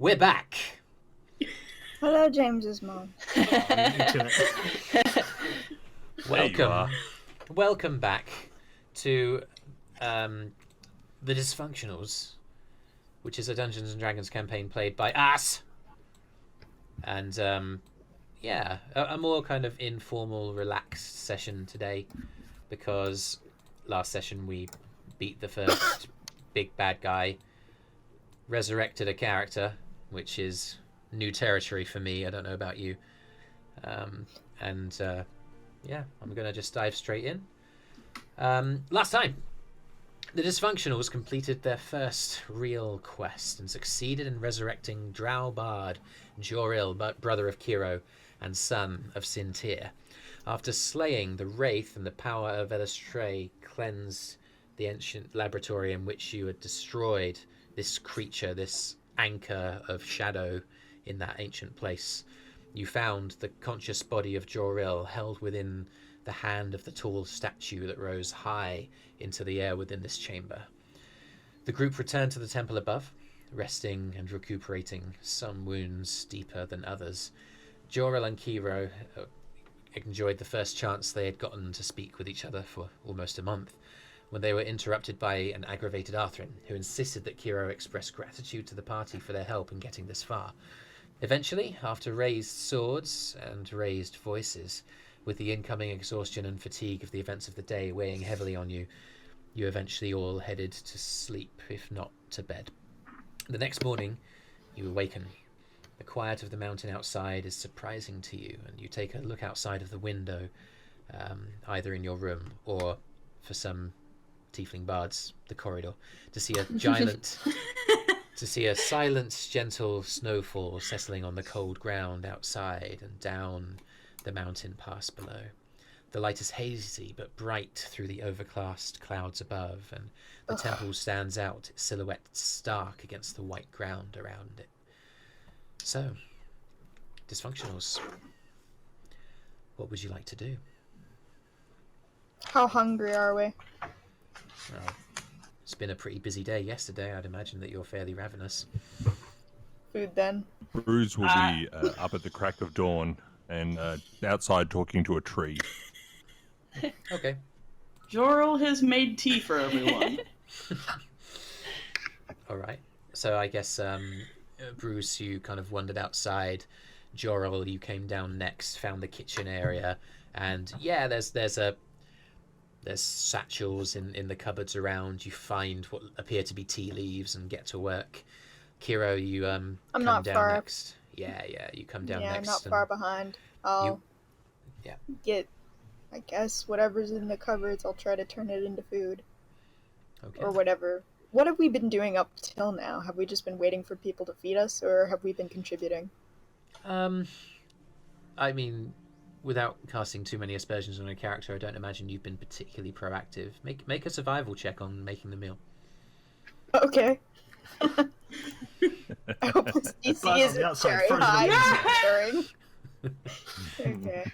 We're back. Hello, James's mom. Welcome back to the Dysfunctionals, which is a Dungeons and Dragons campaign played by us. And a more kind of informal, relaxed session today, because last session we beat the first big bad guy, resurrected a character, which is new territory for me. I don't know about you. I'm gonna just dive straight in. Last time, the Dysfunctionals completed their first real quest and succeeded in resurrecting Drow Bard Joril, brother of Kyro and son of Sintir. After slaying the Wraith and the power of Eilistraee cleansed the ancient laboratory in which you had destroyed this creature, this anchor of shadow in that ancient place, you found the conscious body of Joril held within the hand of the tall statue that rose high into the air within this chamber. The group returned to the temple above, resting and recuperating, some wounds deeper than others. Joril and Kyro enjoyed the first chance they had gotten to speak with each other for almost a month, when they were interrupted by an aggravated Arthrin, who insisted that Kyro express gratitude to the party for their help in getting this far. Eventually, after raised swords and raised voices, with the incoming exhaustion and fatigue of the events of the day weighing heavily on you, you eventually all headed to sleep, if not to bed. The next morning, you awaken. The quiet of the mountain outside is surprising to you, and you take a look outside of the window, either in your room or, for some Tiefling bards, the corridor, to see a silent, gentle snowfall settling on the cold ground outside and down the mountain pass below. The light is hazy but bright through the overcast clouds above, and the temple stands out, its silhouette stark against the white ground around it. So, Dysfunctionals, what would you like to do? How hungry are we? Well, it's been a pretty busy day yesterday. I'd imagine that you're fairly ravenous. Food then. Brüz will be up at the crack of dawn and outside talking to a tree. Okay. Joril has made tea for everyone. All right. So I guess, Brüz, you kind of wandered outside. Joril, you came down next, found the kitchen area, and yeah, there's satchels in the cupboards around. You find what appear to be tea leaves and get to work. Kyro, you I'm come not down far. next. Yeah, you come down next. I'm not far behind. I'll get, I guess, whatever's in the cupboards. I'll try to turn it into food. Okay. Or whatever. What have we been doing up till now? Have we just been waiting for people to feed us, or have we been contributing? I mean, without casting too many aspersions on a character, I don't imagine you've been particularly proactive. Make a survival check on making the meal. Okay. I hope this DC isn't very high. Okay.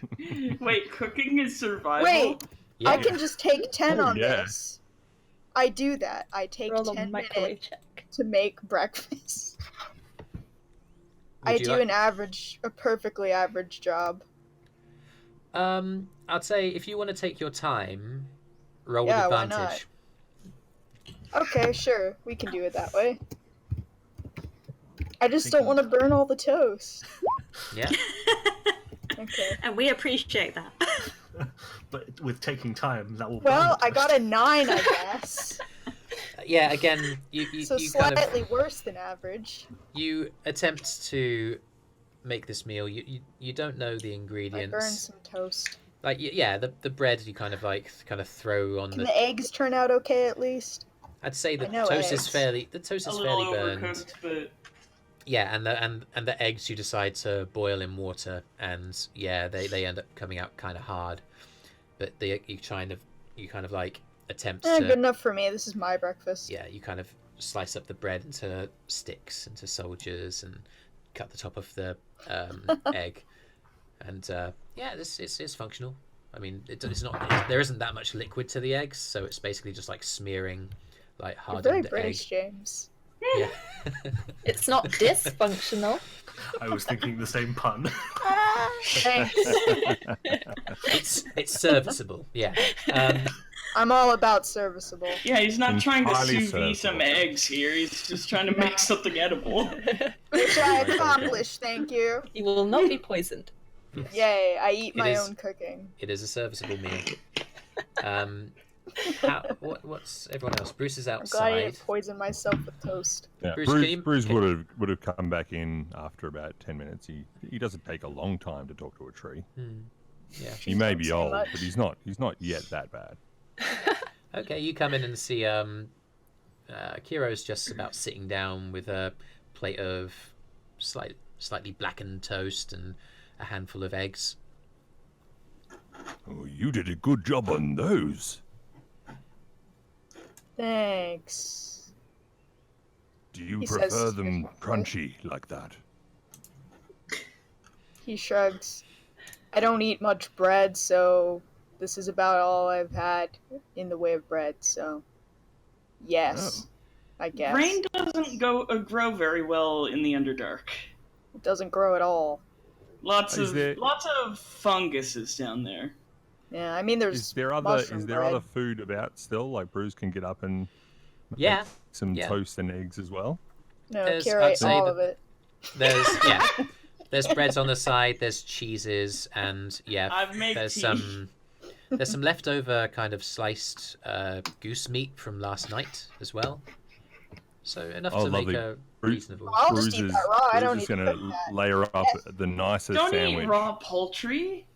Wait, cooking is survival? Wait, Yeah. I can just take 10 on this. I do that. I take Roll 10 a microwave minutes check. to make breakfast. I do a perfectly average job. I'd say if you want to take your time, roll with Yeah, why advantage. not? Okay, sure. We can do it that way. I just don't want to burn all the toast. Yeah. Okay. And we appreciate that. But with taking time, that will. Well, I got a 9, I guess. Yeah. Again, you So you kind slightly of worse than average. you attempt to make this meal. You don't know the I ingredients. burn some toast. Like yeah, the bread you kind of throw on Can the. the eggs turn out okay at least? I'd say the I know toast is eggs. fairly A little burned. overcooked, but Yeah, and the eggs you decide to boil in water, and yeah, they end up coming out kind of hard, but you kind of like attempt to. Good enough for me. This is my breakfast. Yeah, you kind of slice up the bread into sticks, into soldiers, and cut the top of the egg, and yeah, this is functional. I mean, it's not. There isn't that much liquid to the eggs, so it's basically just like smearing like You're very hardened egg. British, James. Yeah. It's not dysfunctional. I was thinking the same pun. Thanks. It's serviceable. Yeah. I'm all about serviceable. Yeah, he's not trying to Entirely sous vide some serviceable. eggs here. He's just trying to make something edible. Which I accomplished, thank you. You will not be poisoned. Yay, I eat It my is- own cooking. It is a serviceable meal. What's everyone else? Bruce is I'm glad I outside. didn't poison myself with toast. Yeah, Bruce, can you- Bruce can- would have come back in after about 10 minutes. He doesn't take a long time to talk to a tree. Yeah. He may be so old, much. but he's not yet that bad. Okay, you come in and see Kyro's just about sitting down with a plate of slightly blackened toast and a handful of eggs. Oh, you did a good job on those. Thanks. Do you He prefer says- them crunchy like that? He shrugs. I don't eat much bread, so this is about all I've had in the way of bread, so yes, I guess. Rain doesn't grow very well in the Underdark. It doesn't grow at all. Lots Is of there- funguses down there. Yeah, I mean there's Is there mushroom bread. other food about still? Like Bruce can get up and make Yeah. some Yeah. toast and eggs as well. No, There's- Kira I'd ate say all that- of it. There's breads on the side. There's cheeses and I've made there's tea. some leftover kind of sliced goose meat from last night as well. So enough Oh, to make lovely. a Bruce- reasonable. I'll just eat Bruce that raw. I don't is need to going cook to that. layer up the nicest Don't sandwich. eat raw poultry,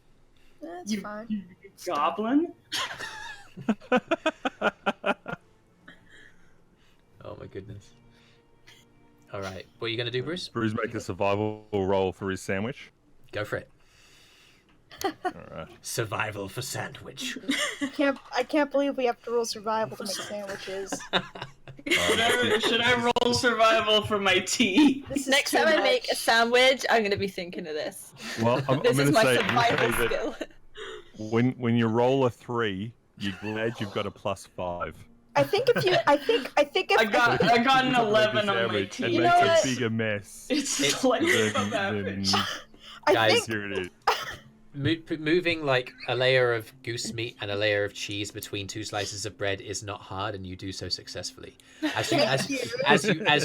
That's you fine. goblin. Oh my goodness. All right, what are you gonna do, Bruce? Bruce make a survival roll for his sandwich. Go for it. All right. Survival for sandwich. I can't believe we have to roll survival to make sandwiches. Should I roll survival for my tea? This is Next too time I much. make a sandwich, I'm going to be thinking of this. Well, I'm This going is to my say survival that skill. when you roll a 3, you're glad you've got a +5. I think if I got an 11 on my Sandwich, tea. it You makes know a what? bigger mess. It's slightly above than average. I Guys, think here it is. Moving like a layer of goose meat and a layer of cheese between two slices of bread is not hard, and you do so successfully. As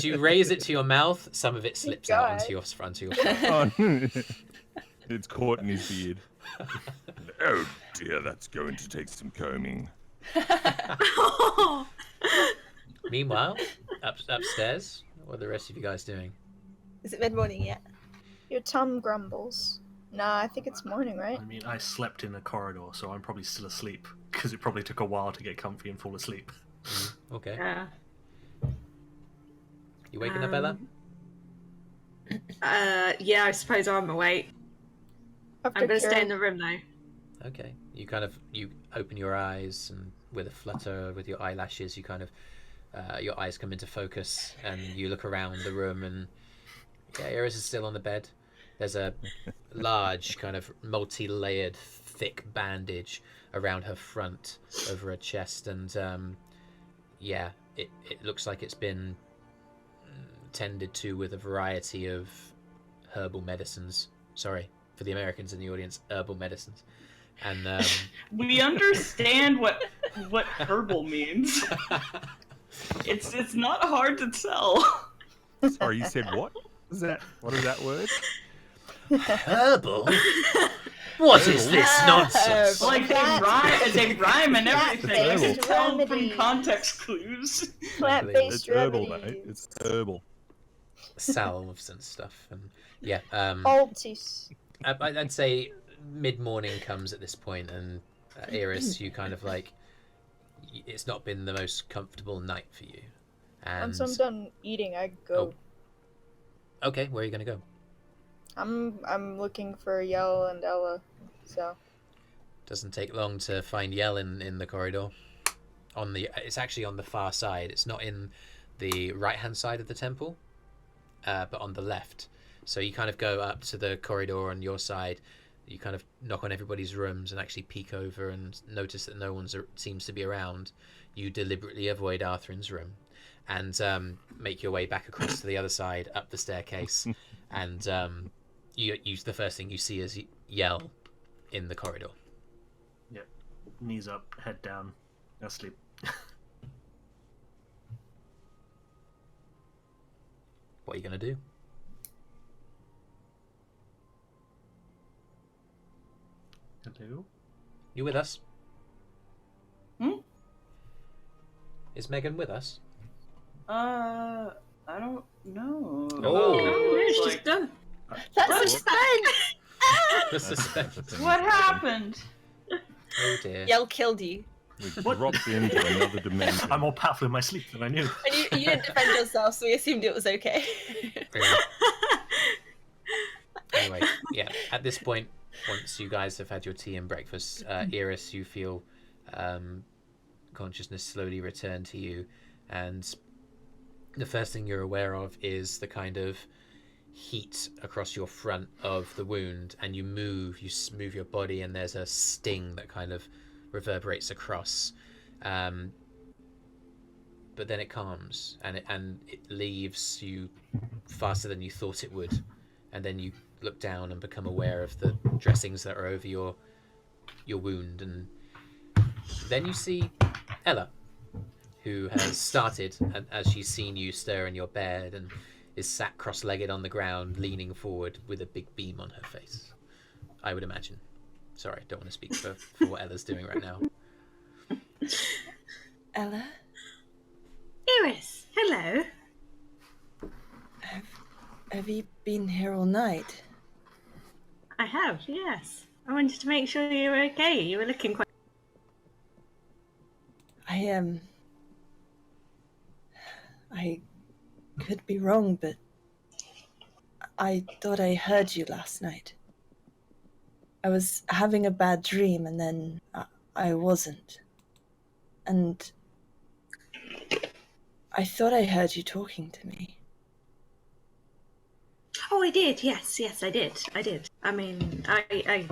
you raise it to your mouth, some of it slips out onto your Oh, it's caught in his beard. Oh dear, that's going to take some combing. Meanwhile, upstairs, what are the rest of you guys doing? Is it mid-morning yet? your tongue grumbles. Nah, I think it's morning, right? I mean, I slept in a corridor, so I'm probably still asleep because it probably took a while to get comfy and fall asleep. Okay. Yeah. You waking up, Ella? Yeah, I suppose I'm awake. After I'm gonna stay Kira- in the room now. Okay. You open your eyes, and with a flutter with your eyelashes, you kind of your eyes come into focus, and you look around the room, and yeah, Eirys is still on the bed. There's a large kind of multi-layered thick bandage around her front over her chest, and yeah, it looks like it's been tended to with a variety of herbal medicines. Sorry for the Americans in the audience, herbal medicines. And We understand what herbal means. It's not hard to tell. Sorry, you said what? What is that word? herbal? What is this nonsense? Like they rhyme and everything. I can Plant-based tell from remedy. context clues. Plant-based It's herbal, remedies. mate. It's herbal. Salves and stuff, and yeah. Altis. I'd say mid-morning comes at this point, and Eirys, you kind of like, it's not been the most comfortable night for you. And Once I'm done eating, I go. okay, where are you gonna go? I'm looking for Yell and Ella, so Doesn't take long to find Yell in the corridor. It's actually on the far side. It's not in the right-hand side of the temple, but on the left. So you kind of go up to the corridor on your side. You kind of knock on everybody's rooms and actually peek over and notice that no one seems to be around. You deliberately avoid Arthrin's room, and make your way back across to the other side, up the staircase, and you the first thing you see is Yell in the corridor. Yep. Knees up, head down, asleep. What are you gonna do? Hello? You with us? Hmm? Is Megan with us? I don't know. Oh. no, It's she's like- done. That's What? suspense! The suspense. What happened? Oh dear. Yell killed you. We dropped into another dimension. I'm more powerful in my sleep than I knew. And you didn't defend yourself, so we assumed it was okay. Yeah. Anyway, yeah. At this point, once you guys have had your tea and breakfast, Eirys, you feel consciousness slowly return to you, and the first thing you're aware of is the kind of heat across your front of the wound, and you move your body, and there's a sting that kind of reverberates across, but then it calms, and it leaves you faster than you thought it would, and then you look down and become aware of the dressings that are over your wound, and then you see Ella, who has started, and as she's seen you stir in your bed, and is sat cross-legged on the ground, leaning forward with a big beam on her face, I would imagine. Sorry, don't want to speak for what Ella's doing right now. Ella, Eirys, hello. have you been here all night? I have, yes. I wanted to make sure you were okay. You were looking quite. I could be wrong, but I thought I heard you last night. I was having a bad dream, and then I wasn't. And I thought I heard you talking to me. Oh, I did. Yes, I did. I mean, I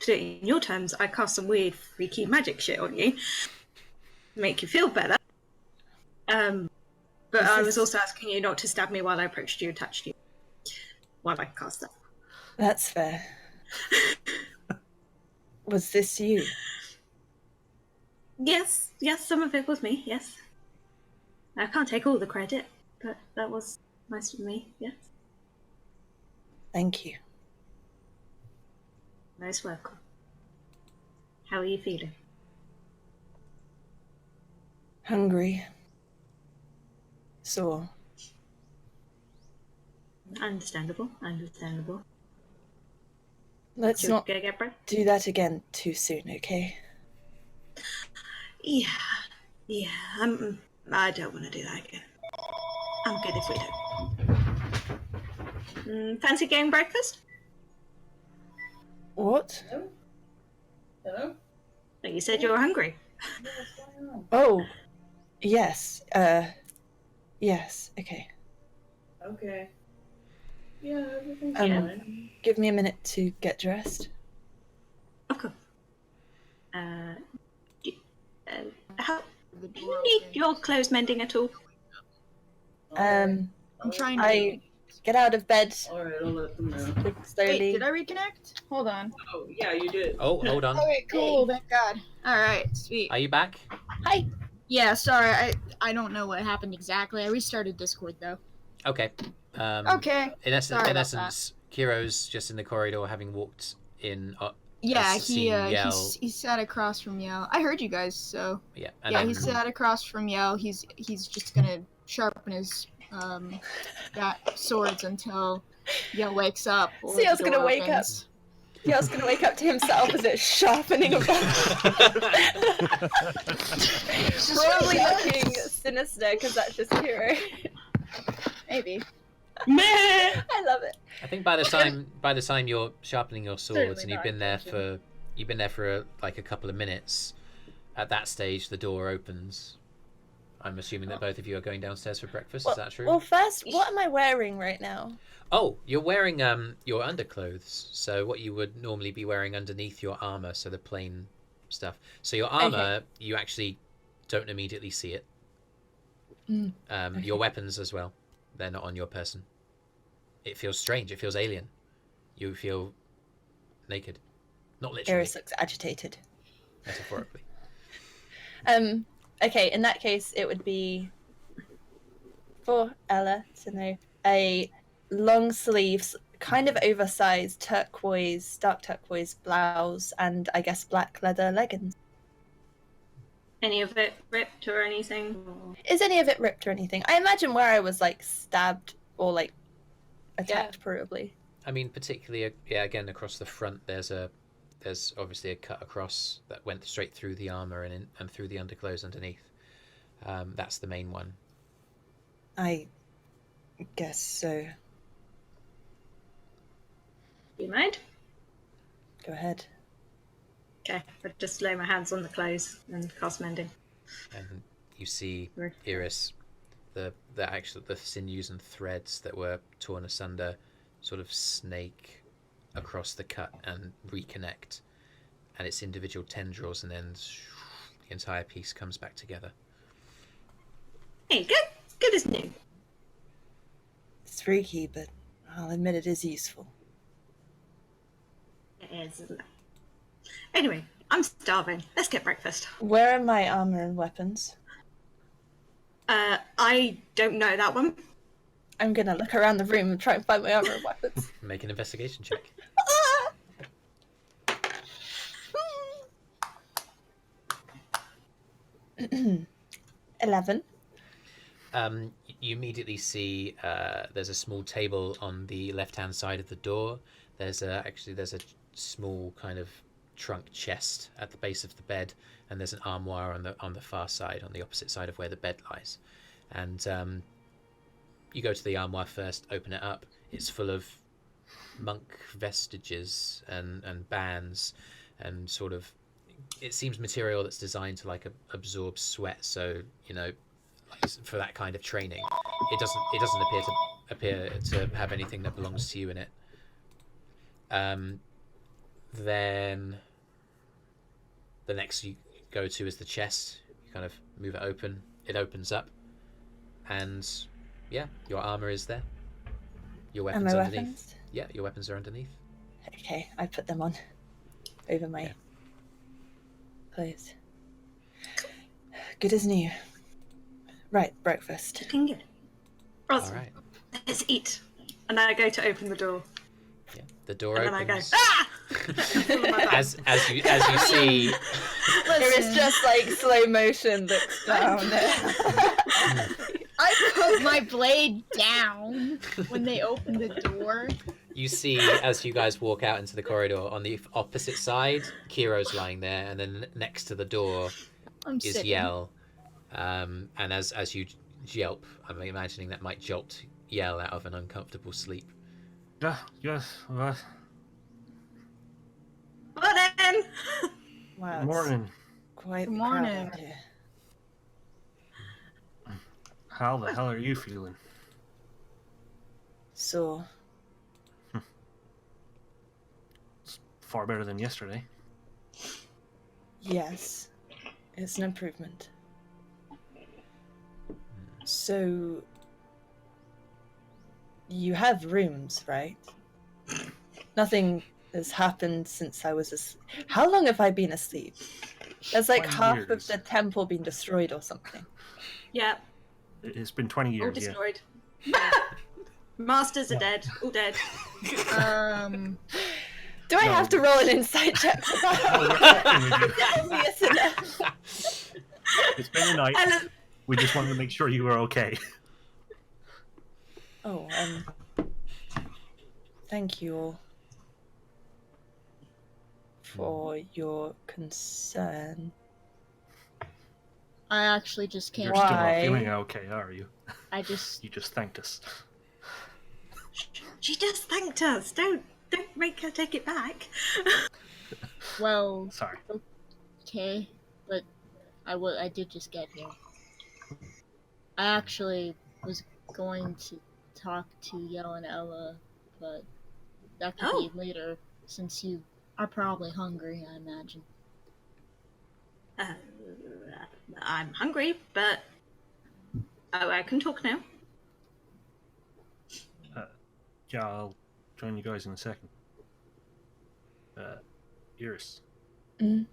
in your terms, I cast some weird, freaky magic shit on you, make you feel better. But I was also asking you not to stab me while I approached you and touched you while I cast that. That's fair. Was this you? Yes, some of it was me. Yes, I can't take all the credit, but that was nice of me. Yes, Thank you. most welcome. How are you feeling? Hungry. Sore. Understandable. Let's Should we not go get bread? do that again too soon, okay? Yeah. I don't want to do that again. I'm good if we don't. Fancy getting breakfast? What? Hello? No, you said you were hungry. Oh, yes. Yes. Okay. Okay. Yeah, everything's Um, fine. Give me a minute to get dressed. Of course. How The do door you need open. your clothes mending at all? Um, I'm trying to. I get out of bed Alright, I'll let them know. slowly. Wait, did I reconnect? Hold on. Oh, yeah, you did. Oh, hold on. Okay, cool. Thank God. All right, sweet. Are you back? Hi. Yeah, sorry. I don't know what happened exactly. I restarted Discord though. Okay. Okay. In Sorry about essence, Kiro's just in the corridor, having walked in. Yeah, Has seen Yell. he sat across from Yell. I heard you guys, so Yeah. And yeah, then, he sat across from Yell. He's just gonna sharpen his swords until Yell wakes up. Or So Yell's the gonna door wake up. opens. Yell's gonna wake up to himself as it's sharpening a bow. Probably looking sinister because that's just Kyro. Maybe. Meh! I love it. I think by the time you're sharpening your swords Certainly and you've not been there for like a couple of minutes, at that stage the door opens. I'm assuming that both of you are going downstairs for breakfast. Is that true? Well, first, what am I wearing right now? Oh, you're wearing your underclothes, so what you would normally be wearing underneath your armor, so the plain stuff. So your armor, you actually don't immediately see it. Okay. Your weapons as well. They're not on your person. It feels strange. It feels alien. You feel naked. Not literally. Eirys looks agitated. Metaphorically. Okay, in that case, it would be for Ella to know a long sleeves, kind of oversized dark turquoise blouse, and I guess black leather leggings. Any of it ripped or anything? Or... Is any of it ripped or anything? I imagine where I was like stabbed or like attacked, probably. I mean, particularly, again, across the front, there's obviously a cut across that went straight through the armor and through the underclothes underneath. That's the main one. I guess so. You mind? Go ahead. Okay, I just lay my hands on the clothes and cast mending. And you see Right. Eirys, the sinews and threads that were torn asunder sort of snake across the cut and reconnect, and its individual tendrils, and then the entire piece comes back together. Hey, good as new. It's freaky, but I'll admit it is useful. It is, isn't it? Anyway, I'm starving. Let's get breakfast. Where are my armor and weapons? I don't know that one. I'm gonna look around the room and try and find my armor and weapons. Make an investigation check. 11. You immediately see there's a small table on the left-hand side of the door. There's a small kind of trunk chest at the base of the bed, and there's an armoire on the far side, on the opposite side of where the bed lies. And you go to the armoire first, open it up. It's full of monk vestiges and bands, and sort of, it seems material that's designed to like absorb sweat. So like, for that kind of training, it doesn't appear to have anything that belongs to you in it. Then the next you go to is the chest. You kind of move it open. It opens up, and yeah, your armor is there. Your weapons And my underneath. weapons? Yeah, your weapons are underneath. Okay, I put them on over my clothes. Good as new. Right, breakfast. Looking good. Awesome. All right. Let's eat. And I go to open the door. Yeah, the door And then I go, opens. ah! as you see, It was just like slow motion looks down. I put my blade down when they opened the door. you see as you guys walk out into the corridor on the opposite side, Kyro's lying there, and then next to the door I'm is sitting. Yell. And as you yelp, I'm imagining that might jolt Yell out of an uncomfortable sleep. Yeah, yes, Morning! Wow, good morning. quite Good the crowd morning. out here. How the hell are you feeling? So, It's far better than yesterday. yes, it's an improvement. So, you have rooms, right? Nothing has happened since I was asleep. How long have I been asleep? There's like 20 half years. of the temple been destroyed or something. Yeah, It's been 20 all years, yeah. destroyed. Masters are dead. All dead. Do I No. have to roll an insight check for Oh, that? we're fucking with you. Obvious enough. It's been a night. Ellen, We just wanted to make sure you were okay. Oh, thank you all for your concern. I actually just You're can't. still not Why? feeling okay, are you? I just. You just thanked us. she just thanked us. Don't make her take it back. Well, Sorry. okay, but I did just get here. I actually was going to talk to Yell and Ella, but that could be later, since you are probably hungry, I imagine. I'm hungry, but Oh, I can talk now. Yeah, I'll join you guys in a second. Eirys, Mm,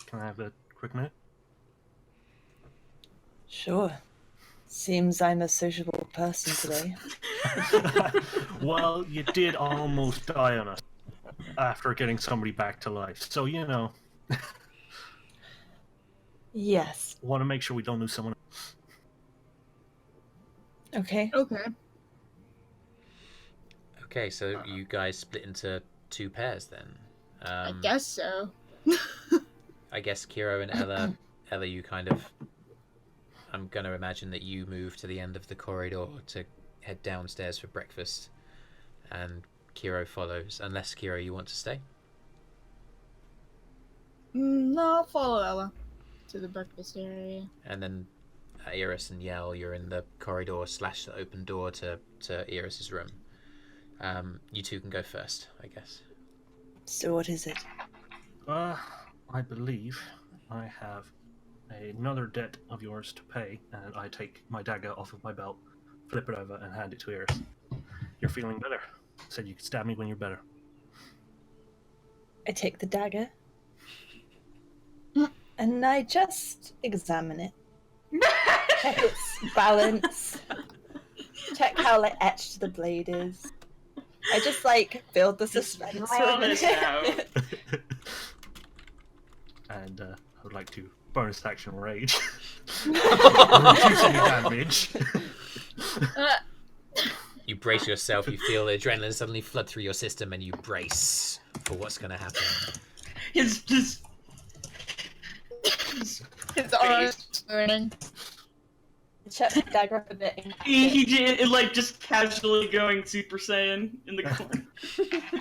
can I have a quick minute? sure. Seems I'm a sociable person today. Well, you did almost die on us after getting somebody back to life. So, you know, Yes. want to make sure we don't lose someone. Okay. Okay. Okay, so you guys split into two pairs then. I guess so. I guess Kyro and Ella, you kind of. I'm going to imagine that you move to the end of the corridor to head downstairs for breakfast, and Kyro follows. Unless Kyro, you want to stay. No, I'll follow Ella to the breakfast area. And then Eirys and Yell, you're in the corridor / the open door to Eirys's room. You two can go first, I guess. So what is it? I believe I have another debt of yours to pay, and I take my dagger off of my belt, flip it over, and hand it to Eirys. You're feeling better. Said you could stab me when you're better. I take the dagger. And I just examine it. Check its balance. Check how etched the blade is. I just build the suspense. Draw this out. And I would like to bonus action rage. Reduce any damage. You brace yourself, you feel the adrenaline suddenly flood through your system, and you brace for what's going to happen. His His arms burning. Check the dagger up a bit. he did it, like just casually going Super Saiyan in the corner.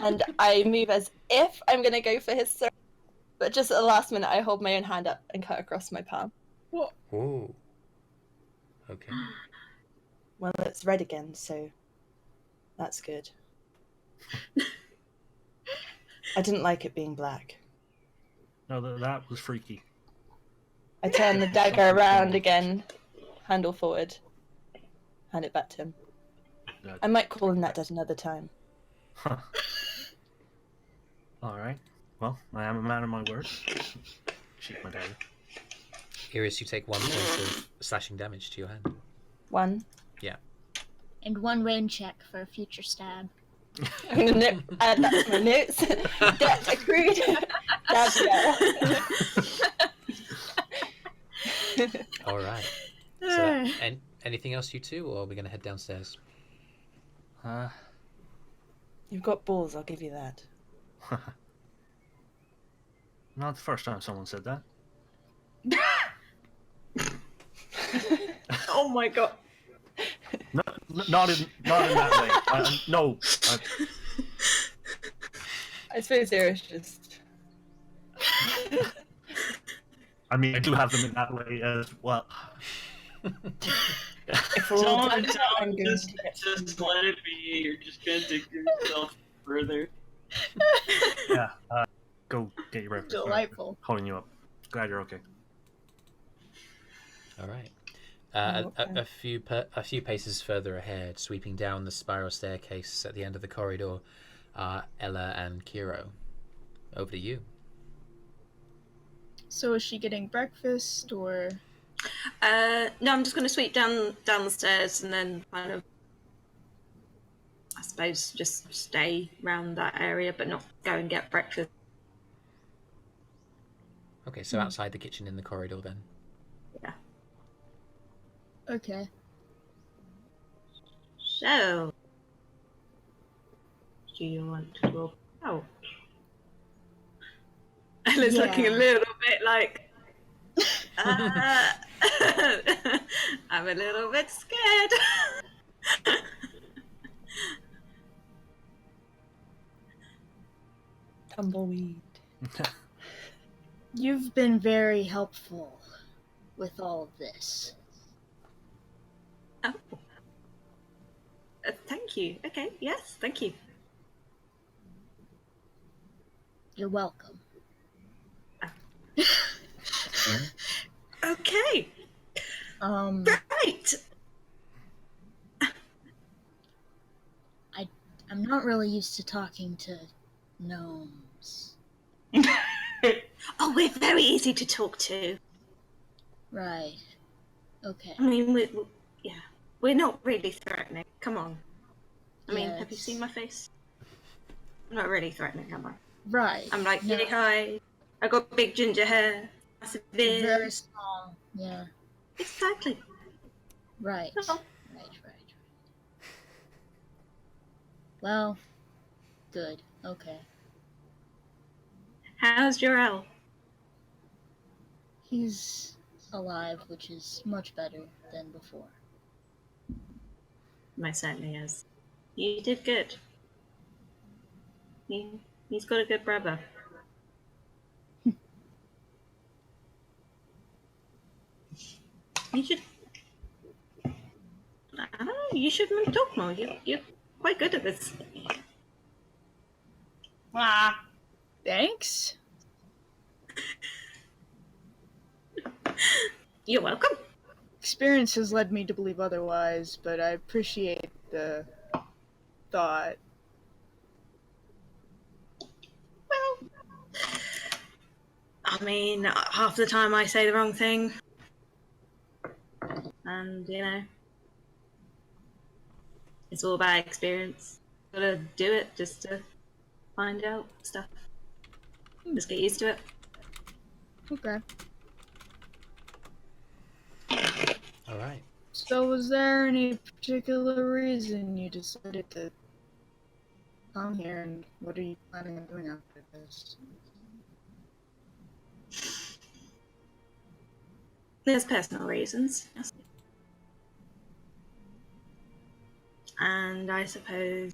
And I move as if I'm going to go for his throat. But just at the last minute, I hold my own hand up and cut across my palm. Ooh. Okay. Well, it's red again, so that's good. I didn't like it being black. No, that was freaky. I turn the dagger around again, handle forward, hand it back to him. I might call him that at another time. Huh. Alright. Well, I am a man of my word. Shoot my dagger. Eirys, you take 1 point of slashing damage to your hand. 1. And 1 rain check for a future stab. I'm going to add that to my notes. Debt accrued. All right. So, and anything else, you two, or are we going to head downstairs? You've got balls, I'll give you that. Not the first time someone said that. Oh my god. No, not in that way. No. I suppose Eirys just... I mean, I do have them in that way as well. If we're all done, Don't I'm going just to get let it be. You're just gonna dig yourself further. Yeah, go get your breakfast. Delightful. Holding you up. Glad you're okay. All right. Okay. A few paces further ahead, sweeping down the spiral staircase at the end of the corridor, are Ella and Kyro. Over to you. So is she getting breakfast or? No, I'm just going to sweep down the stairs and then kind of, I suppose, just stay around that area, but not go and get breakfast. Okay, so outside the kitchen in the corridor then. Yeah. Okay. So, do you want to go out? And it's looking a little bit like, I'm a little bit scared. tumbleweed. You've been very helpful with all of this. Oh. Thank you. Okay, yes, thank you. You're welcome. Okay, Um, right. not really used to talking to gnomes. Oh, we're very easy to talk to. Right. Okay. I mean, we're not really threatening. Come on. I mean, have you Yes. seen my face? I'm not really threatening, am I? Right. I'm like, No. yay, hi. I got big ginger hair, massive beard. Very small. Yeah. Exactly. Right. Oh. Right. Well, good. Okay. How's Joril? He's alive, which is much better than before. Most certainly is. You did good. He's got a good brother. You should. I don't know. You should talk more. You're quite good at this. Ah. Thanks. You're welcome. Experience has led me to believe otherwise, but I appreciate the thought. Well, I mean, half the time I say the wrong thing. And, it's all about experience. Gotta do it just to find out stuff. Just get used to it. Okay. All right. So was there any particular reason you decided to come here, and what are you planning on doing after this? There's personal reasons. Yes. And I suppose...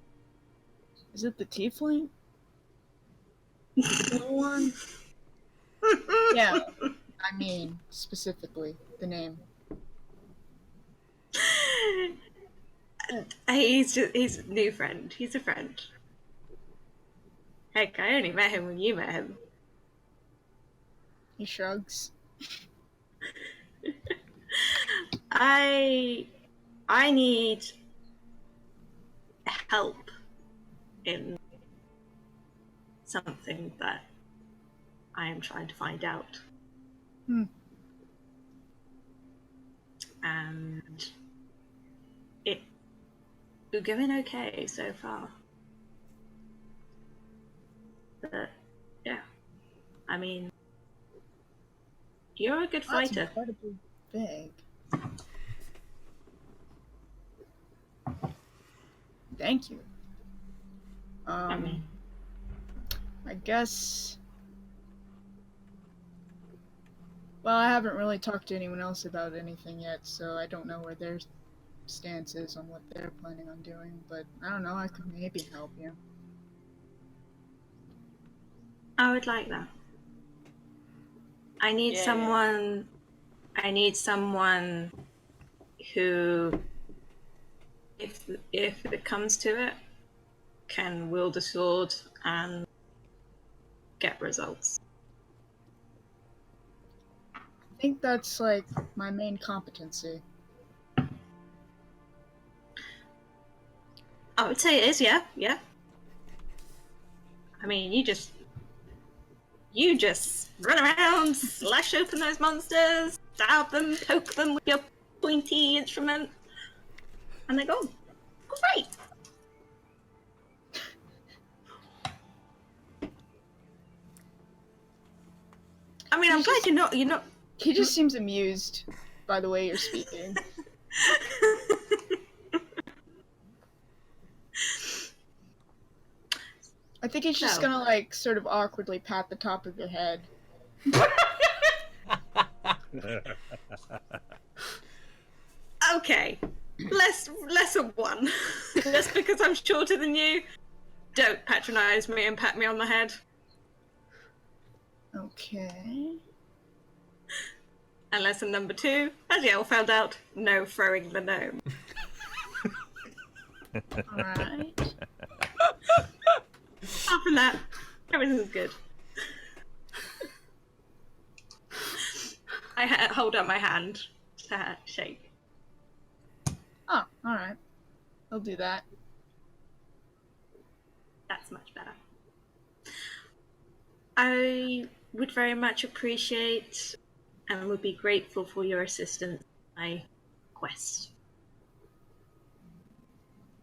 Is it the Tiefling? The one? Yeah, I mean, specifically, the name. He's a new friend. He's a friend. Heck, I only met him when you met him. He shrugs. I need help in something that I am trying to find out. And we're going okay so far. But yeah, I mean, you're a good That's fighter. incredibly big. Thank you. I mean, I guess. Well, I haven't really talked to anyone else about anything yet, so I don't know where their stance is on what they're planning on doing, but I don't know, I could maybe help you. I would like that. I need someone who, if it comes to it, can wield a sword and get results. I think that's like my main competency. I would say it is, yeah. I mean, you just run around, slash open those monsters, stab them, poke them with your pointy instrument, and they go, great. I mean, I'm glad you're not. He just seems amused by the way you're speaking. I think he's just gonna, like, sort of awkwardly pat the top of your head. Okay, less of one. Just because I'm shorter than you, don't patronize me and pat me on the head. Okay. And lesson number 2, as you all found out, no throwing the gnome. Alright. Apart from that, everything's good. I hold up my hand to shake. Oh, alright. I'll do that. That's much better. I would very much appreciate and would be grateful for your assistance in my quest.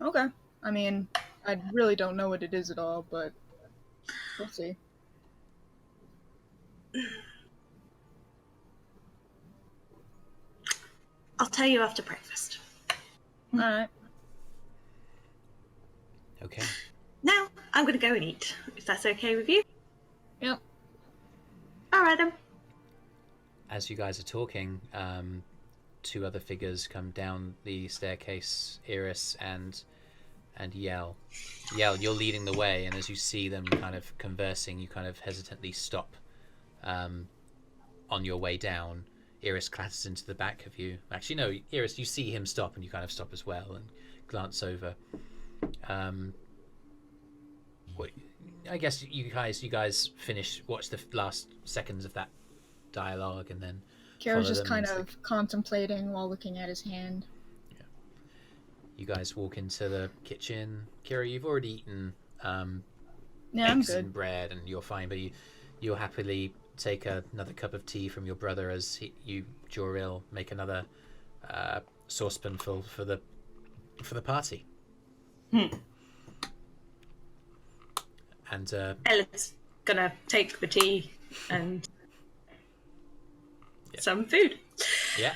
Okay. I mean, I really don't know what it is at all, but we'll see. I'll tell you after breakfast. Alright. Okay. Now, I'm going to go and eat, if that's okay with you. Yep. Alright then. As you guys are talking, two other figures come down the staircase, Eirys and Yell. Yell, you're leading the way, and as you see them kind of conversing, you kind of hesitantly stop on your way down. Eirys clatters into the back of you. Actually, no, Eirys, you see him stop, and you kind of stop as well and glance over. I guess you guys watch the last seconds of that dialogue, and then Kyro's just them kind into of contemplating while looking at his hand. You guys walk into the kitchen. Kyro, you've already eaten Yeah, I'm eggs good. and bread, and you're fine. But you'll happily take another cup of tea from your brother as you, Joril, make another saucepanful for the party. And Ella's gonna take the tea and some food. yeah,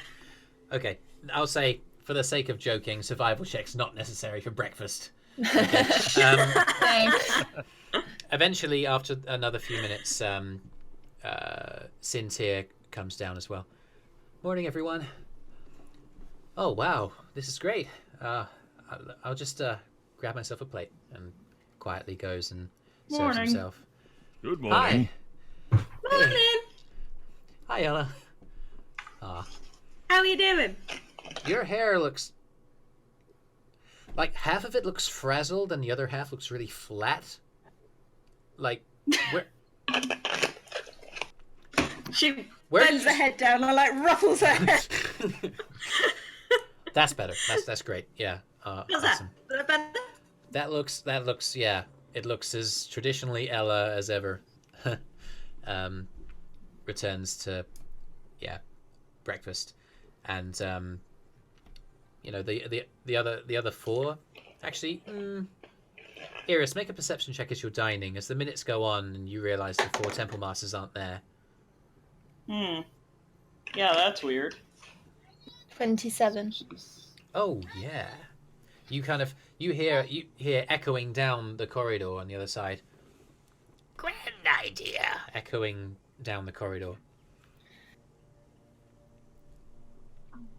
okay. I'll say, for the sake of joking, survival checks not necessary for breakfast. Okay. Thanks. Eventually, after another few minutes, Sintir comes down as well. Morning, everyone. Oh, wow. This is great. I'll just grab myself a plate, and quietly goes and serves Morning. himself. Good morning. Hi. Morning! Hi, Ella. Ah, How are you doing? your hair looks... like, half of it looks frazzled, and the other half looks really flat. Like, where... She Where bends did her head down and like ruffles her head. That's better. That's great. Yeah. How's Awesome. that? Is that better? That looks, yeah. It looks as traditionally Ella as ever. Returns to, yeah, breakfast, and you know, the other four, actually. Eirys, make a perception check as you're dining. As the minutes go on, and you realise the four Temple Masters aren't there. Yeah, that's weird. 27. Oh yeah, you hear echoing down the corridor on the other side. Grand idea, echoing down the corridor.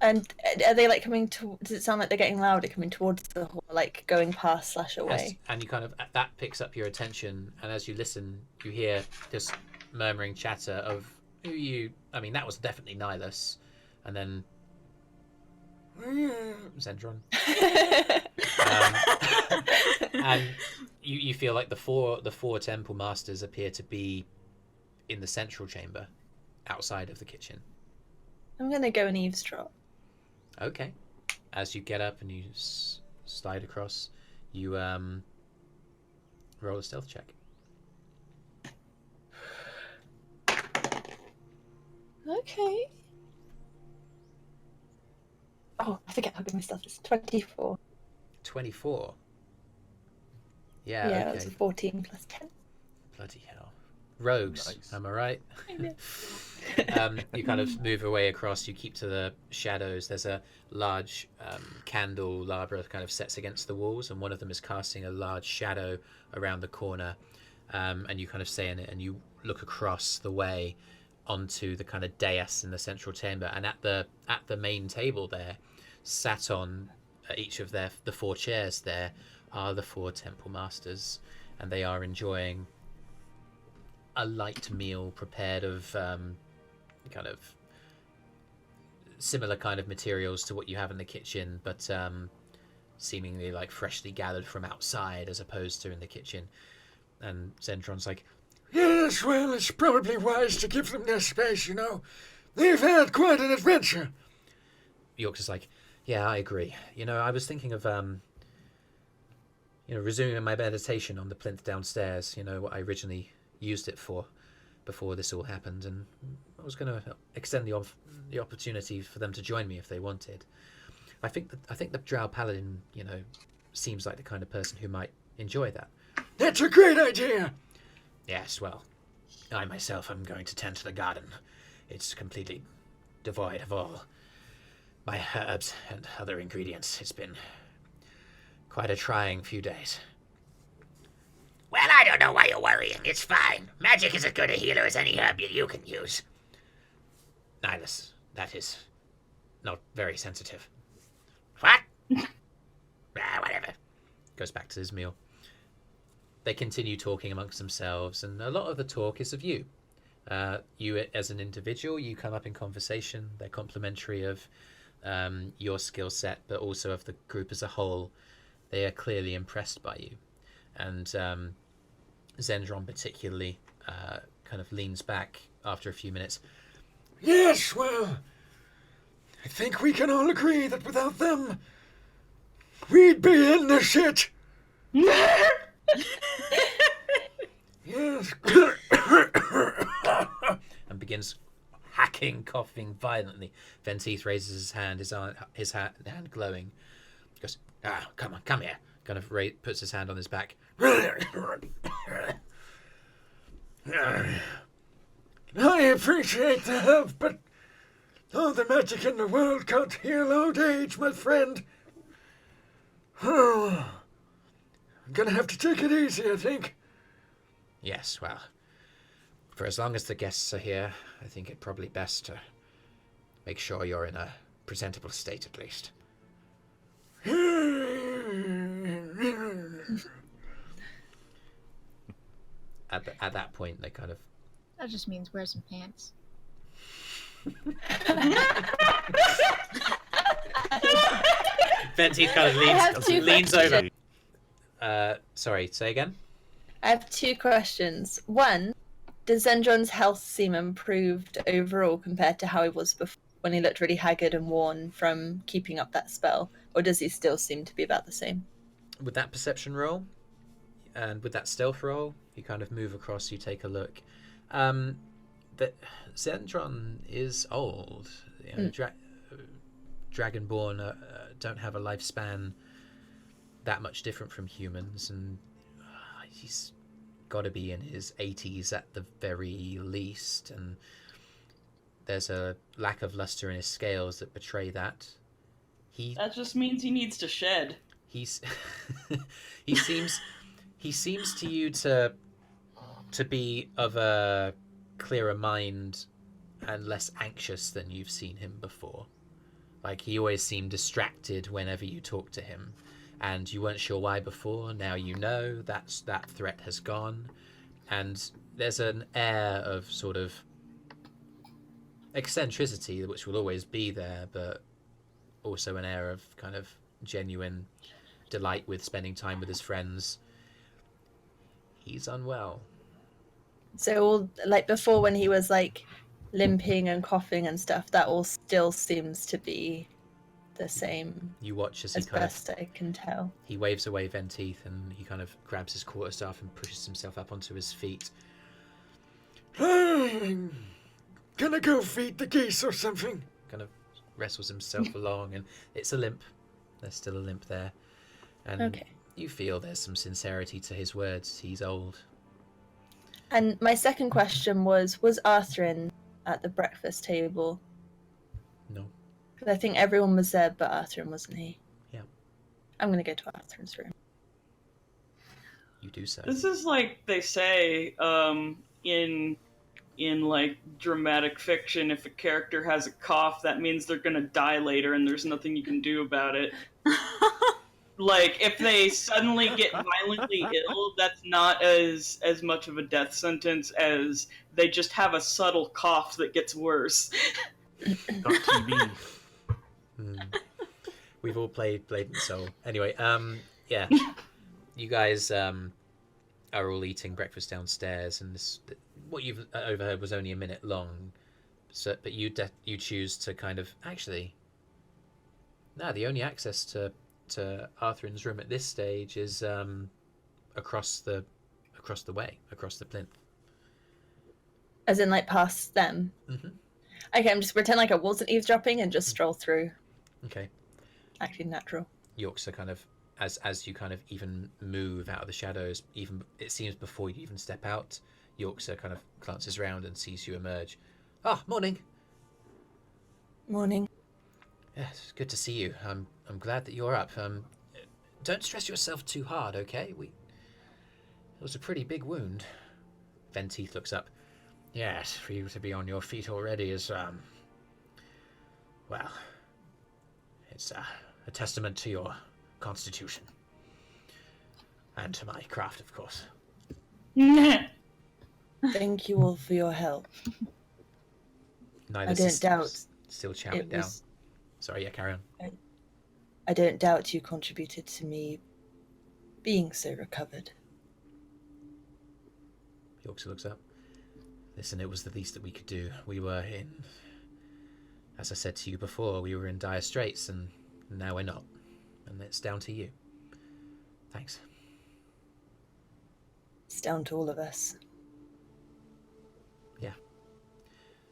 And are they like coming to? Does it sound like they're getting louder, coming towards the hall, like going past / away? And you that picks up your attention, and as you listen, you hear this murmuring chatter of who you. I mean, that was definitely Nihilus, and then Zendron. And you feel like the four Temple Masters appear to be in the central chamber, outside of the kitchen. I'm gonna go and eavesdrop. Okay. As you get up and you slide across, you roll a stealth check. Okay. Oh, I forget how good my stuff is. 24. 24. Yeah. Yeah, Okay. that's a 14 plus 10. Bloody hell. Rogues, Nice. am I right? You kind of move away across, you keep to the shadows. There's a large candelabra kind of sets against the walls, and one of them is casting a large shadow around the corner. And you kind of stay in it, and you look across the way onto the kind of dais in the central chamber. And at the main table there, sat on each of the four chairs there, are the four Temple Masters, and they are enjoying a light meal prepared of kind of similar kind of materials to what you have in the kitchen, but seemingly like freshly gathered from outside as opposed to in the kitchen. And Zendron's like, Yes, well, it's probably wise to give them their space, you know. They've had quite an adventure. York's is like, yeah, I agree. You know, I was thinking of resuming my meditation on the plinth downstairs, what I originally used it for before this all happened, and I was going to extend the opportunity for them to join me if they wanted. I think the Drow Paladin, seems like the kind of person who might enjoy that. That's a great idea! Yes, well, I myself am going to tend to the garden. It's completely devoid of all my herbs and other ingredients. It's been quite a trying few days. Well, I don't know why you're worrying. It's fine. Magic is as good a healer as any herb you can use. Nihilus, that is not very sensitive. What? Whatever. Goes back to his meal. They continue talking amongst themselves, and a lot of the talk is of you. You as an individual, you come up in conversation. They're complimentary of your skill set, but also of the group as a whole. They are clearly impressed by you. And Zendron particularly kind of leans back after a few minutes. Yes, well, I think we can all agree that without them, we'd be in the shit. Yes. And begins hacking, coughing violently. Venteith raises his hand, his hand glowing. He goes, come here. Kind of puts his hand on his back. I appreciate the help, but all the magic in the world can't heal old age, my friend. Oh, I'm gonna have to take it easy, I think. Yes, well, for as long as the guests are here, I think it probably best to make sure you're in a presentable state at least. At that point, they kind of... That just means wear some pants. Venteith kind of leans over. Sorry, say again? I have 2 questions. One, does Zendron's health seem improved overall compared to how he was before, when he looked really haggard and worn from keeping up that spell? Or does he still seem to be about the same? With that perception roll, and with that stealth roll, you kind of move across, you take a look. That Zendron is old. Dragonborn don't have a lifespan that much different from humans, and he's got to be in his 80s at the very least, and there's a lack of luster in his scales that betray that. That just means he needs to shed. He seems to you to be of a clearer mind and less anxious than you've seen him before. Like, he always seemed distracted whenever you talked to him, and you weren't sure why before. Now you know that threat has gone, and there's an air of sort of eccentricity which will always be there, but also an air of kind of genuine delight with spending time with his friends. He's unwell. So, all, like before, when he was like limping and coughing and stuff, that all still seems to be the same. You watch as he as best I can tell. He waves away Venteith, and he kind of grabs his quarterstaff and pushes himself up onto his feet. I'm gonna go feed the geese or something. Kind of wrestles himself along, and it's a limp. There's still a limp there. And okay. You feel there's some sincerity to his words. He's old. And my second question was Arthrin at the breakfast table? No. Because I think everyone was there, but Arthrin wasn't he? Yeah. I'm going to go to Arthrin's room. You do so. This is like they say in like dramatic fiction, if a character has a cough, that means they're gonna die later, and there's nothing you can do about it. Like, if they suddenly get violently ill, that's not as much of a death sentence as they just have a subtle cough that gets worse. Got TB. We've all played Blade and Soul. Anyway, yeah. You guys are all eating breakfast downstairs, and what you've overheard was only a minute long. So, but you choose to kind of... Actually, no, the only access to to Arthrin's room at this stage is across the way, across the plinth. As in, like, past them? Mm-hmm. Okay, I'm just pretend like I wasn't eavesdropping and just stroll through. Okay. Acting natural. Yorks are kind of, as you kind of even move out of the shadows, even it seems before you even step out, Yorksa kind of glances around and sees you emerge. Ah, morning. Morning. Yes, good to see you. I'm glad that you're up. Don't stress yourself too hard, okay? It was a pretty big wound. Venteeth looks up. Yes, for you to be on your feet already is well, it's a testament to your constitution and to my craft, of course. Thank you all for your help. Neither I don't doubt still chow it down. Sorry, yeah, carry on. I don't doubt you contributed to me being so recovered. Yorksa looks up. Listen, it was the least that we could do. We were in, as I said to you before, we were in dire straits, and now we're not. And it's down to you. Thanks. It's down to all of us. Yeah.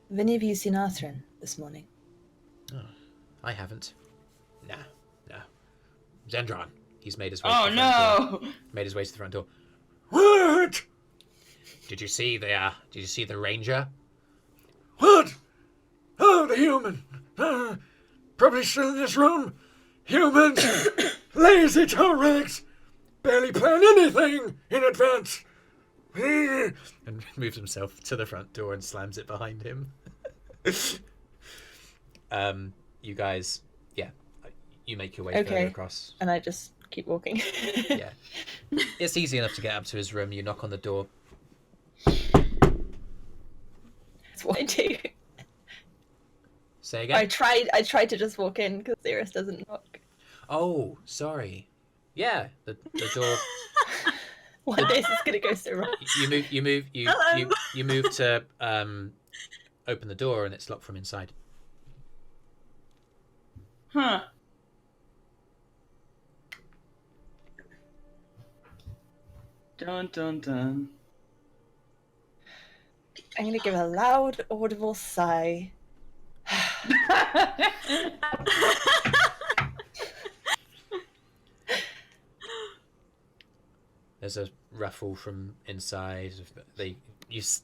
Have any of you seen Arthrin this morning? Oh, I haven't. No. Zendron. He's made his way. Oh to the front door. no! Made his way to the front door. What? Did you see the ranger? What? Oh, the human. Probably still in this room. Humans. Lazy Torrex. Barely plan anything in advance. And moves himself to the front door and slams it behind him. You guys, yeah, you make your way further across. And I just keep walking. Yeah. It's easy enough to get up to his room. You knock on the door. That's what I do. Say again? I tried to just walk in because Eirys doesn't knock. Oh, sorry. Yeah, the door. One day this is gonna go so wrong. You move to open the door and it's locked from inside. Huh. Dun dun dun. I'm gonna give a loud, audible sigh. There's a ruffle from inside.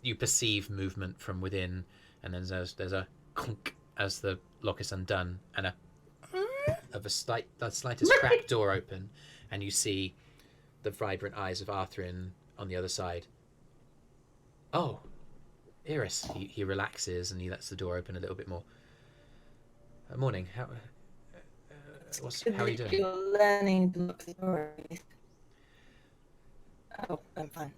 You perceive movement from within, and then there's a clunk as the lock is undone, and the slightest cracked door open, and you see the vibrant eyes of Arthrin on the other side. Oh, Eirys. He relaxes and he lets the door open a little bit more. Morning. How are you doing? You're learning to look the door. Oh, I'm fine.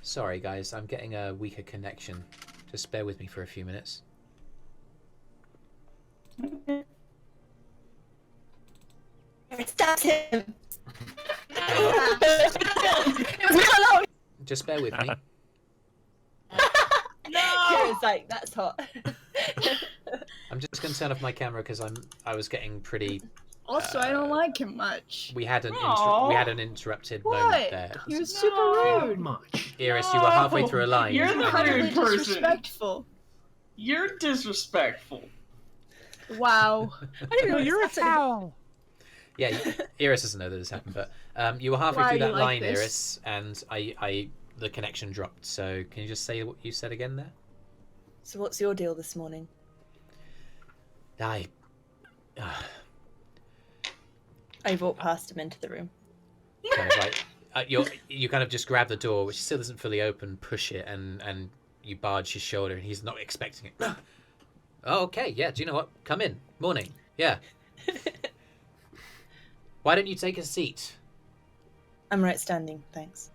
Sorry, guys. I'm getting a weaker connection. Just bear with me for a few minutes. Stab him! Just bear with me. No! It's like, that's hot. I'm just going to turn off my camera because I was getting pretty. Also, I don't like him much. We had an interrupted What? moment there. He was super rude. Much. Eirys, you were halfway through a line. You're the Incredibly rude person. disrespectful. You're disrespectful. Wow. I didn't know you're a foul. Yeah, Eirys doesn't know that this happened, but you were halfway Why through are that you like line, this? Eirys, and the connection dropped. So can you just say what you said again there? So what's your deal this morning? I walk past him into the room. kind of like you kind of just grab the door, which still isn't fully open, push it, and you barge his shoulder, and he's not expecting it. Oh, okay, yeah. Do you know what? Come in. Morning. Yeah. Why don't you take a seat? I'm right standing, thanks.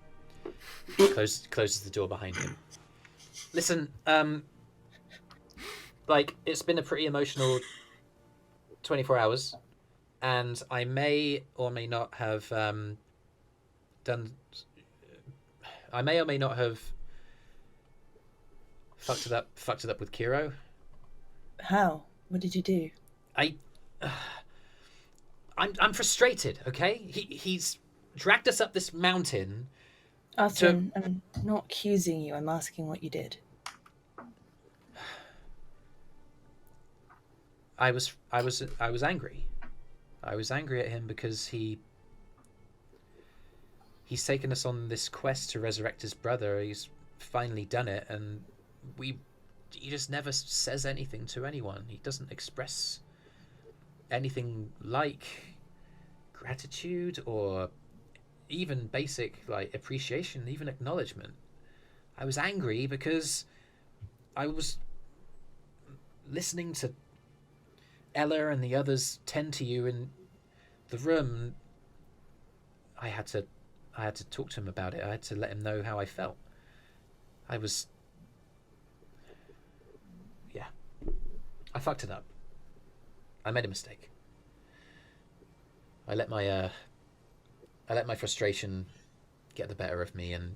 Closes the door behind him. Listen, like, it's been a pretty emotional 24 hours, and I may or may not have fucked it up with Kyro. How? What did you do? I'm frustrated. Okay, he's dragged us up this mountain. Arthrin, I'm not accusing you. I'm asking what you did. I was angry. I was angry at him because he's taken us on this quest to resurrect his brother. He's finally done it, and he just never says anything to anyone. He doesn't express anything like gratitude or even basic like appreciation, even acknowledgement. I was angry because I was listening to Ella and the others tend to you in the room. I had to talk to him about it. I had to let him know how I felt. I fucked it up. I made a mistake. I let my frustration get the better of me, and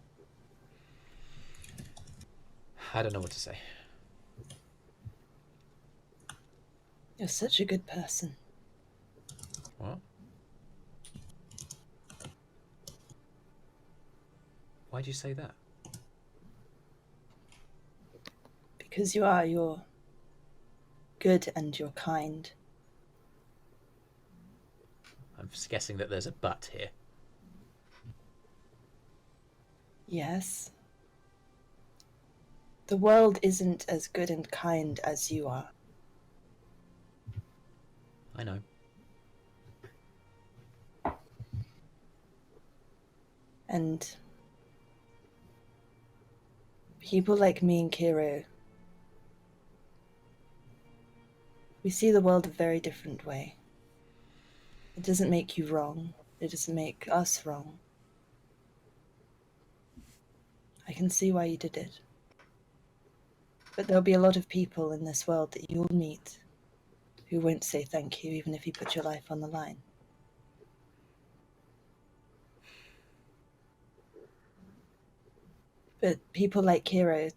I don't know what to say. You're such a good person. What? Why'd you say that? Because you are. You're good and you're kind. I'm just guessing that there's a but here. Yes. The world isn't as good and kind as you are. I know. And people like me and Kyro, we see the world a very different way. It doesn't make you wrong. It doesn't make us wrong. I can see why you did it. But there'll be a lot of people in this world that you'll meet who won't say thank you even if you put your life on the line. But people like Kyro,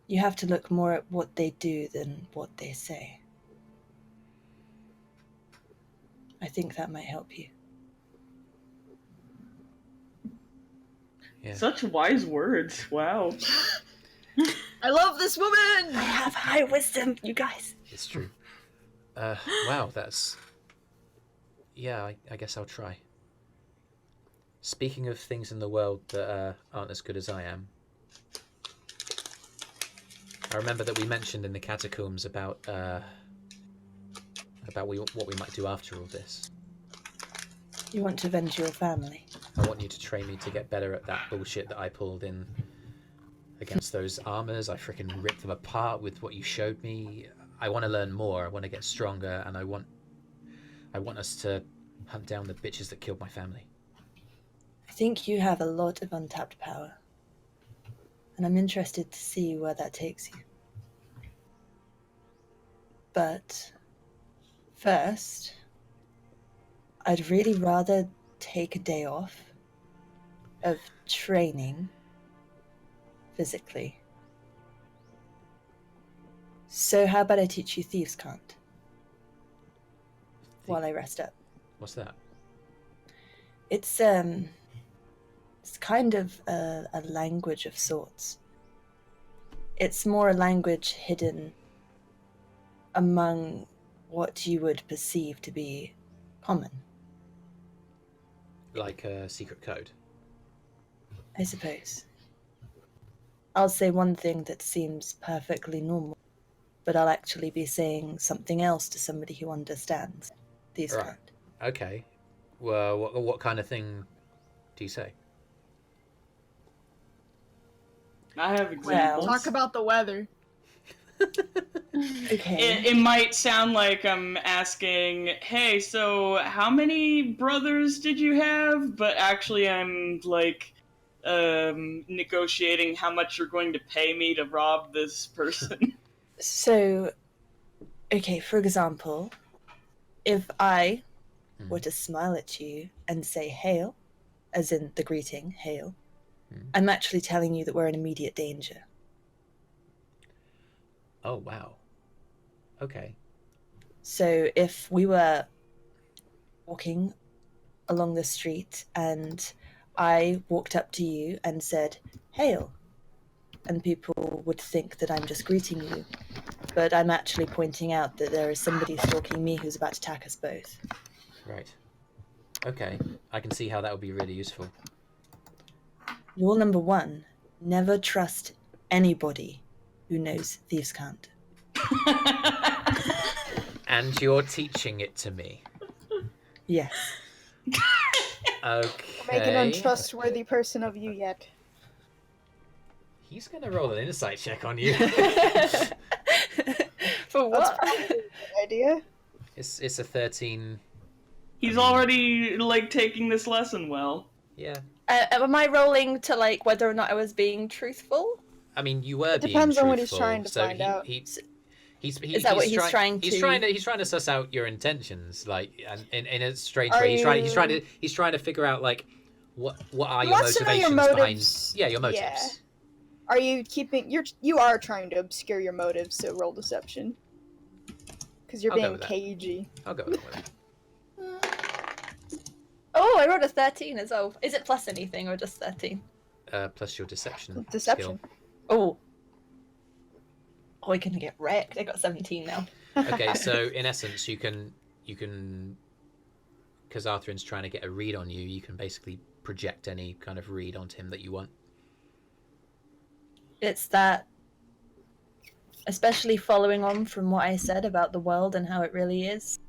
you have to look more at what they do than what they say. I think that might help you. Yeah. Such wise words. Wow. I love this woman! I have high wisdom, you guys. It's true. Wow, that's... Yeah, I guess I'll try. Speaking of things in the world that aren't as good as I am, I remember that we mentioned in the catacombs about what we might do after all this. You want to avenge your family. I want you to train me to get better at that bullshit that I pulled in against those armors. I freaking ripped them apart with what you showed me. I want to learn more. I want to get stronger, and I want us to hunt down the bitches that killed my family. I think you have a lot of untapped power. And I'm interested to see where that takes you. But first, I'd really rather take a day off of training physically. So how about I teach you Thieves' Cant while I rest up? What's that? It's kind of a language of sorts. It's more a language hidden among what you would perceive to be common. Like a secret code? I suppose. I'll say one thing that seems perfectly normal, but I'll actually be saying something else to somebody who understands these Right. kind. Okay. Well, what kind of thing do you say? I have examples. Talk about the weather. Okay. It might sound like I'm asking, hey, so how many brothers did you have? But actually I'm like negotiating how much you're going to pay me to rob this person. So, okay, for example, if I were to smile at you and say hail, as in the greeting, hail. Hmm. I'm actually telling you that we're in immediate danger. Oh, wow. Okay. So if we were walking along the street and I walked up to you and said, hail, and people would think that I'm just greeting you, but I'm actually pointing out that there is somebody stalking me who's about to attack us both. Right. Okay. I can see how that would be really useful. Rule number 1, never trust anybody who knows thieves can't. And you're teaching it to me. Yes. Okay. Make an untrustworthy person of you yet. He's going to roll an insight check on you. For what? That's probably a good idea. It's a 13. He's already like taking this lesson well. Yeah. Am I rolling to like whether or not I was being truthful? I mean, you were It being depends truthful, on what he's trying to so find out. Is that what he's trying He's trying to suss out your intentions, like, and in a strange Are way. you- He's trying to figure out like what are He your wants to know your motivations motives. behind your motives. Yeah. Are you keeping? You are trying to obscure your motives, so roll deception. Because you're I'll go being with that. cagey. I'll go with it. Oh, I rolled a 13 as well. Is it plus anything or just 13? Plus your deception. Deception. Skill. Oh, we're gonna get wrecked. I got 17 now. Okay, so in essence, you can, because Arthrin's trying to get a read on you, you can basically project any kind of read onto him that you want. It's that, especially following on from what I said about the world and how it really is.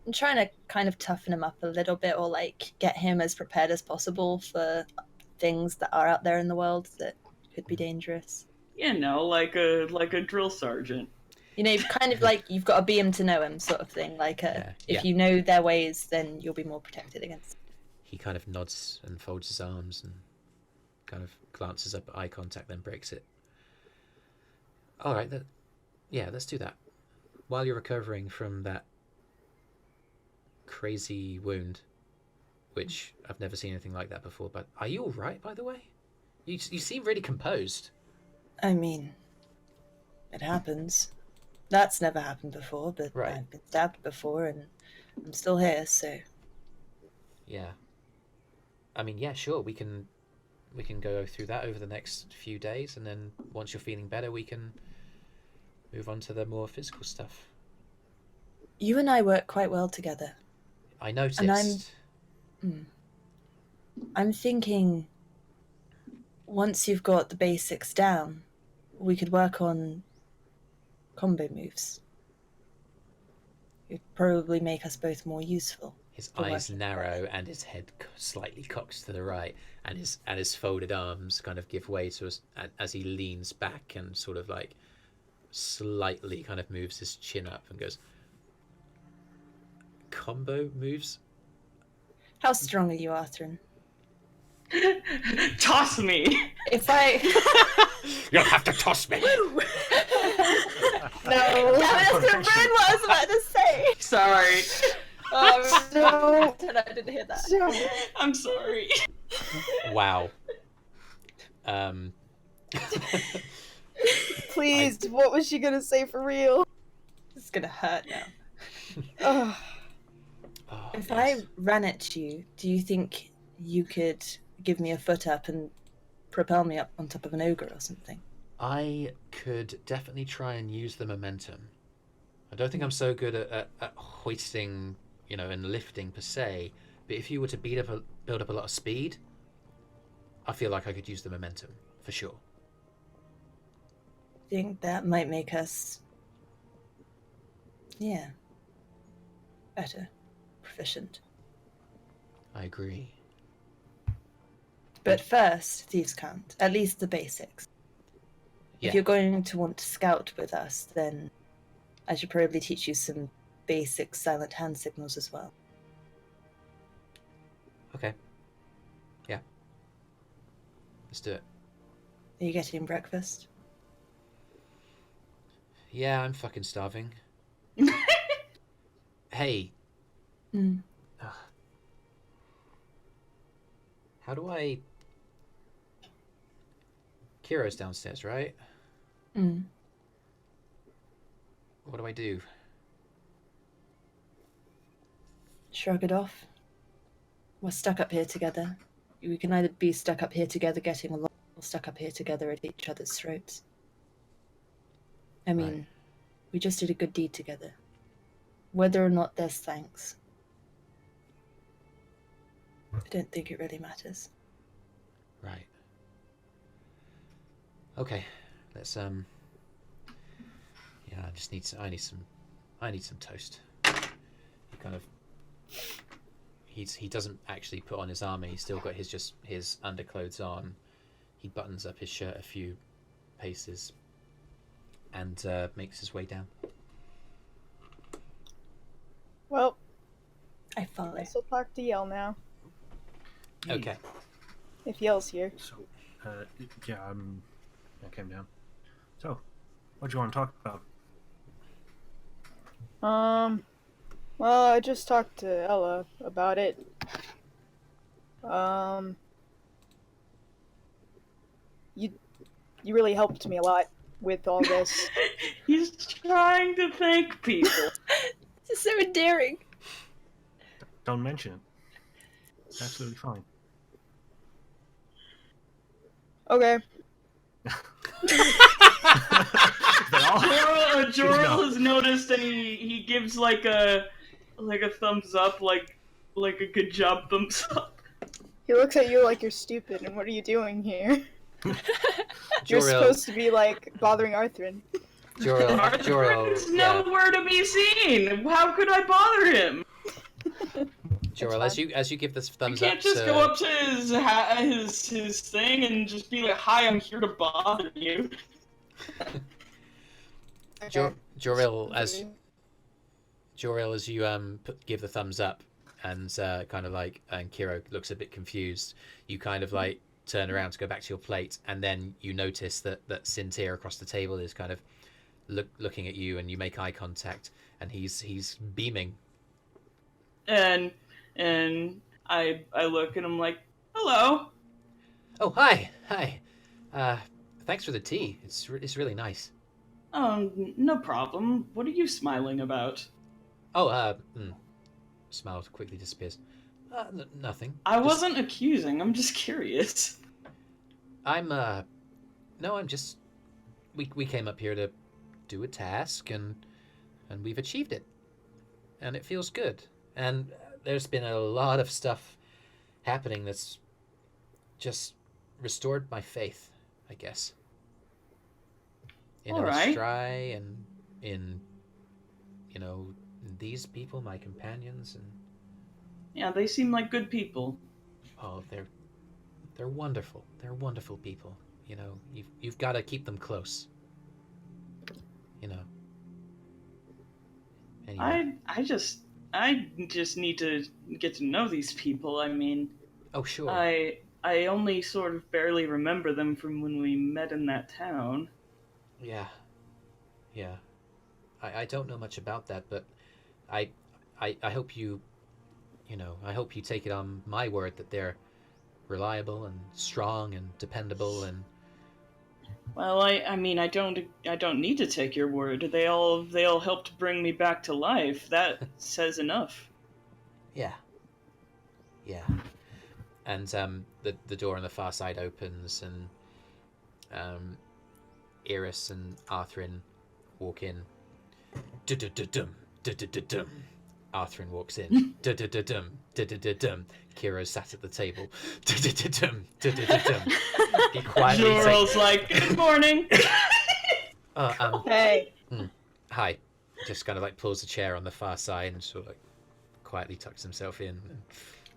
I'm trying to kind of toughen him up a little bit, or like get him as prepared as possible for things that are out there in the world that could be dangerous. You know, like a drill sergeant. You know, kind of like you've got to be him to know him, sort of thing. Like, if you know their ways, then you'll be more protected against. He kind of nods and folds his arms and kind of glances up at eye contact, then breaks it. All right, let's do that. While you're recovering from that crazy wound, which I've never seen anything like that before. But are you all right, by the way? You seem really composed. I mean, it happens. That's never happened before, but Right. I've been stabbed before, and I'm still here, so... Yeah. I mean, yeah, sure, we can go through that over the next few days, and then once you're feeling better, we can move on to the more physical stuff. You and I work quite well together. I noticed. And I'm thinking, once you've got the basics down, we could work on combo moves. It'd probably make us both more useful. His eyes narrow and his head slightly cocks to the right, and his folded arms kind of give way to us as he leans back and sort of like slightly kind of moves his chin up and goes, combo moves? How strong are you, Arthrin? Toss me! If I... You'll have to toss me. No! That's gonna ruin what I was about to say! Sorry. Oh, no! I didn't hear that. I'm sorry. Wow. Please, what was she gonna say for real? It's gonna hurt now. Ugh. If I ran at you, do you think you could give me a foot up and propel me up on top of an ogre or something? I could definitely try and use the momentum. I don't think I'm so good at hoisting, and lifting per se, but if you were to build up a lot of speed, I feel like I could use the momentum, for sure. I think that might make us... better. Proficient. I agree. But first, thieves can't. At least the basics. Yeah. If you're going to want to scout with us, then I should probably teach you some basic silent hand signals as well. Okay. Yeah. Let's do it. Are you getting breakfast? Yeah, I'm fucking starving. Hey. How do I... Kyro's downstairs, right? Mm. What do I do? Shrug it off. We're stuck up here together. We can either be stuck up here together getting along, or stuck up here together at each other's throats. I mean, Right. we just did a good deed together. Whether or not there's thanks, I don't think it really matters. Right. Okay. Let's yeah, I just need some, I need some toast. He kind of he doesn't actually put on his armor. He's still got his underclothes on. He buttons up his shirt a few paces and makes his way down. Well, I follow. I guess I'll talk to Yell now. Okay. If Yell's here. So, yeah, I came down. So, what do you want to talk about? Well, I just talked to Ella about it. You really helped me a lot with all this. He's trying to thank people. This is so endearing. Don't mention it. It's absolutely fine. Okay. Joril has noticed, and he gives like a thumbs up, like a good job thumbs up. He looks at you like you're stupid, and what are you doing here? You're Joril, supposed to be like bothering Arthrin. Joril, There's yeah. nowhere to be seen. How could I bother him? Joril, as you give this You thumbs up, can't just go up to his thing and just be like, "Hi, I'm here to bother you." Joril, as you give the thumbs up, and kind of like, and Kyro looks a bit confused. You kind of like turn around to go back to your plate, and then you notice that Cynthia across the table is kind of looking at you, and you make eye contact, and he's beaming. And I look and I'm like, "Hello." Oh, hi. Thanks for the tea. It's really nice. No problem. What are you smiling about? Oh, smile quickly disappears. Nothing. I wasn't accusing. I'm just curious. No, I'm just. We came up here to do a task, and we've achieved it, and it feels good. And there's been a lot of stuff happening that's just restored my faith, I guess. In All right. Eilistraee, and in these people, my companions, and Yeah, they seem like good people. oh, they're wonderful. They're wonderful people. You've got to keep them close. Anyway. I just need to get to know these people. I mean, Oh, sure. I only sort of barely remember them from when we met in that town. Yeah. I don't know much about that, but I hope you I hope you take it on my word that they're reliable and strong and dependable and Well, I mean, I don't need to take your word. They all helped bring me back to life. That says enough. yeah. And the door on the far side opens, and Eirys and Arthrin walk in. Dum dum. Arthrin walks in. Dum. Kyro sat at the table. Dum. He quietly Joril's like, "Good morning." Hey. Hi. Just kind of like pulls a chair on the far side and sort of like quietly tucks himself in. And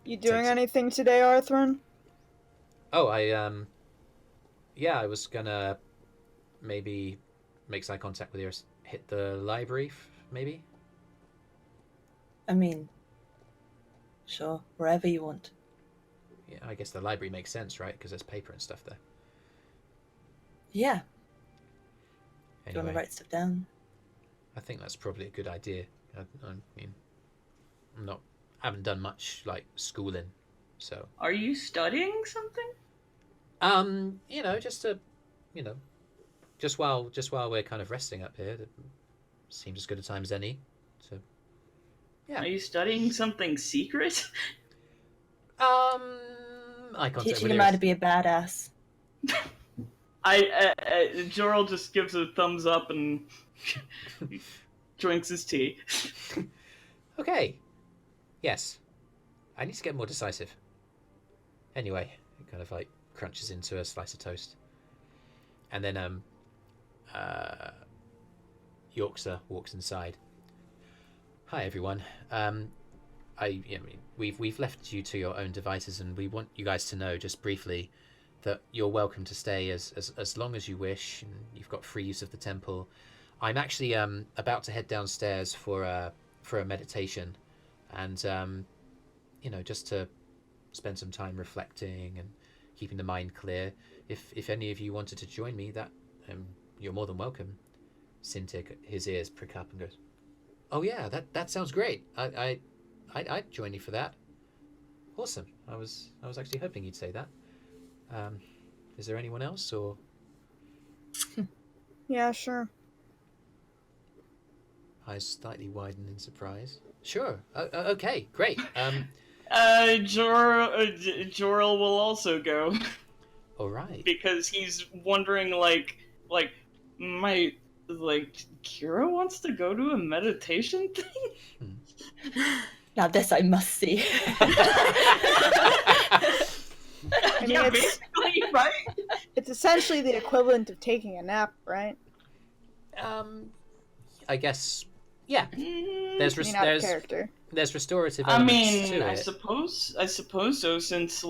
You doing takes- anything today, Arthrin? Oh, yeah, I was gonna maybe make eye contact with yours. Hit the library, maybe? I mean, sure, wherever you want. Yeah, I guess the library makes sense, right? Because there's paper and stuff there. Yeah. Do you Anyway, want to write stuff down? I think that's probably a good idea. I mean, I haven't done much like schooling, So. Are you studying something? Just to, just while we're kind of resting up here, it seems as good a time as any. So. Yeah. Are you studying something secret? I can't Teaching him how to be a badass. Joril just gives a thumbs up and drinks his tea. Okay. Yes. I need to get more decisive. Anyway, it kind of like crunches into a slice of toast. And then Yorkshire walks inside. Hi everyone. We've left you to your own devices, and we want you guys to know just briefly that you're welcome to stay as long as you wish, and you've got free use of the temple. I'm actually about to head downstairs for a meditation, and just to spend some time reflecting and keeping the mind clear. If any of you wanted to join me, that you're more than welcome. Sintik, his ears prick up and goes, "Oh yeah, that sounds great. I'd join you for that. Awesome. I was actually hoping you'd say that. Is there anyone else, or? Yeah, sure. Eyes slightly widen in surprise. Sure. Okay. Great. Joril will also go. All right. Because he's wondering, Kyro wants to go to a meditation thing? Now this I must see. I mean, basically, right? It's essentially the equivalent of taking a nap, right? I guess, yeah. There's character. There's restorative elements to it. I suppose so, since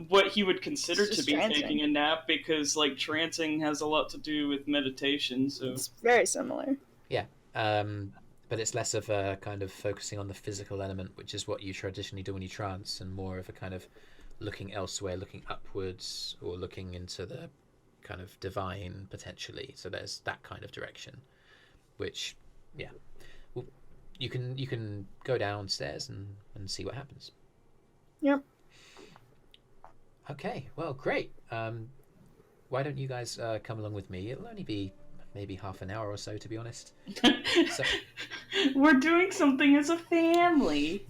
what he would consider to be trancing. taking a nap, because trancing has a lot to do with meditation. So it's very similar. Yeah. But it's less of a kind of focusing on the physical element, which is what you traditionally do when you trance, and more of a kind of looking elsewhere, looking upwards, or looking into the kind of divine, potentially. So there's that kind of direction, which, yeah. Well, you can go downstairs and see what happens. Yep. Okay, well, great. Why don't you guys come along with me? It'll only be maybe half an hour or so, to be honest. So, we're doing something as a family.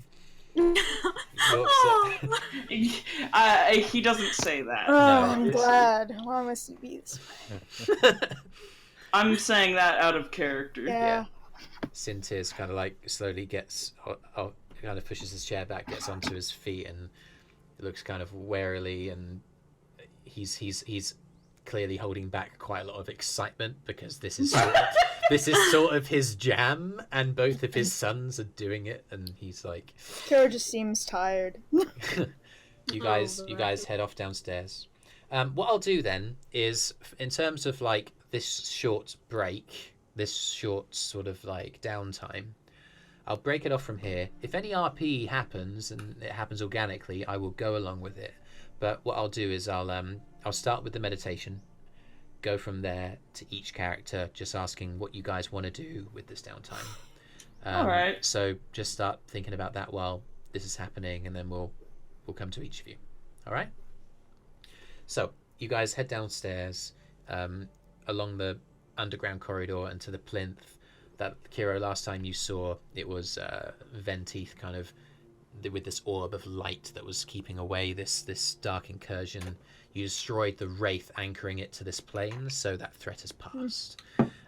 He doesn't say that. Oh, No. I'm glad. Why must you be this way? I'm saying that out of character. Yeah. Sintiz kind of slowly gets, kind of pushes his chair back, gets onto his feet, and looks kind of warily, and he's clearly holding back quite a lot of excitement, because this is sort of his jam, and both of his sons are doing it, and he's like, Kyro just seems tired. you guys head off downstairs. What I'll do then is, in terms of this short break, this short sort of downtime, I'll break it off from here. If any RP happens, and it happens organically, I will go along with it. But what I'll do is I'll start with the meditation, go from there to each character, just asking what you guys want to do with this downtime. All right. So just start thinking about that while this is happening, and then we'll come to each of you. All right. So you guys head downstairs along the underground corridor and to the plinth that, Kyro, last time you saw, it was Venteeth kind of with this orb of light that was keeping away this dark incursion. You destroyed the wraith anchoring it to this plane, so that threat has passed.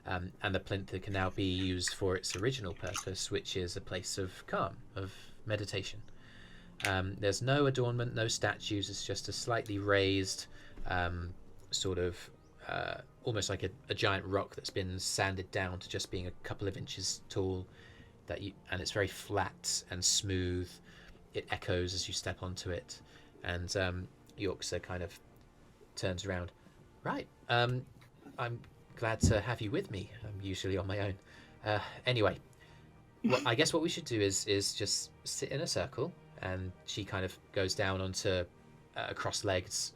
And the plinth can now be used for its original purpose, which is a place of calm, of meditation. There's no adornment, no statues. It's just a slightly raised sort of almost like a giant rock that's been sanded down to just being a couple of inches tall, and it's very flat and smooth. It echoes as you step onto it, and Yorkshire kind of turns around. Right, I'm glad to have you with me. I'm usually on my own. Anyway, I guess what we should do is just sit in a circle, and she kind of goes down onto cross legs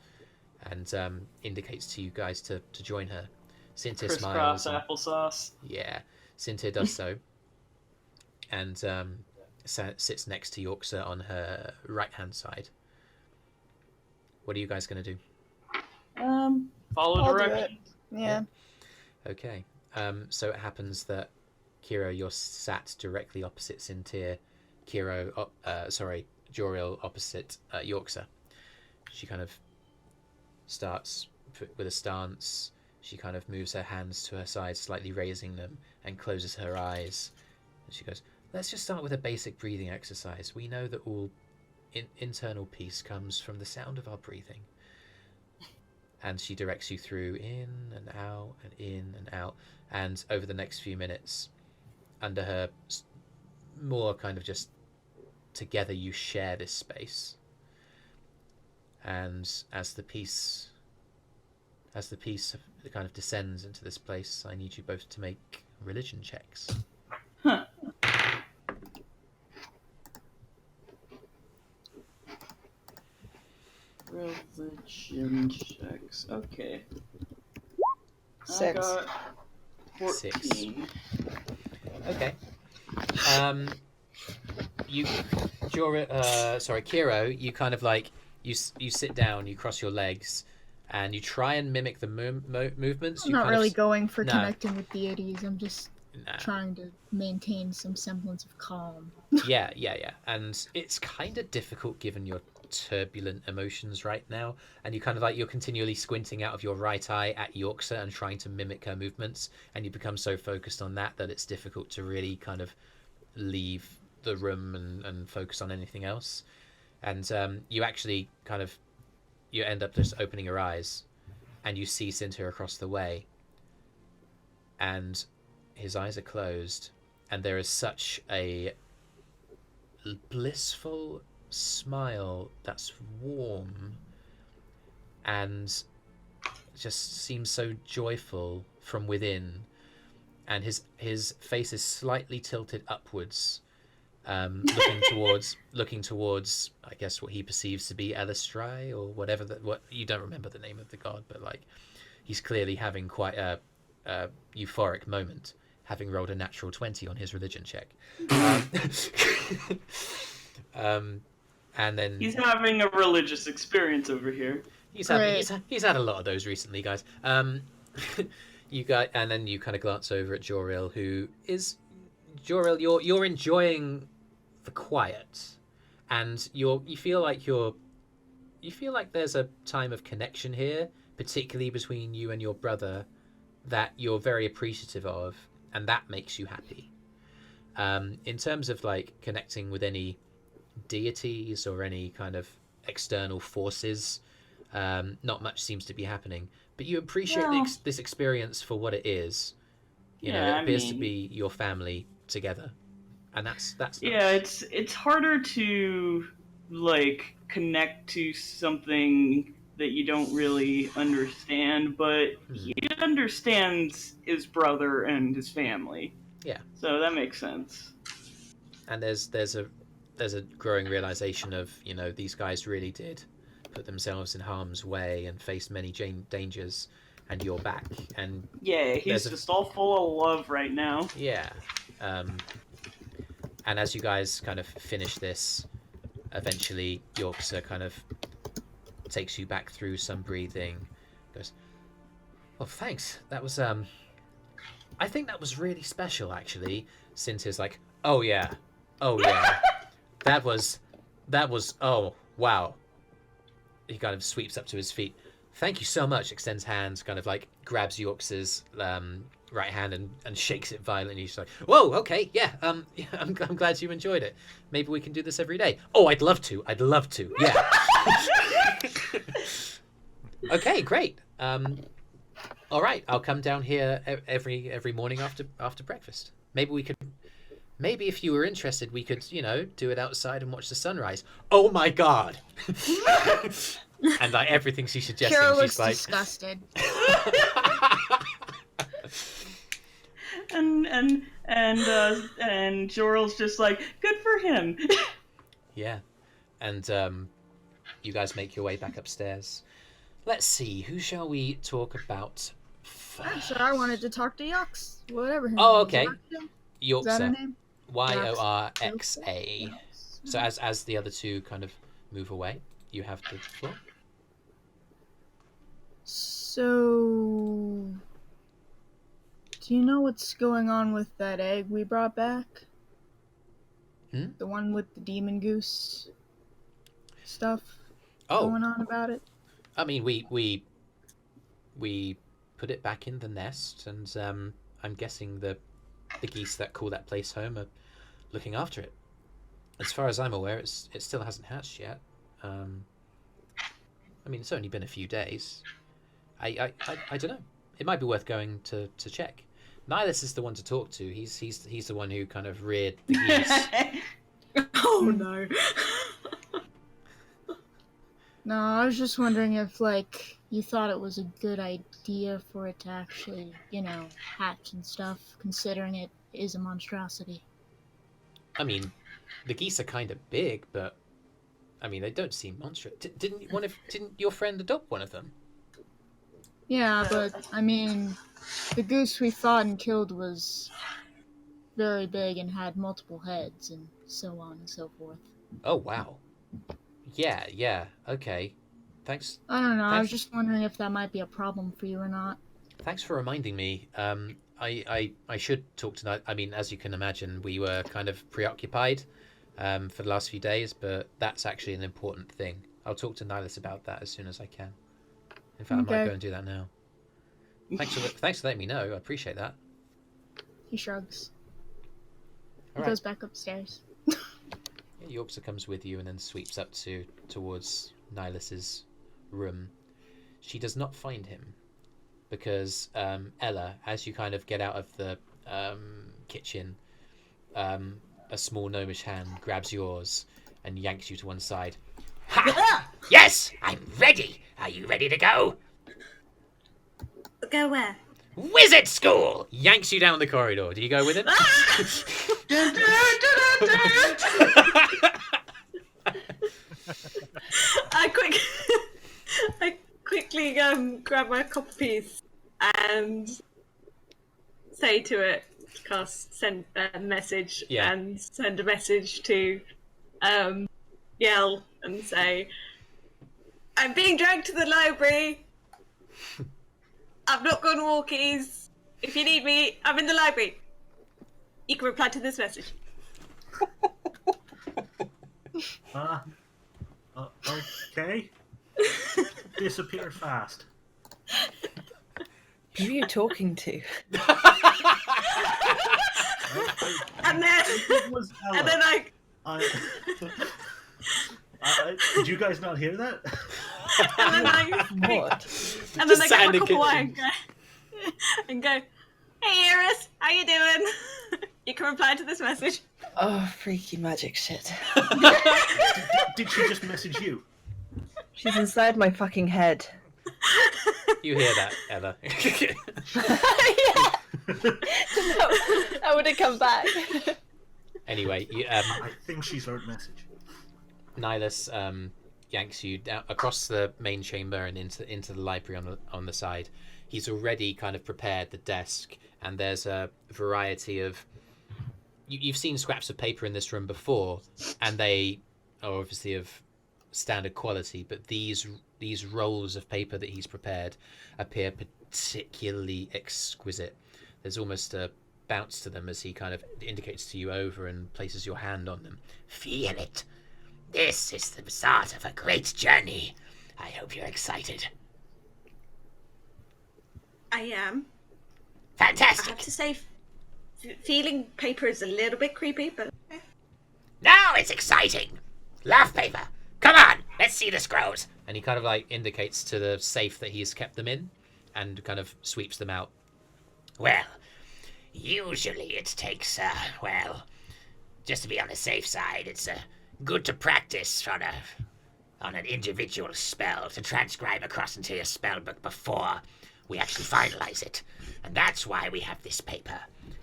and indicates to you guys to join her. Cynthia smiles. Crisscross applesauce. Yeah, Cynthia does so, and sits next to Yorkshire on her right-hand side. What are you guys going to do? Follow I'll do directions. Yeah. Okay. So it happens that Kyro, you're sat directly opposite Sintir. Joril opposite Yorksa. She kind of starts with a stance. She kind of moves her hands to her side, slightly raising them, and closes her eyes. And she goes, let's just start with a basic breathing exercise. We know that all internal peace comes from the sound of our breathing. And she directs you through in and out and in and out. And over the next few minutes, under her, more kind of just together you share this space. And as the peace kind of descends into this place, I need you both to make religion checks. Huh. Religion checks. Okay. 6. I got 14. Okay. Kyro, you kind of like you sit down, you cross your legs, and you try and mimic the movements. I'm You not kind really of, going for no. connecting with deities. I'm just Nah. trying to maintain some semblance of calm. Yeah. And it's kind of difficult given your turbulent emotions right now, and you kind of like you're continually squinting out of your right eye at Yorksa and trying to mimic her movements, and you become so focused on that it's difficult to really kind of leave the room and focus on anything else. And you actually kind of you end up just opening your eyes, and you see Sintir across the way, and his eyes are closed, and there is such a blissful smile that's warm and just seems so joyful from within, and his face is slightly tilted upwards, looking towards I guess what he perceives to be Eilistraee or whatever what you don't remember the name of the god, but like he's clearly having quite a euphoric moment, having rolled a natural 20 on his religion check. And then He's having a religious experience over here. he's had a lot of those recently, guys. You guys, and then you kind of glance over at Joril, who is Joril. You're enjoying the quiet, and you feel like there's a time of connection here, particularly between you and your brother, that you're very appreciative of, and that makes you happy. In terms of like connecting with any deities or any kind of external forces, not much seems to be happening, but you appreciate this experience for what it is. It appears to be your family together, and that's nice. It's harder to like connect to something that you don't really understand, but he understands his brother and his family. Yeah, so that makes sense. And there's a growing realization of these guys really did put themselves in harm's way and faced many dangers, and you're back. And he's just all full of love right now. And as you guys kind of finish this, eventually Yorksa kind of takes you back through some breathing, goes, well, thanks, that was I think that was really special, actually. Sintir's like, oh yeah that was oh wow. He kind of sweeps up to his feet. Thank you so much. Extends hands, kind of like grabs Yorksa's right hand and shakes it violently. She's like, whoa, okay, yeah, I'm glad you enjoyed it. Maybe we can do this every day. Oh, I'd love to, yeah. Okay, great. All right, I'll come down here every morning after breakfast. Maybe if you were interested, we could, do it outside and watch the sunrise. Oh my god! And like everything she's suggesting, Kyro she's looks like disgusted. and Joril's just like, good for him. Yeah, and you guys make your way back upstairs. Let's see, who shall we talk about first? Actually, I wanted to talk to Yox. Whatever. Her Oh, name okay. Is. Is that her Yorksa. name? Yorxa. So as the other two kind of move away, you have the floor. So, do you know what's going on with that egg we brought back? The one with the demon goose stuff going on about it? I mean, we put it back in the nest, and I'm guessing the geese that call that place home are looking after it. As far as I'm aware, it still hasn't hatched yet. I mean, it's only been a few days. I don't know. It might be worth going to check. Nihilus is the one to talk to. He's the one who kind of reared the geese. Oh no. No, I was just wondering if, like, you thought it was a good idea for it to actually, hatch and stuff, considering it is a monstrosity. I mean, the geese are kind of big, but I mean, they don't seem monstrous. Didn't your friend adopt one of them? Yeah, but I mean, the goose we fought and killed was very big and had multiple heads and so on and so forth. Oh wow. Yeah. Okay. Thanks. I don't know. I was just wondering if that might be a problem for you or not. Thanks for reminding me. I should talk to. I mean, as you can imagine, we were kind of preoccupied for the last few days, but that's actually an important thing. I'll talk to Nihilus about that as soon as I can. In fact, I might go and do that now. Thanks for letting me know. I appreciate that. He shrugs. All he goes back upstairs. Yorksa comes with you and then sweeps up towards Nihilus's room. She does not find him because Ella, as you kind of get out of the kitchen, a small gnomish hand grabs yours and yanks you to one side. Ha! Yes, I'm ready. Are you ready to go? Go where? Wizard school! Yanks you down the corridor. Do you go with him? I quickly grab my copperpiece and say to it, send a message and send a message to Yell and say, I'm being dragged to the library. I've not gone walkies. If you need me, I'm in the library. You can reply to this message. Okay. Disappeared fast. Who are you talking to? And then did you guys not hear that? And then I grab a cup of wine and go, hey Eirys, how you doing? You can reply to this message. Oh, freaky magic shit. Did she just message you? She's inside my fucking head. You hear that, Ella? No, I would have come back. Anyway, I think she's heard message. Nihilus yanks you down across the main chamber and into the library on the side. He's already kind of prepared the desk, and there's a variety of. You've seen scraps of paper in this room before, and they are obviously of standard quality, but these rolls of paper that he's prepared appear particularly exquisite. There's almost a bounce to them as he kind of indicates to you over and places your hand on them. Feel it. This is the start of a great journey. I hope you're excited. I am. Fantastic. I have to say, feeling paper is a little bit creepy, but... No, it's exciting. Love paper. Come on, let's see the scrolls. And he kind of like indicates to the safe that he's kept them in and kind of sweeps them out. Well, usually it takes, just to be on the safe side, it's good to practice on an individual spell to transcribe across into your spellbook before we actually finalize it. And that's why we have this paper.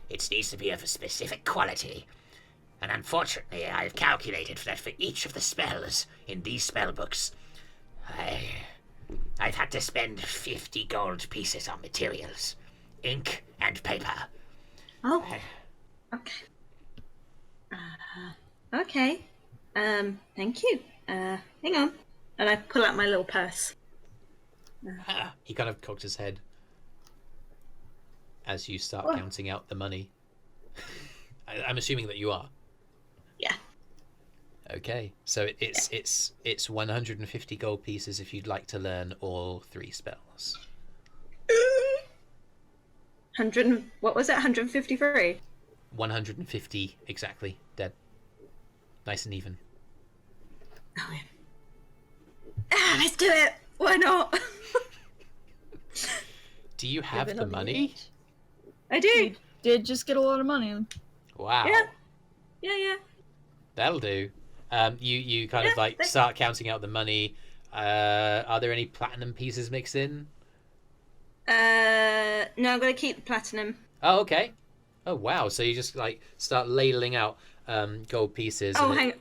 It needs to be of a specific quality. And unfortunately, I've calculated that for each of the spells in these spellbooks, I've had to spend 50 gold pieces on materials, ink and paper. Oh, okay. Okay. Thank you. Hang on. And I pull out my little purse. Ha! He kind of cocked his head as you start What? counting out the money. I'm assuming that you are. Yeah. Okay, so it's 150 gold pieces if you'd like to learn all 3 spells. What was it? 153. 150 exactly, dead. Nice and even. Oh, yeah. Let's do it. Why not? Do you have Give it the on money? I do. You did just get a lot of money. Wow. Yeah. That'll do. You kind of Yeah, like thanks. start counting out the money. Are there any platinum pieces mixed in? No, I'm gonna keep the platinum. Oh, okay. Oh, wow. So you just like start ladling out gold pieces. Oh, and hang.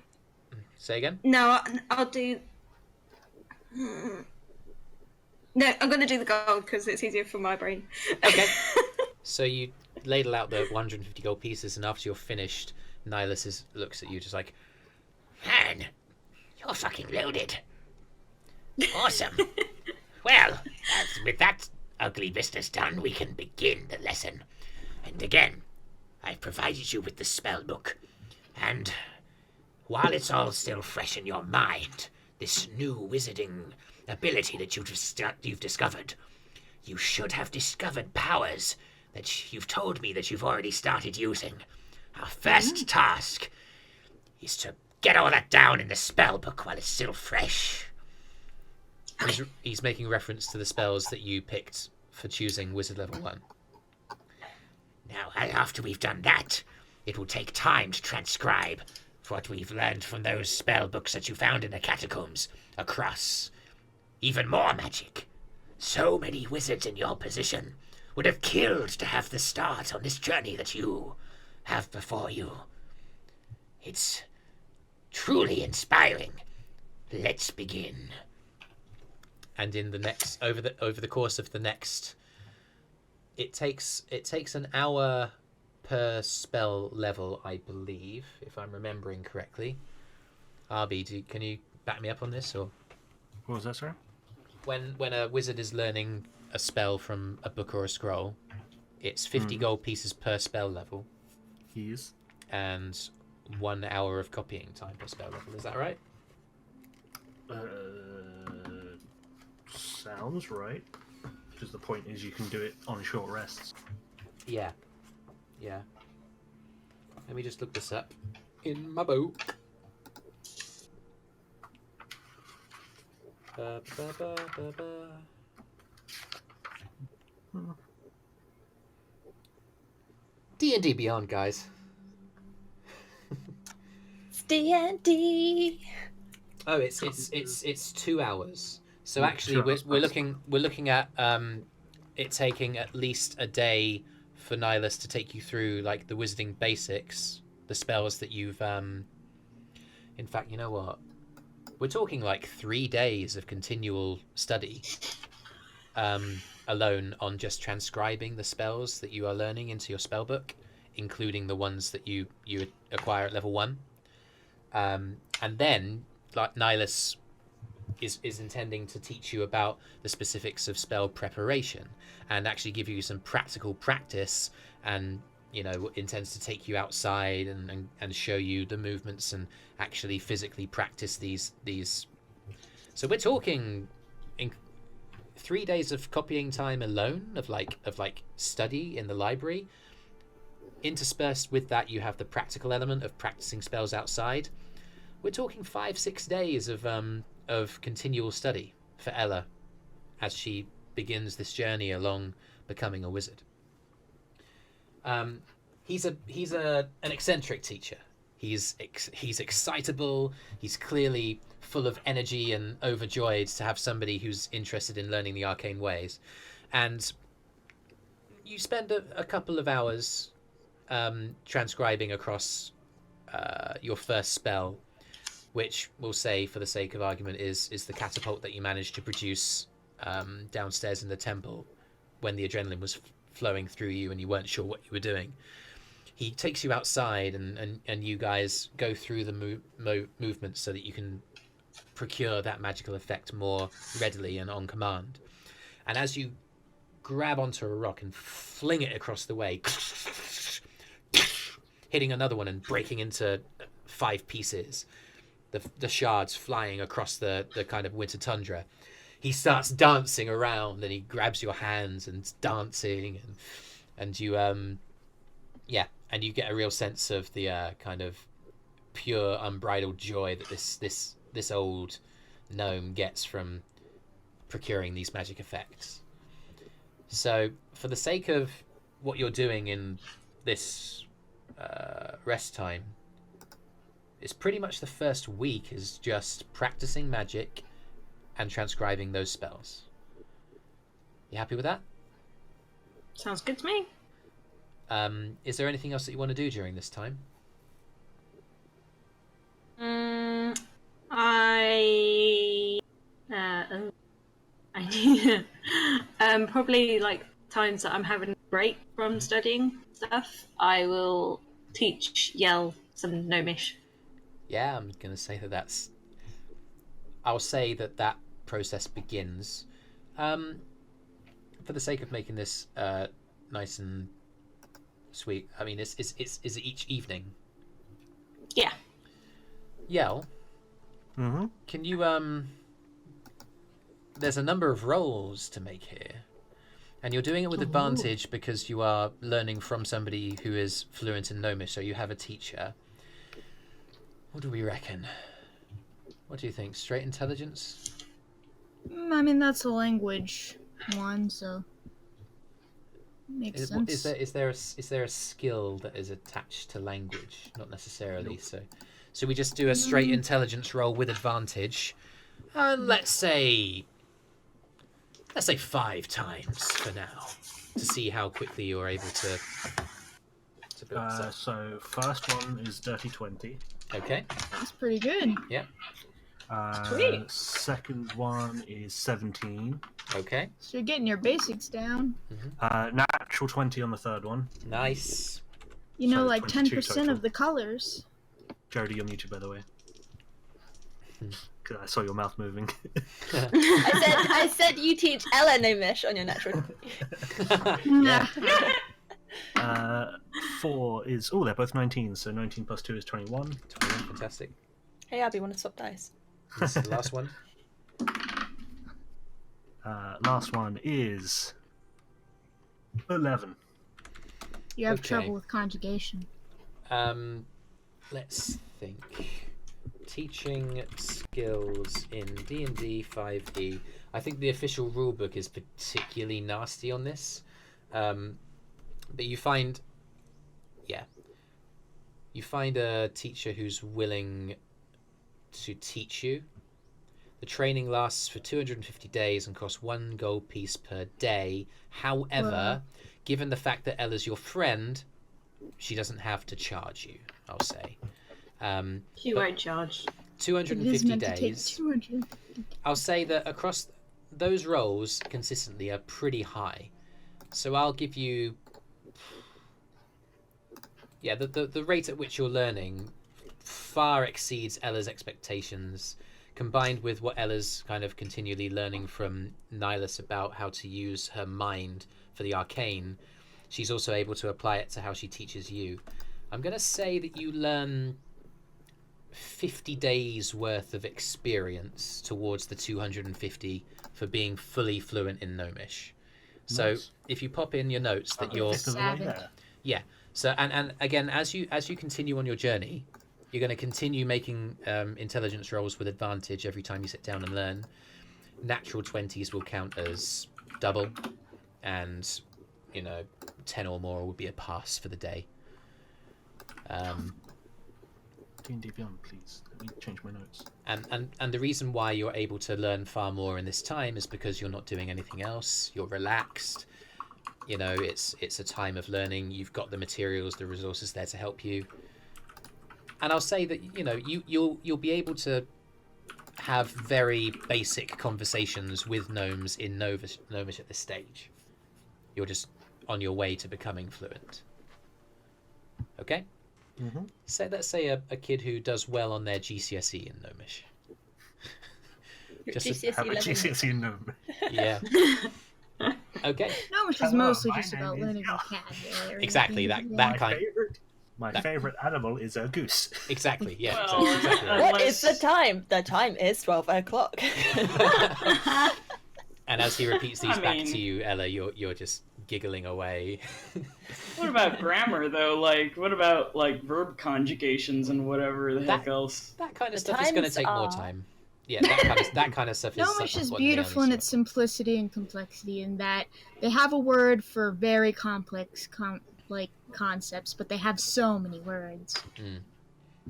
Say again? No, I'll do. No, I'm gonna do the gold because it's easier for my brain. Okay. So you ladle out the 150 gold pieces, and after you're finished, Nihilus looks at you just like, Man, you're fucking loaded. Awesome. Well, with that ugly business done, we can begin the lesson. And again, I've provided you with the spell book. And while it's all still fresh in your mind, this new wizarding ability that you've discovered, you should have discovered powers that you've told me that you've already started using. Our first task is to get all that down in the spell book while it's still fresh. he's making reference to the spells that you picked for choosing Wizard Level 1. Now, after we've done that, it will take time to transcribe what we've learned from those spell books that you found in the catacombs across even more magic. So many wizards in your position would have killed to have the start on this journey that you have before you. It's truly inspiring. Let's begin. And in the next over the course of the next, it takes an hour per spell level, I believe, if I'm remembering correctly. Arby, can you back me up on this? Or What was that, sir? when a wizard is learning a spell from a book or a scroll, it's 50 gold pieces per spell level. Yes. And 1 hour of copying time per spell level. Is that right? Sounds right. Because the point is you can do it on short rests. Yeah. Yeah. Let me just look this up in my book. D&D Beyond, guys. It's D&D. Oh, it's 2 hours. So Mm, actually, 2 we're hours. we're looking at it taking at least a day for Nihilus to take you through like the wizarding basics, the spells that you've. In fact, you know what? We're talking like 3 days of continual study, alone on just transcribing the spells that you are learning into your spellbook, including the ones that you acquire at level 1. And then, like, Nihilus is intending to teach you about the specifics of spell preparation and actually give you some practical practice, and intends to take you outside and show you the movements and actually physically practice these. So we're talking in 3 days of copying time alone of study in the library. Interspersed with that, you have the practical element of practicing spells outside. We're talking 5-6 days of continual study for Ella as she begins this journey along becoming a wizard. He's an eccentric teacher. He's excitable. He's clearly full of energy and overjoyed to have somebody who's interested in learning the arcane ways. And you spend a couple of hours transcribing across your first spell, which we'll say, for the sake of argument, is the catapult that you managed to produce downstairs in the temple when the adrenaline was flowing through you and you weren't sure what you were doing. He takes you outside and you guys go through the movements so that you can procure that magical effect more readily and on command. And as you grab onto a rock and fling it across the way, hitting another one and breaking into 5 pieces, the shards flying across the kind of winter tundra, he starts dancing around and he grabs your hands and dancing, and you and you get a real sense of the kind of pure unbridled joy that this old gnome gets from procuring these magic effects. So for the sake of what you're doing in this rest time, it's pretty much the first week is just practicing magic and transcribing those spells. You happy with that? Sounds good to me. Is there anything else that you want to do during this time? I need probably like times that I'm having a break from studying stuff, I will teach Yell some Gnomish. Yeah, I'm going to say that's... I'll say that process begins. For the sake of making this nice and sweet, I mean, is it each evening? Yeah. Yell, Mm-hmm. can you... There's a number of rolls to make here. And you're doing it with advantage because you are learning from somebody who is fluent in Gnomish, so you have a teacher. What do we reckon? What do you think? Straight intelligence? I mean, that's a language one, so makes sense. Is there a skill that is attached to language? Not necessarily. Nope. So we just do a straight intelligence roll with advantage. Let's say 5 times for now, to see how quickly you're able to build this up. So first one is dirty 20. Okay. That's pretty good. Yeah. Sweet. Second one is 17. Okay. So you're getting your basics down. Natural 20 on the third one. Nice. You know, So like 22 10% total. of the colors. Jody, you're muted, by the way. 'Cause I saw your mouth moving. I said you teach Ella Gnomish on your natural. Yeah. 4 is... Oh, they're both 19, so 19 plus 2 is 21. 21, fantastic. Hey Abby, want to swap dice? This is the last one. Last one is 11. You have Okay. trouble with conjugation. Let's think. Teaching skills in D&D 5e. I think the official rulebook is particularly nasty on this. But you find a teacher who's willing to teach you. The training lasts for 250 days and costs 1 gold piece per day. However, given the fact that Ella's your friend, she doesn't have to charge you, I'll say. She won't charge. 250 meant to take days. 200. I'll say that across those rolls consistently are pretty high. So I'll give you... Yeah, the rate at which you're learning far exceeds Ella's expectations, combined with what Ella's kind of continually learning from Nihilus about how to use her mind for the arcane. She's also able to apply it to how she teaches you. I'm going to say that you learn 50 days worth of experience towards the 250 for being fully fluent in Gnomish. So Nice. if you pop in your notes that you're... Fifth of the way there. Yeah. So and again, as you continue on your journey, you're going to continue making intelligence rolls with advantage every time you sit down and learn. Natural 20s will count as double, and 10 or more would be a pass for the day. D&D Beyond, please. Let me change my notes. And the reason why you're able to learn far more in this time is because you're not doing anything else. You're relaxed. It's a time of learning. You've got the materials, the resources there to help you. And I'll say that you'll be able to have very basic conversations with gnomes in Gnomish at this stage. You're just on your way to becoming fluent. Okay? Mm-hmm. So let's say a kid who does well on their GCSE in Gnomish. Your Just GCSE Have a level. GCSE gnome. Yeah. Okay. No, which is Hello, mostly my just name about is learning Jan. vocabulary. Exactly, and that- things that like kind- My That- favorite animal is a goose. Exactly. Yeah. Well, exactly right. What is the time? The time is 12 o'clock. And as he repeats these I back mean- to you, Ella, you're just giggling away. What about grammar though? Like, what about like verb conjugations and whatever the heck else? That kind of The stuff is going to times take more are- time. Yeah, that kind of stuff is. Gnomish is what beautiful in Leon its simplicity and complexity in that they have a word for very complex concepts, but they have so many words.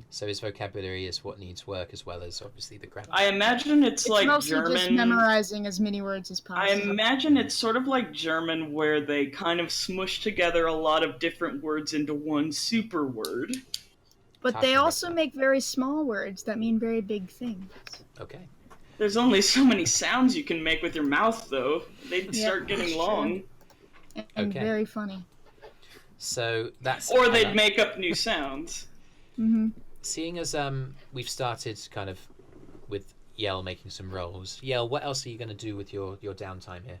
So his vocabulary is what needs work as well as obviously the grammar. I imagine it's like mostly German. just memorizing as many words as I possible. imagine it's sort of like German, where they kind of smush together a lot of different words into one super word. But Talking they about also that. make very small words that mean very big things. Okay. There's only so many sounds you can make with your mouth, though. They'd Yeah, start getting that's long. And Okay. very funny. So that's. Or they'd Ella. make up new sounds. Mm-hmm. Seeing as we've started kind of with Yell making some rolls. Yell, what else are you going to do with your downtime here?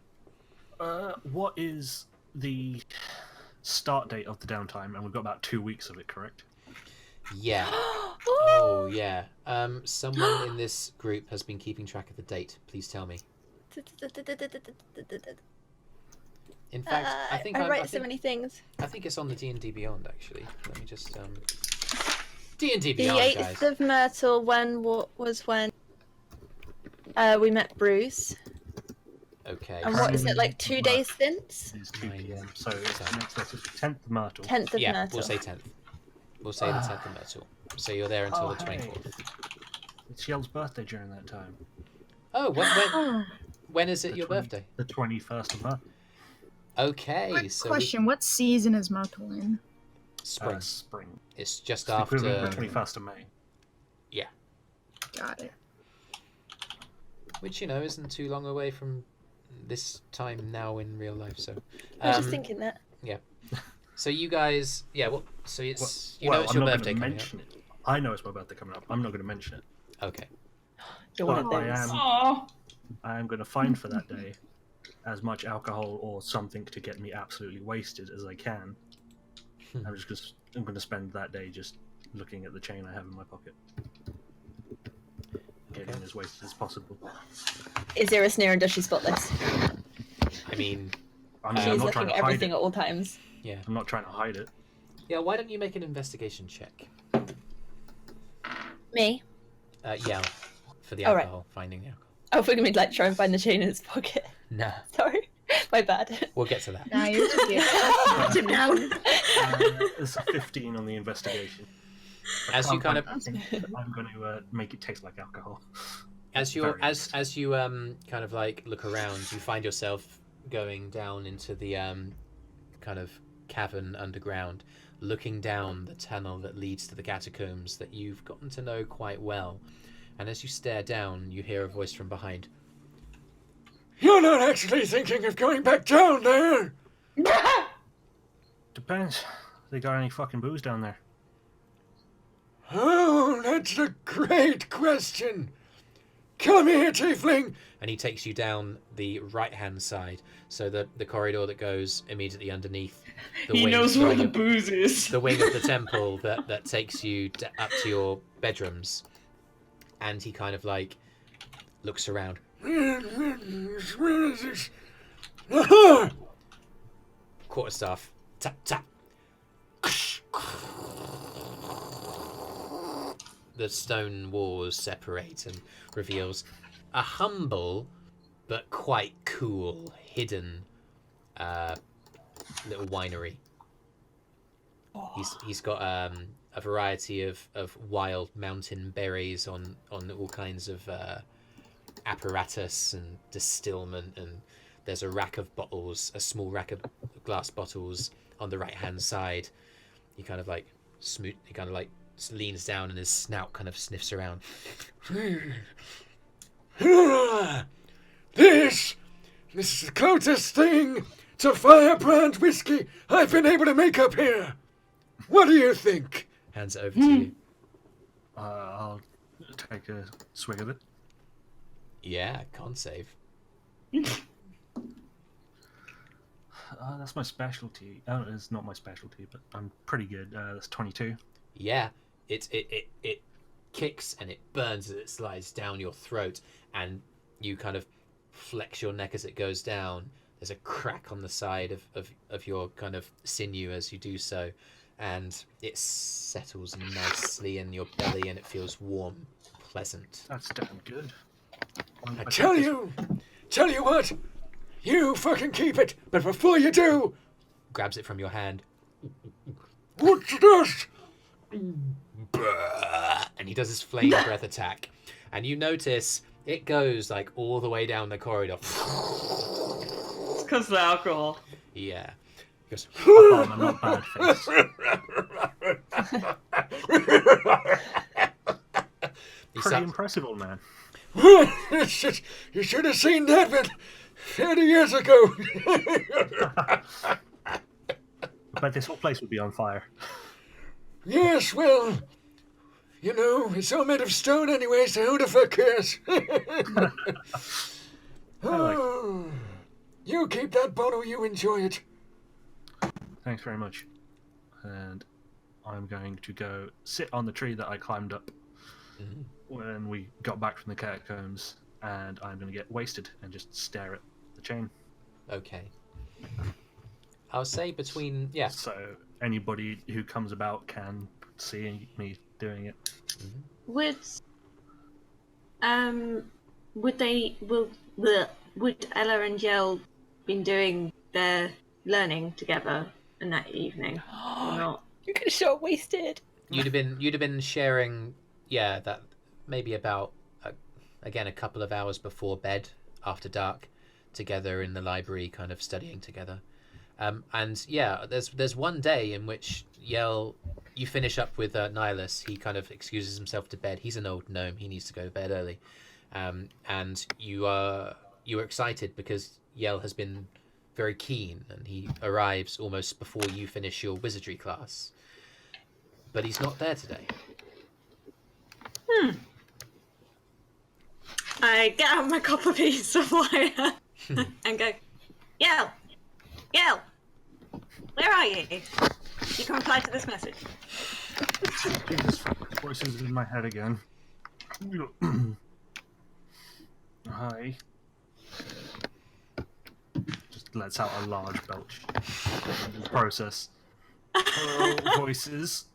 What is the start date of the downtime? And we've got about 2 weeks of it, correct? Yeah. Oh yeah. Someone in this group has been keeping track of the date. Please tell me. In fact, I think I I write think, so many things. I think it's on the D&D Beyond actually. Let me just D&D The Beyond, 8th guys. of Myrtle was when we met Brüz. Okay. And what is it, like 2 days since? It's 2 Nine, p.m. So it's the next day, 10th of Myrtle. 10th of Yeah, Myrtle. we'll say 10th. We'll say the 10th of Myrtle. So you're there until the hey. 24th. It's Yell's birthday during that time. Oh, Oh, when is it The your 20 birthday? The 21st of Myrtle. Okay, quick so question. What season is Myrtle in? spring. Spring. It's just It's the after. equivalent of the 21st of May. Got it. Which, isn't too long away from this time now in real life. So, I was just thinking that. so you guys, so it's it's I'm your not gonna birthday coming up. mention it. I know it's my birthday coming up. I'm not going to mention it. Okay. You're one of But those. I am going to find for that day as much alcohol or something to get me absolutely wasted as I can. I'm going to spend that day just looking at the chain I have in my pocket, getting as wasted as possible. Is Iris near and does she spot this? I mean, I'm She's not looking trying at to hide everything it. at all times. yeah. I'm not trying to hide it. Yeah, why don't you make an investigation check? Me? Yell for the All right. alcohol, finding the alcohol. Oh, we're going to try and find the chain in his pocket. Nah, Sorry. My bad. we'll get to that. Nah, you're just cute. Put him down. It's a 15 on the investigation. As you kind of I'm going to make it taste like alcohol. as you Very as you kind of like look around, you find yourself going down into the kind of cavern underground, looking down the tunnel that leads to the catacombs that you've gotten to know quite well. And as you stare down, you hear a voice from behind. You're not actually thinking of going back down there? Depends. They got any fucking booze down there? Oh, that's a great question. Come here, Tiefling. And he takes you down the right-hand side, so the corridor that goes immediately underneath the He wing, knows where the of- booze is. the wing of the temple that takes you up to your bedrooms. And he kind of like looks around. Where is this? Aha! Quarterstaff. Tap, tap. The stone walls separate and reveals a humble but quite cool hidden little winery. He's got a variety of wild mountain berries on all kinds of apparatus and distillment, and there's a rack of bottles, a small rack of glass bottles on the right hand side. He kind of like leans down and his snout kind of sniffs around. This is the closest thing to firebrand whiskey I've been able to make up here. What do you think? Hands it over to you. I'll take a swig of it. Yeah, con save. That's my specialty. Oh, it's not my specialty, but I'm pretty good. That's 22. Yeah, it kicks and it burns as it slides down your throat, and you kind of flex your neck as it goes down. There's a crack on the side of your kind of sinew as you do so, and it settles nicely in your belly and it feels warm, pleasant. That's damn good. I tell you what, you fucking keep it, but before you do... Grabs it from your hand. What's this? And he does his flame breath attack. And you notice it goes like all the way down the corridor. It's because of the alcohol. Yeah. He goes, I'm not bad face. Pretty impressive, old man. You should have seen that bit 30 years ago. But this whole place would be on fire. Yes, well, you know, it's all made of stone anyway, so who the fuck cares? Oh, you keep that bottle, you enjoy it. Thanks very much. And I'm going to go sit on the tree that I climbed up when we got back from the catacombs, and I'm going to get wasted and just stare at the chain. Okay. I'll say between, yeah. So anybody who comes about can see me doing it. Would Ella and Yell been doing their learning together in that evening or not? You're gonna show up wasted. You'd have been sharing, yeah, that maybe about again a couple of hours before bed, after dark, together in the library, kind of studying together. And yeah, there's one day in which you finish up with Nihilus. He kind of excuses himself to bed. He's an old gnome. He needs to go to bed early. And you are excited because Yell has been very keen, and he arrives almost before you finish your wizardry class. But he's not there today. I get out my copper piece of wire and go, Yell, where are you? You can reply to this message. Jesus, voices in my head again. Hi. Just lets out a large belch. Process. Hello, voices.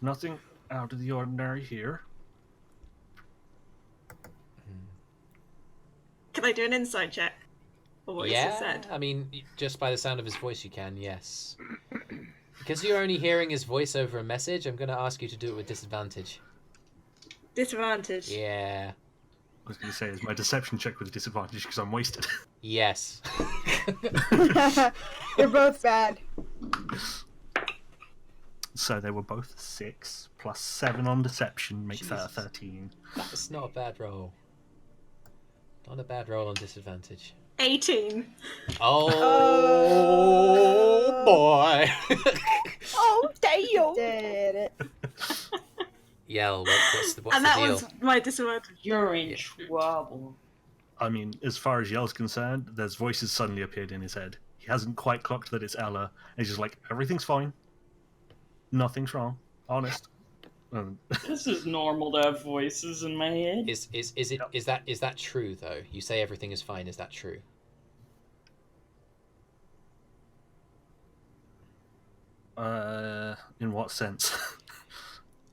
Nothing out of the ordinary here. Can I do an insight check? For what he just said? I mean, just by the sound of his voice, you can, yes. Because you're only hearing his voice over a message, I'm going to ask you to do it with disadvantage. Disadvantage? Yeah. I was going to say, is my deception check with disadvantage because I'm wasted? Yes. You're both bad. So they were both 6, plus 7 on deception makes that a 13. That's not a bad roll. Not a bad roll on disadvantage. 18. Oh boy. Oh, damn. Did it. Yell, what's the And that deal? was my disadvantage. You're in trouble. I mean, as far as Yell's concerned, there's voices suddenly appeared in his head. He hasn't quite clocked that it's Ella, and he's just like, everything's fine. Nothing's wrong. Honest. This is normal to have voices in my head. Is that true though? You say everything is fine. Is that true? In what sense?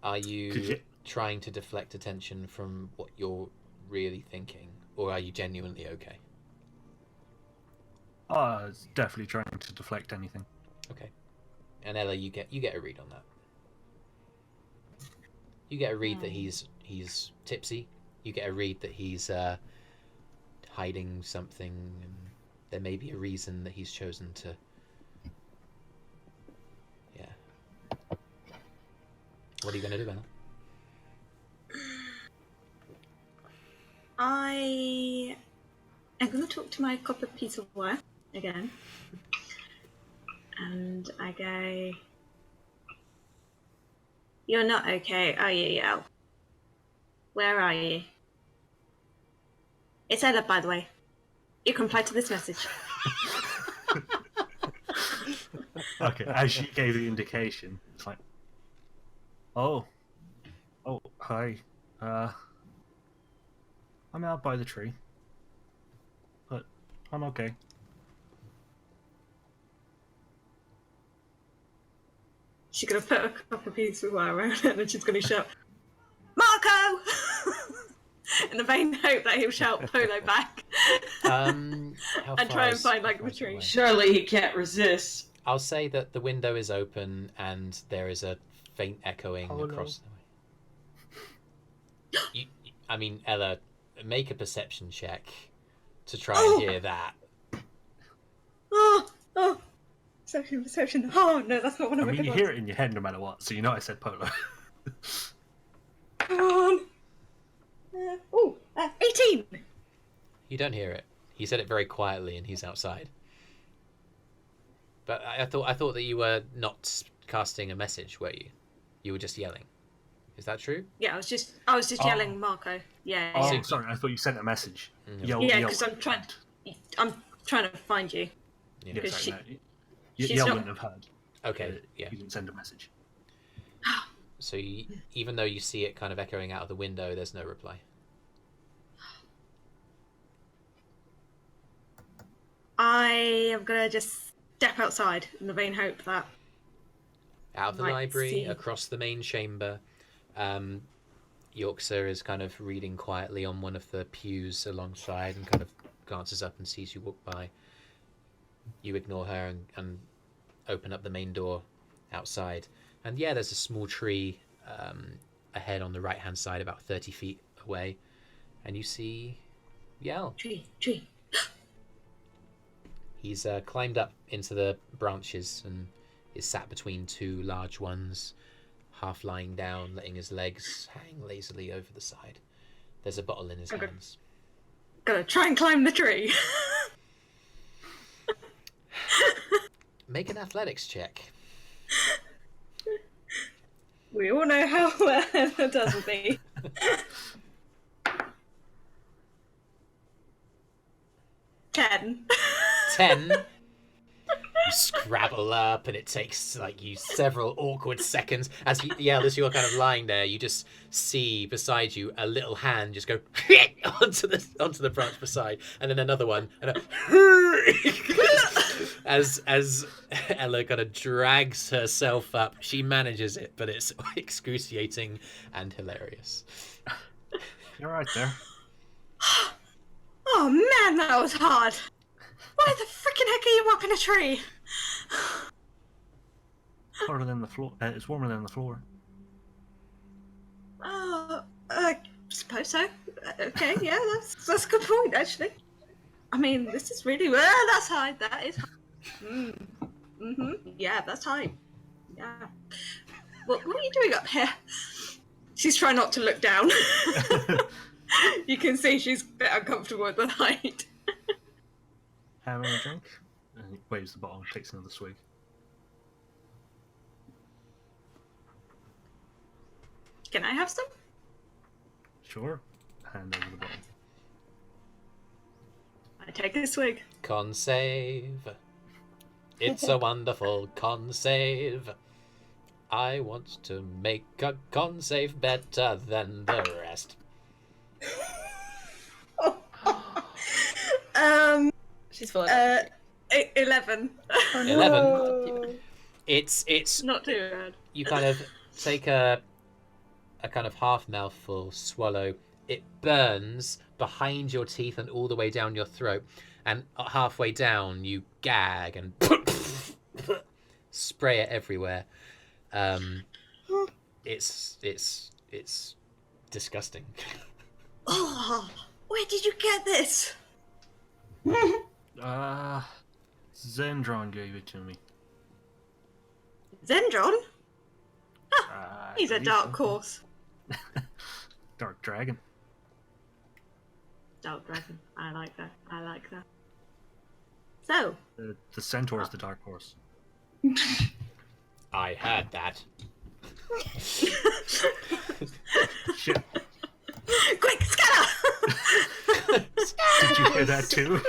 Are you trying to deflect attention from what you're really thinking, or are you genuinely okay? It's definitely trying to deflect anything. Okay. And Ella, you get a read on that. You get a read that he's tipsy. You get a read that he's hiding something, and there may be a reason that he's chosen to. Yeah. What are you going to do, Ella? I am going to talk to my copper piece of wire again. And I go, you're not okay, are you, Yell? Where are you? It's Ella, by the way. You can reply to this message. Okay, as she gave the indication, it's like, oh, hi. I'm out by the tree, but I'm okay. She's gonna put a couple of pieces of wire around it, and then she's gonna shout, "Marco!" in the vain hope that he'll shout Polo back. And try and find like the tree. Surely he can't resist. I'll say that the window is open and there is a faint echoing across the way. I mean, Ella, make a perception check to try and hear that. Oh. Perception. Oh, no, that's not one of my I mean, you good hear it in your head no matter what, so you know I said polo. Come on. 18! You don't hear it. He said it very quietly and he's outside. But I thought that you were not casting a message, were you? You were just yelling. Is that true? Yeah, I was just yelling Marco. Yeah. Oh, yeah. sorry, I thought you sent a message. Yeah, because I'm trying to find you. Yeah. Because Yell wouldn't have heard. Okay, yeah. You didn't send a message. So even though you see it kind of echoing out of the window, there's no reply. I am gonna just step outside in the vain hope that Out of the library, across the main chamber, Yorkshire is kind of reading quietly on one of the pews alongside and kind of glances up and sees you walk by. You ignore her and open up the main door outside. And yeah, there's a small tree ahead on the right-hand side, about 30 feet away. And you see Yell. Tree. He's climbed up into the branches and is sat between two large ones, half lying down, letting his legs hang lazily over the side. There's a bottle in his hands. Gonna try and climb the tree. Make an athletics check. We all know how it does with me. 10. 10. You scrabble up, and it takes like you several awkward seconds as you're kind of lying there. You just see beside you a little hand just go onto the branch beside, and then another one, and as Ella kind of drags herself up. She manages it, but it's excruciating and hilarious. You're right there. Oh man, that was hard. Why the freaking heck are you up in a tree? Harder than the floor. It's warmer than the floor. I suppose so. Okay, yeah, that's a good point, actually. I mean, this is really that's high. That is high. Yeah, that's high. Yeah. What are you doing up here? She's trying not to look down. You can see she's a bit uncomfortable with the height. Having a drink? And he waves the bottle and takes another swig. Can I have some? Sure. Hand over the bottle. I take a swig. Con save. It's a wonderful con save. I want to make a con save better than the rest. She's full of 11. 11. It's not too bad. You kind of take a kind of half mouthful, swallow. It burns behind your teeth and all the way down your throat, and halfway down you gag and spray it everywhere. It's disgusting. Oh, where did you get this? Zendron gave it to me. Zendron? He's a dark horse. Dark dragon. Dark dragon. I like that. So. The centaur is the dark horse. I heard that. Shit. Quick, scatter! Did you hear that too?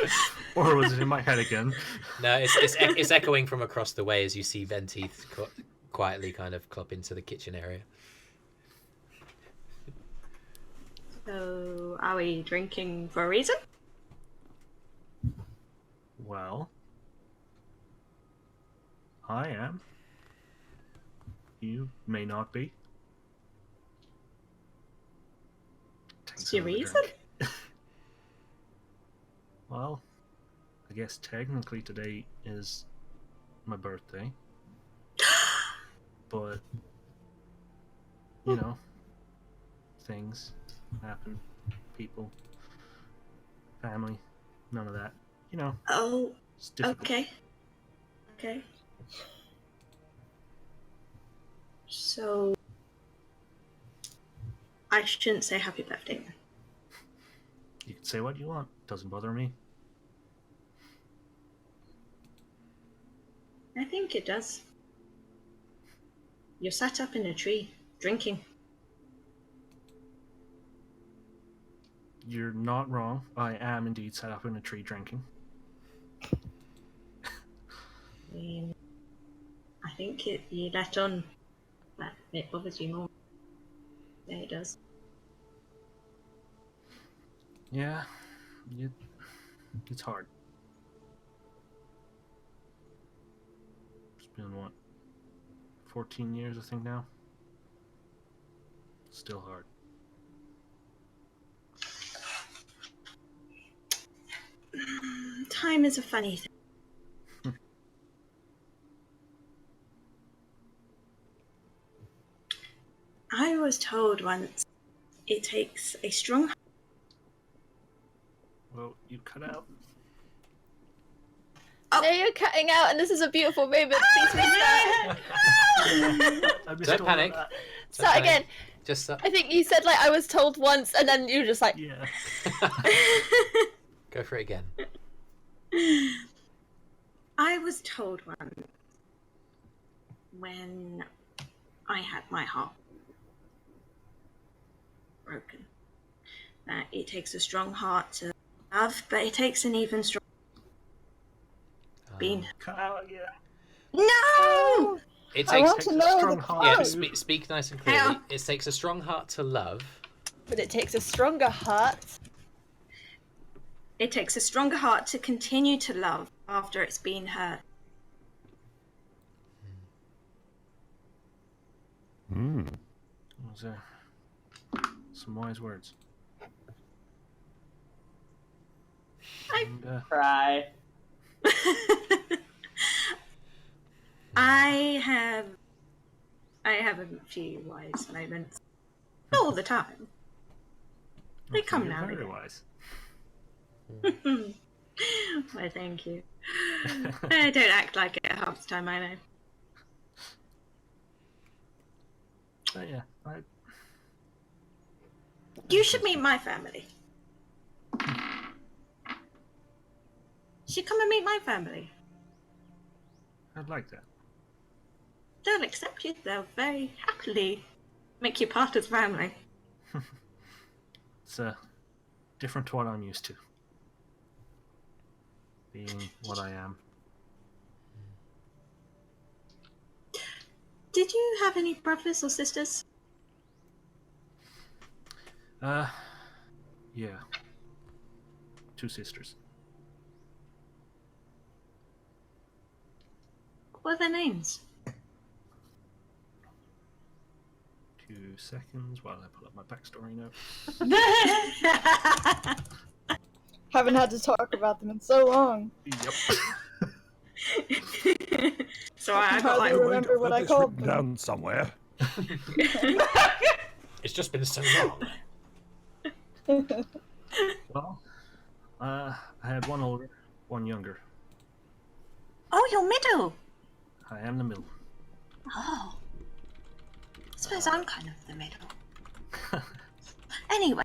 Or was it in my head again? No, it's echoing from across the way as you see Venteeth quietly kind of clop into the kitchen area. So, are we drinking for a reason? Well, I am. You may not be. What's your reason? Well, I guess technically today is my birthday. But, you know, things happen. People, family, none of that. You know. Oh, it's difficult. Okay. So, I shouldn't say happy birthday. You can say what you want. Doesn't bother me. I think it does. You're sat up in a tree, drinking. You're not wrong. I am indeed sat up in a tree drinking. I think you let on that it bothers you more. Yeah, it does. Yeah, it's hard. It's been, what, 14 years, I think, now? Still hard. Time is a funny thing. I was told once it takes a strong... Well, you cut out. Oh. No, you're cutting out, and this is a beautiful moment. Please restart. Don't panic. Start again. Just I think you said, like, I was told once, and then you were just like... Yeah. Go for it again. I was told once when I had my heart broken that it takes a strong heart to love, but it takes an even stronger being. Cut out, yeah. No! It I takes want to know the yeah, quote. speak nice and clearly. It takes a strong heart to love. But it takes a stronger heart. It takes a stronger heart to continue to love after it's been hurt. Those are some wise words. And, Cry. I have a few wise moments. Not all the time. They come now. Very wise. Why, thank you. I don't act like it half the time, I know. But yeah, You should meet my family. You should come and meet my family. I'd like that. They'll accept you. They'll very happily make you part of the family. It's different to what I'm used to. Being what I am. Did you have any brothers or sisters? Yeah. 2 sisters. What are their names? 2 seconds while I pull up my backstory note. Haven't had to talk about them in so long. Yep. So I got hardly like remember what I called them. Down somewhere. It's just been so long. Well, I had one older, one younger. Oh, you're middle. I am the middle. Oh. I suppose I'm kind of the middle. Anyway,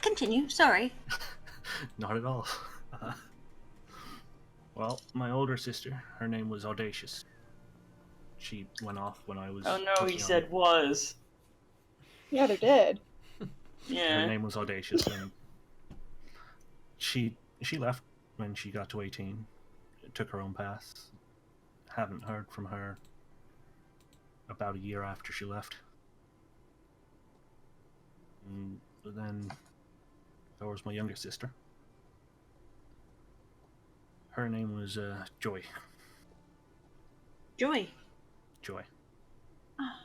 continue. Sorry. Not at all. Well, my older sister, her name was Audacious. She went off when I was... Oh no, he young. said was. Yeah, they're dead. Her Yeah. name was Audacious, and she she left when she got to 18. Took her own path. Haven't heard from her about a year after she left. But then there was my younger sister. Her name was Joy. Joy. Joy. Oh,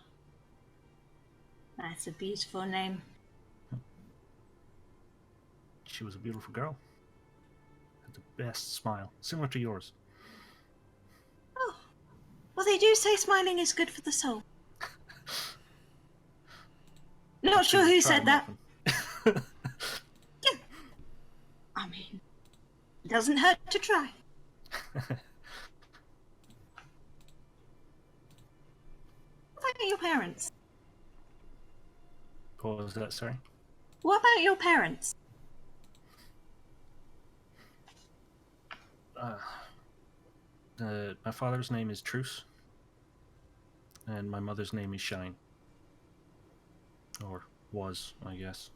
that's a beautiful name. She was a beautiful girl. Had the best smile, similar to yours. Oh, well, they do say smiling is good for the soul. Not sure who said that. Yeah. I mean, it doesn't hurt to try. What about your parents? What was that, sorry? What about your parents? My father's name is Truce, and my mother's name is Shine. Or was, I guess.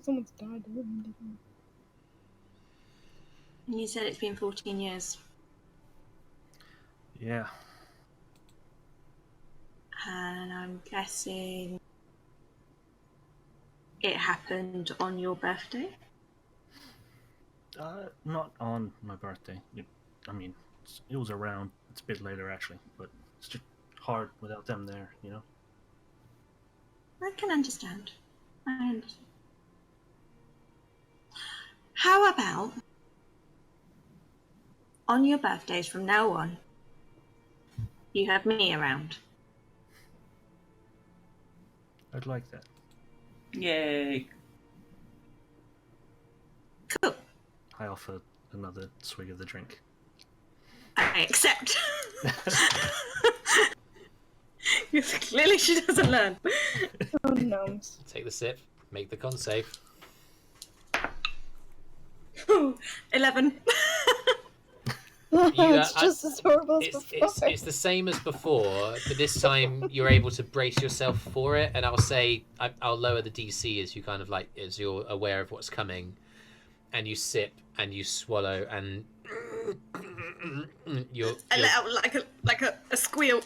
Someone's died. You said it's been 14 years. Yeah. And I'm guessing it happened on your birthday? Not on my birthday. It was around. It's a bit later, actually, but it's just hard without them there, you know? I can understand. I understand. How about on your birthdays from now on, you have me around? I'd like that. Yay. Cool. I offer another swig of the drink. I accept. Clearly she doesn't learn. Oh, gnomes. Take the sip. Make the con save. 11. It's just as horrible as before. It's the same as before, but this time you're able to brace yourself for it. And I'll say I'll lower the DC as you kind of as you're aware of what's coming, and you sip and you swallow and you're I let out like a squeal.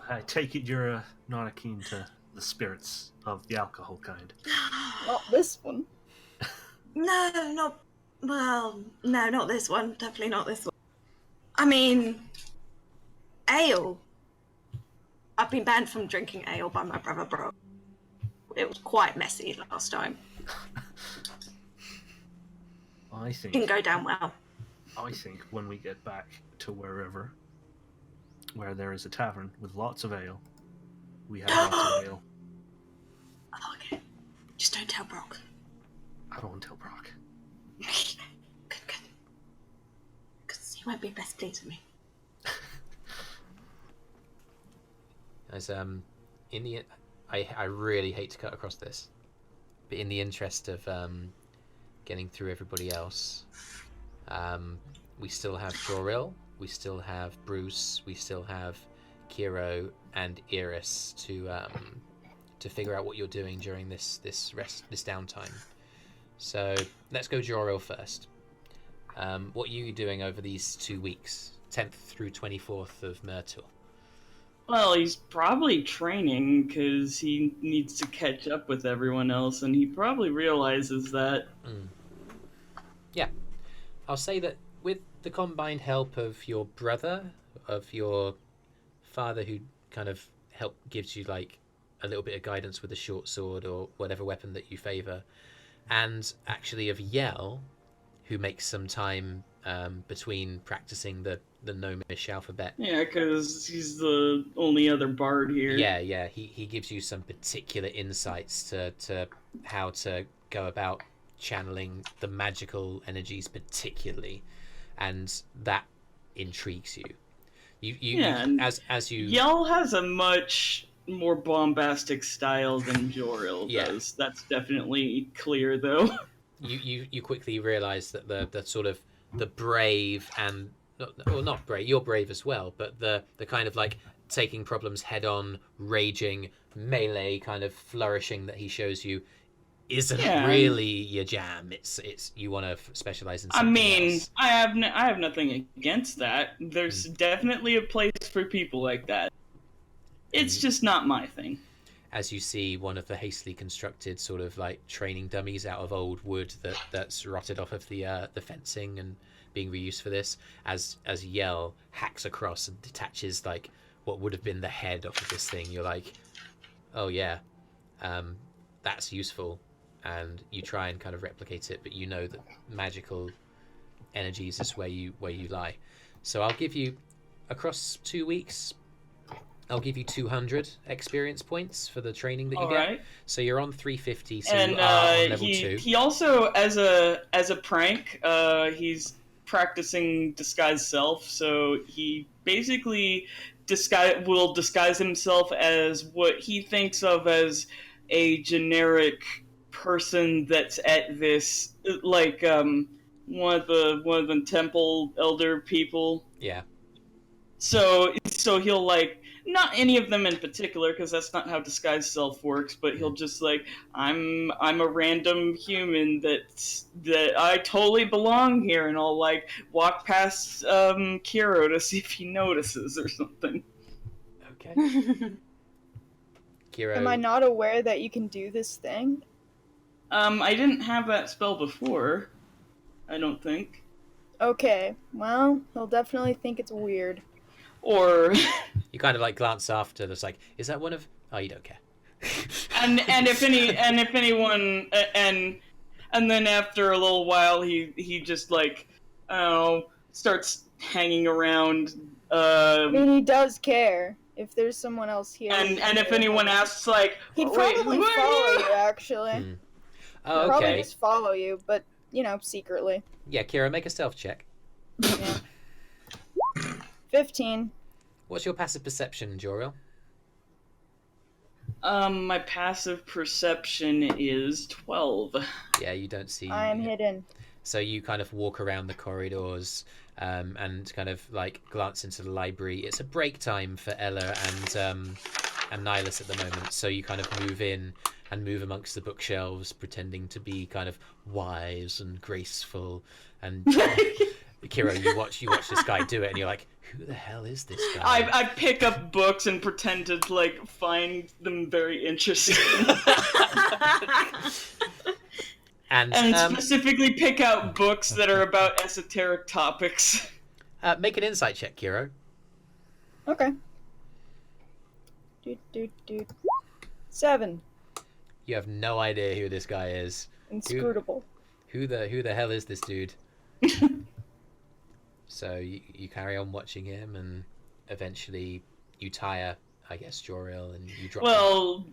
I take it you're not keen to the spirits of the alcohol kind. Not this one. No, not this one. Definitely not this one. I mean, ale. I've been banned from drinking ale by my brother, bro. It was quite messy last time. I think Didn't go down well. I think when we get back to where there is a tavern with lots of ale, we have lots of ale. Oh, okay. Just don't tell Brock. I won't tell Brock. Good. Because he won't be best pleased with me. As in the I really hate to cut across this, but in the interest of getting through everybody else, we still have Joril, we still have Brüz, we still have Kyro and Eirys to figure out what you're doing during this downtime. So let's go Joril first. What are you doing over these 2 weeks, 10th through 24th of Myrtle? Well, he's probably training because he needs to catch up with everyone else, and he probably realizes that. Yeah. I'll say that with the combined help of your brother, of your father who kind of gives you like a little bit of guidance with a short sword or whatever weapon that you favour, and actually of Yell, who makes some time between practicing the gnomish alphabet. Yeah, because he's the only other bard here. Yeah. He gives you some particular insights to how to go about channeling the magical energies particularly, and that intrigues you. As you Yell has a much more bombastic style than Joril does. That's definitely clear, though. you quickly realise that the sort of the brave and not brave, you're brave as well, but the kind of like taking problems head on, raging, melee kind of flourishing that he shows you isn't really your jam. It's you want to specialize in something else. I have nothing against that. There's definitely a place for people like that. It's just not my thing. As you see one of the hastily constructed sort of like training dummies out of old wood that's rotted off of the fencing and being reused for this, as Yell hacks across and detaches like what would have been the head off of this thing, you're like, oh yeah, that's useful. And you try and kind of replicate it, but you know that magical energies is where you lie. So I'll give you, across 2 weeks, I'll give you 200 experience points for the training that you get. Right. So you're on 350, so you are on level 2. He also, as a prank, he's practicing disguise self, so he basically will disguise himself as what he thinks of as a generic person that's at this, like, one of the temple elder people. Yeah. So he'll like, not any of them in particular, because that's not how disguise self works, but he'll just like, I'm a random human that I totally belong here, and I'll like walk past Kyro to see if he notices or something. Okay. Kyro. Am I not aware that you can do this thing? I didn't have that spell before, I don't think. Okay, well, he'll definitely think it's weird. Or you kind of like glance after. There's like, is that one of? Oh, you don't care. and if anyone and then after a little while he just like, starts hanging around. I mean, he does care if there's someone else here. And if anyone asks, like, he'd probably follow you actually. Oh, He'd okay. probably just follow you, but secretly. Yeah, Kyro, make a stealth check. Yeah. 15. What's your passive perception, Joril? My passive perception is 12. Yeah, you don't see. I am hidden. So you kind of walk around the corridors and kind of like glance into the library. It's a break time for Ella and Nihilus at the moment. So you kind of move in and move amongst the bookshelves, pretending to be kind of wise and graceful. And Kyro, you watch this guy do it, and you're like, who the hell is this guy? I pick up books and pretend to like find them very interesting. and specifically pick out books that are about esoteric topics. Make an insight check, Kyro. Okay. 7. You have no idea who this guy is. Inscrutable. Who the hell is this dude? So you carry on watching him, and eventually you tire, I guess, Joril, and you drop. Well,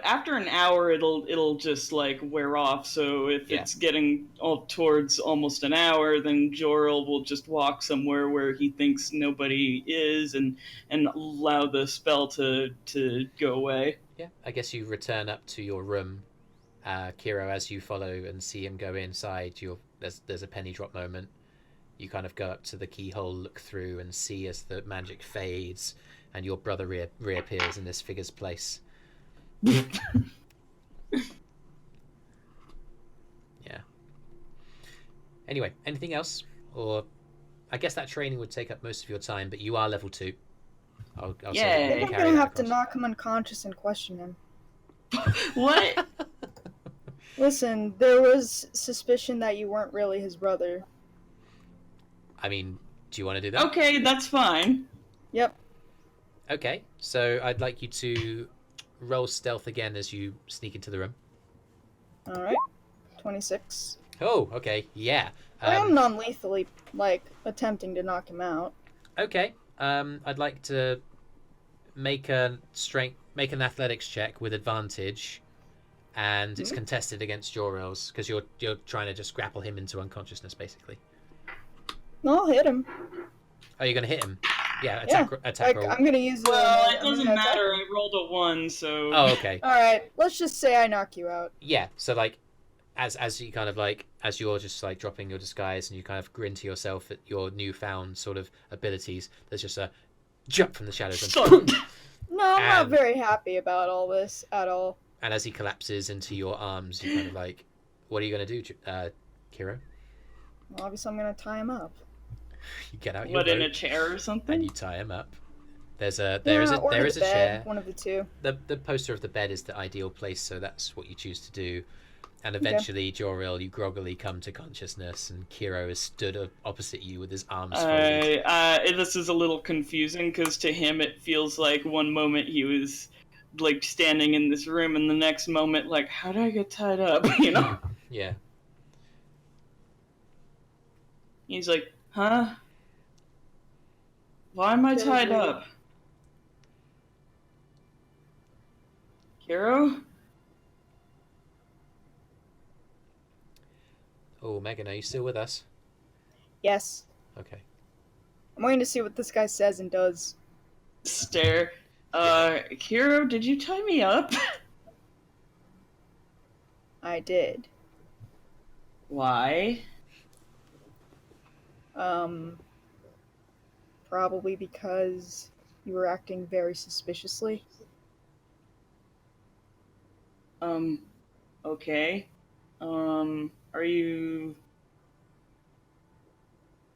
after an hour, it'll just like wear off. So if it's getting towards almost an hour, then Joril will just walk somewhere where he thinks nobody is, and allow the spell to go away. Yeah, I guess you return up to your room, Kyro. As you follow and see him go inside, there's a penny drop moment. You kind of go up to the keyhole, look through, and see as the magic fades, and your brother reappears in this figure's place. Yeah. Anyway, anything else? Or I guess that training would take up most of your time, but you are level 2. I'll say I think I'm gonna have to knock him unconscious and question him. What? Listen, there was suspicion that you weren't really his brother. I mean, do you want to do that? Okay, that's fine. Yep. Okay, so I'd like you to roll stealth again as you sneak into the room. Alright. 26. Oh, okay, yeah. I am non-lethally, attempting to knock him out. Okay, I'd like to make an athletics check with advantage, and it's contested against Joril's, because you're trying to just grapple him into unconsciousness, basically. No, I'll hit him. Oh, you're gonna hit him? Yeah, attack roll. I'm gonna use. Well, it doesn't matter. I rolled a 1, so. Oh, okay. All right, let's just say I knock you out. Yeah. So as you kind of as you're just like dropping your disguise and you kind of grin to yourself at your newfound sort of abilities, there's just a jump from the shadows and No, I'm not And- very happy about all this at all. and as he collapses into your arms, you kind of like, what are you going to do, Kyro? Well, obviously, I'm gonna tie him up. You get out your What, in a rope chair or and something? you tie him up. There is or a the bed, chair. one of the two. The poster of the bed is the ideal place, so that's what you choose to do. And eventually, Joril, you groggily come to consciousness, and Kyro is stood opposite you with his arms folded. This is a little confusing because to him it feels like one moment he was like standing in this room, and the next moment like, how did I get tied up? You know? Yeah. He's like, huh? Why am I tied up? Kyro? Oh, Megan, are you still with us? Yes. Okay. I'm waiting to see what this guy says and does. Stare. Kyro, did you tie me up? I did. Why? Probably because you were acting very suspiciously. Okay. Are you...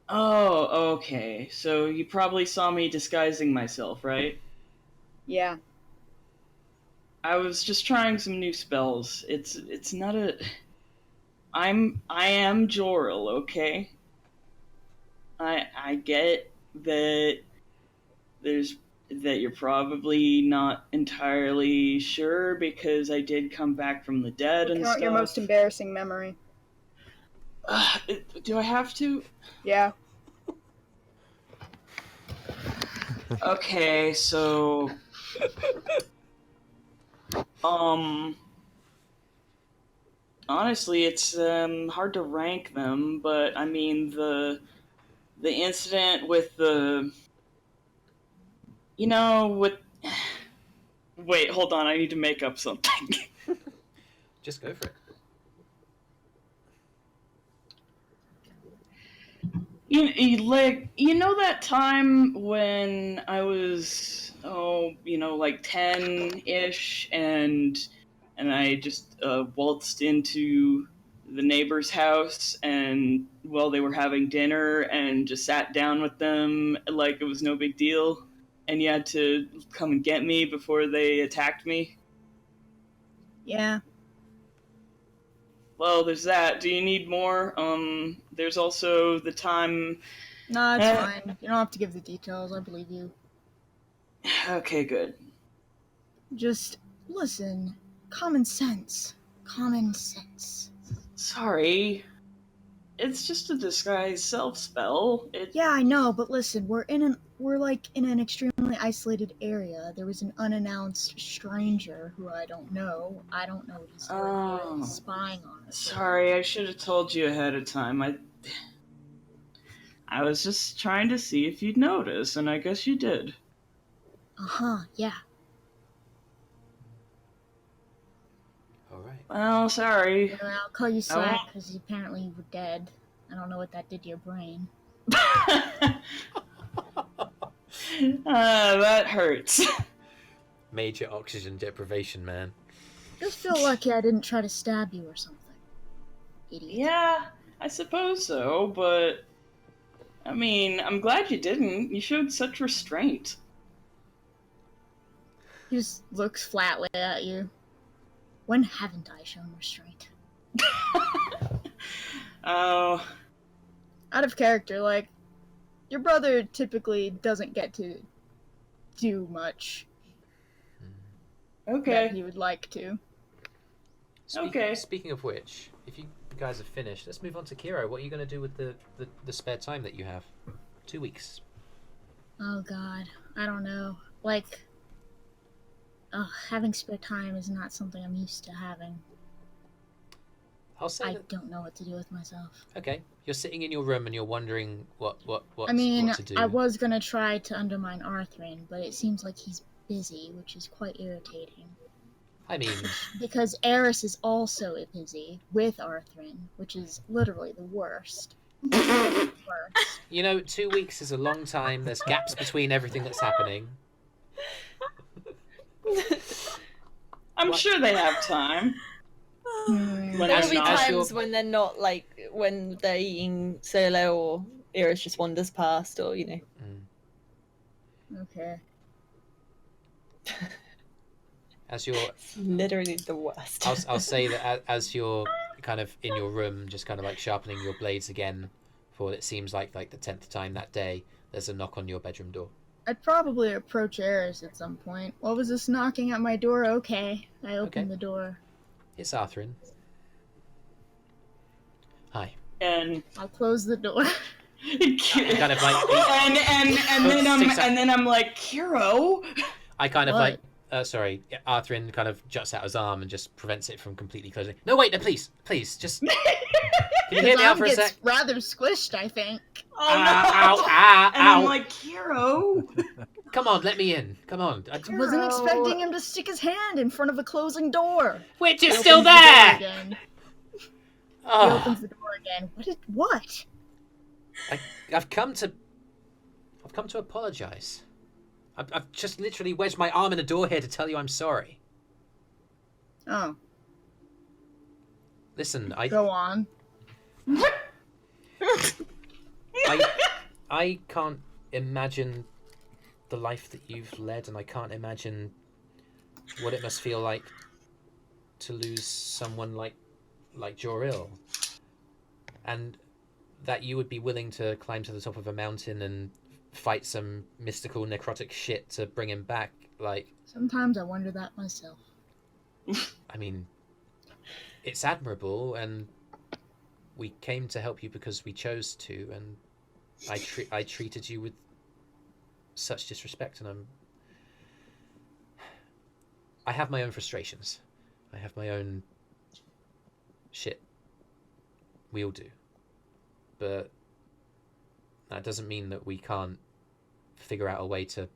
Oh, okay. So you probably saw me disguising myself, right? Yeah. I was just trying some new spells. It's not a... I am Joril, okay? I get that that you're probably not entirely sure because I did come back from the dead and Count stuff. your most embarrassing memory. Do I have to? Yeah. Okay, so honestly, it's hard to rank them, but I mean the incident with the with wait, hold on, I need to make up something. Just go for it. You know that time when I was like 10-ish and I just waltzed into the neighbor's house and they were having dinner and just sat down with them like it was no big deal, and you had to come and get me before they attacked me? Yeah. Well, there's that. Do you need more? There's also the time... No, it's fine. You don't have to give the details. I believe you. Okay, good. Just listen. Common sense. Common sense. Sorry. It's just a disguise self spell. Yeah, I know, but listen, we're in an extremely isolated area. There was an unannounced stranger who I don't know. I don't know what he's doing here. He's spying on us. Sorry, I should have told you ahead of time. I was just trying to see if you'd notice, and I guess you did. Yeah. Alright. Well, sorry. I'll call you Slack, because apparently you were dead. I don't know what that did to your brain. That hurts. Major oxygen deprivation, man. Just feel lucky I didn't try to stab you or something. Idiot. Yeah, I suppose so, but... I mean, I'm glad you didn't. You showed such restraint. He just looks flatly at you. When haven't I shown restraint? Oh. Out of character, like, your brother typically doesn't get to do much. Okay. That he would like to. Speaking of which, if you guys have finished, let's move on to Kyro. What are you going to do with the spare time that you have? 2 weeks. Oh god, I don't know. Like, having spare time is not something I'm used to having. I'll say I don't know what to do with myself. Okay, you're sitting in your room and you're wondering what I mean, what to do. I was gonna try to undermine Arthrin, but it seems like he's busy, which is quite irritating. I mean, Because Eirys is also busy with Arthrin, which is literally the worst. Worst. you know, 2 weeks is a long time. There's gaps between everything that's happening. I'm sure they have time. Hmm. When There'll they're be not. times when they're not, like, when they're eating solo or Eirys just wanders past or, you know. Okay. As you're, It's literally the worst. I'll say that as you're kind of in your room, just kind of like sharpening your blades again, for what it seems like the 10th time that day, there's a knock on your bedroom door. I'd probably approach Eirys at some point. What was this knocking at my door? Okay. I open the door. It's Arthrin. Hi. And I'll close the door. Kind of like, and then I'm like, Kyro. I kind of What? like, sorry, Arthrin kind of juts out his arm and just prevents it from completely closing. No, wait, no, please, just. Can you hear His me out arm for a gets sec? rather squished, I think. Oh no! Ow, And I'm ow. like, Kyro. Come on, let me in. Come on. I wasn't expecting him to stick his hand in front of a closing door. Which is He still opens the door there! again. He Oh, opens the door again. What? I've come to apologize. I've just literally wedged my arm in the door here to tell you I'm sorry. Oh, Listen, go on. I can't imagine the life that you've led, and I can't imagine what it must feel like to lose someone like Joril, and that you would be willing to climb to the top of a mountain and fight some mystical necrotic shit to bring him back. Like, Sometimes I wonder that myself. I mean, it's admirable, and we came to help you because we chose to, and I treated you with such disrespect, and I have my own frustrations. I have my own shit. We all do. But that doesn't mean that we can't figure out a way to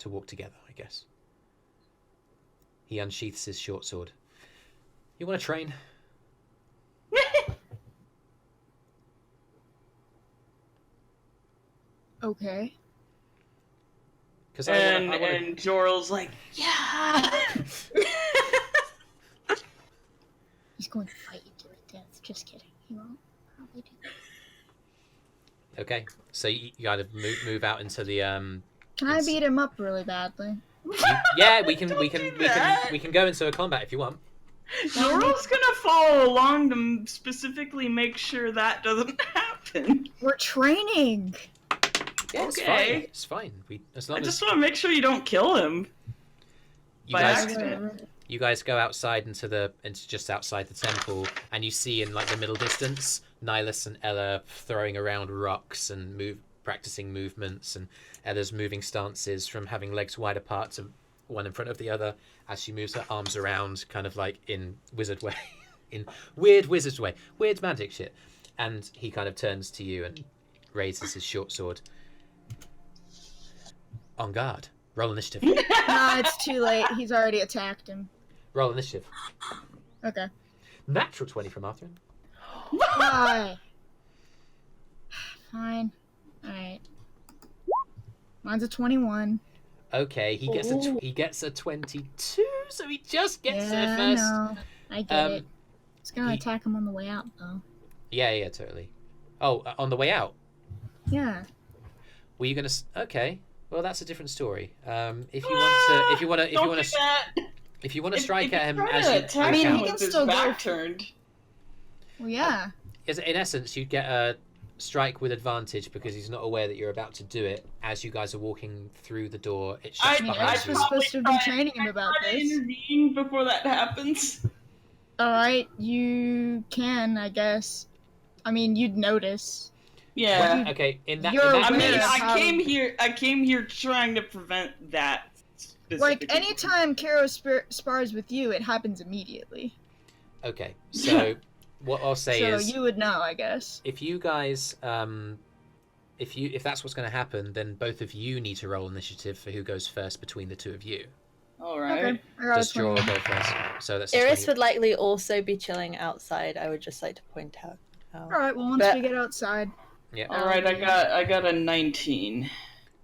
walk together, I guess. He unsheaths his short sword. You want to train? Okay. Because And Joril's like, yeah. He's going to fight you to the death. Just kidding. He won't probably do that. Okay, so you gotta move out into the Can I beat him up really badly? yeah, we can go into a combat if you want. Joril's gonna follow along to specifically make sure that doesn't happen. We're training. Yeah, it's Okay. fine. It's fine. As long I as just want to make sure you don't kill him by accident. you guys go outside into just outside the temple, and you see in like the middle distance Nihilus and Ella throwing around rocks and practicing movements, and Ella's moving stances from having legs wide apart to one in front of the other as she moves her arms around, kind of like in wizard way, in weird wizard way, weird magic shit. And he kind of turns to you and raises his short sword. On guard. Roll initiative. Nah, it's too late. He's already attacked him. Roll initiative. Okay. Natural 20 from Arthrin. Why? Fine. Alright. Mine's a 21. Okay, he gets a 22, so he just gets there Yeah, first. I know. I get it. It's gonna attack him on the way out, though. Yeah, totally. Oh, on the way out. Yeah. Were you gonna? Okay. Well, that's a different story. If you want to strike at him as you I mean, out, he can still go. Turned. Well, yeah. in essence, you'd get a strike with advantage because he's not aware that you're about to do it. As you guys are walking through the door, it shuts behind I you. was supposed to have been training him about this. Intervene before that happens. Alright, you can, I guess. I mean, you'd notice. Yeah. Okay. I came here trying to prevent that. Like, anytime Kyro spars with you, it happens immediately. Okay, so what I'll say is, So you would know, I guess. if you guys, if that's what's going to happen, then both of you need to roll initiative for who goes first between the two of you. All right. Okay. I got Does a 21. Joril go first? So that's a Eirys 20. would likely also be chilling outside. I would just like to point out. All right. Well, once But- we get outside. Yeah. All right. I got a 19.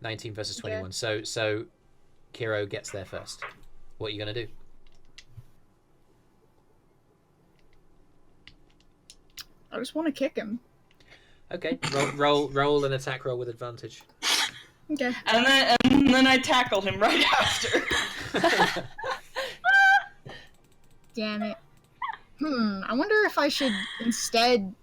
19 versus Okay. 21. So Kyro gets there first. What are you gonna do? I just want to kick him. Okay. Roll an attack roll with advantage. Okay. And then I tackle him right after. Damn it. I wonder if I should instead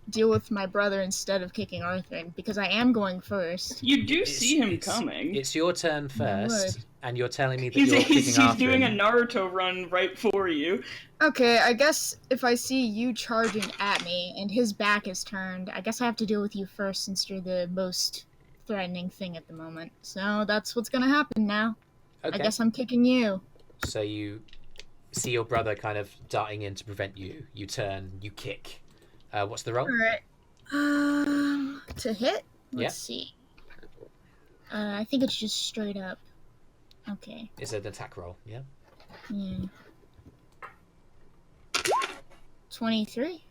deal with my brother instead of kicking Arthrin, because I am going first. You do see him coming. It's your turn first, Would. and you're telling me that He's, you're he's, kicking he's doing a Arthrin. Naruto run right for you. Okay, I guess if I see you charging at me and his back is turned, I guess I have to deal with you first since you're the most threatening thing at the moment. So that's what's gonna happen now. Okay. I guess I'm kicking you. So you see your brother kind of darting in to prevent you. You turn, you kick. What's the roll? Alright. To hit? Yeah. Let's see. I think it's just straight up. Okay. It's an attack roll, yeah? Yeah. 23?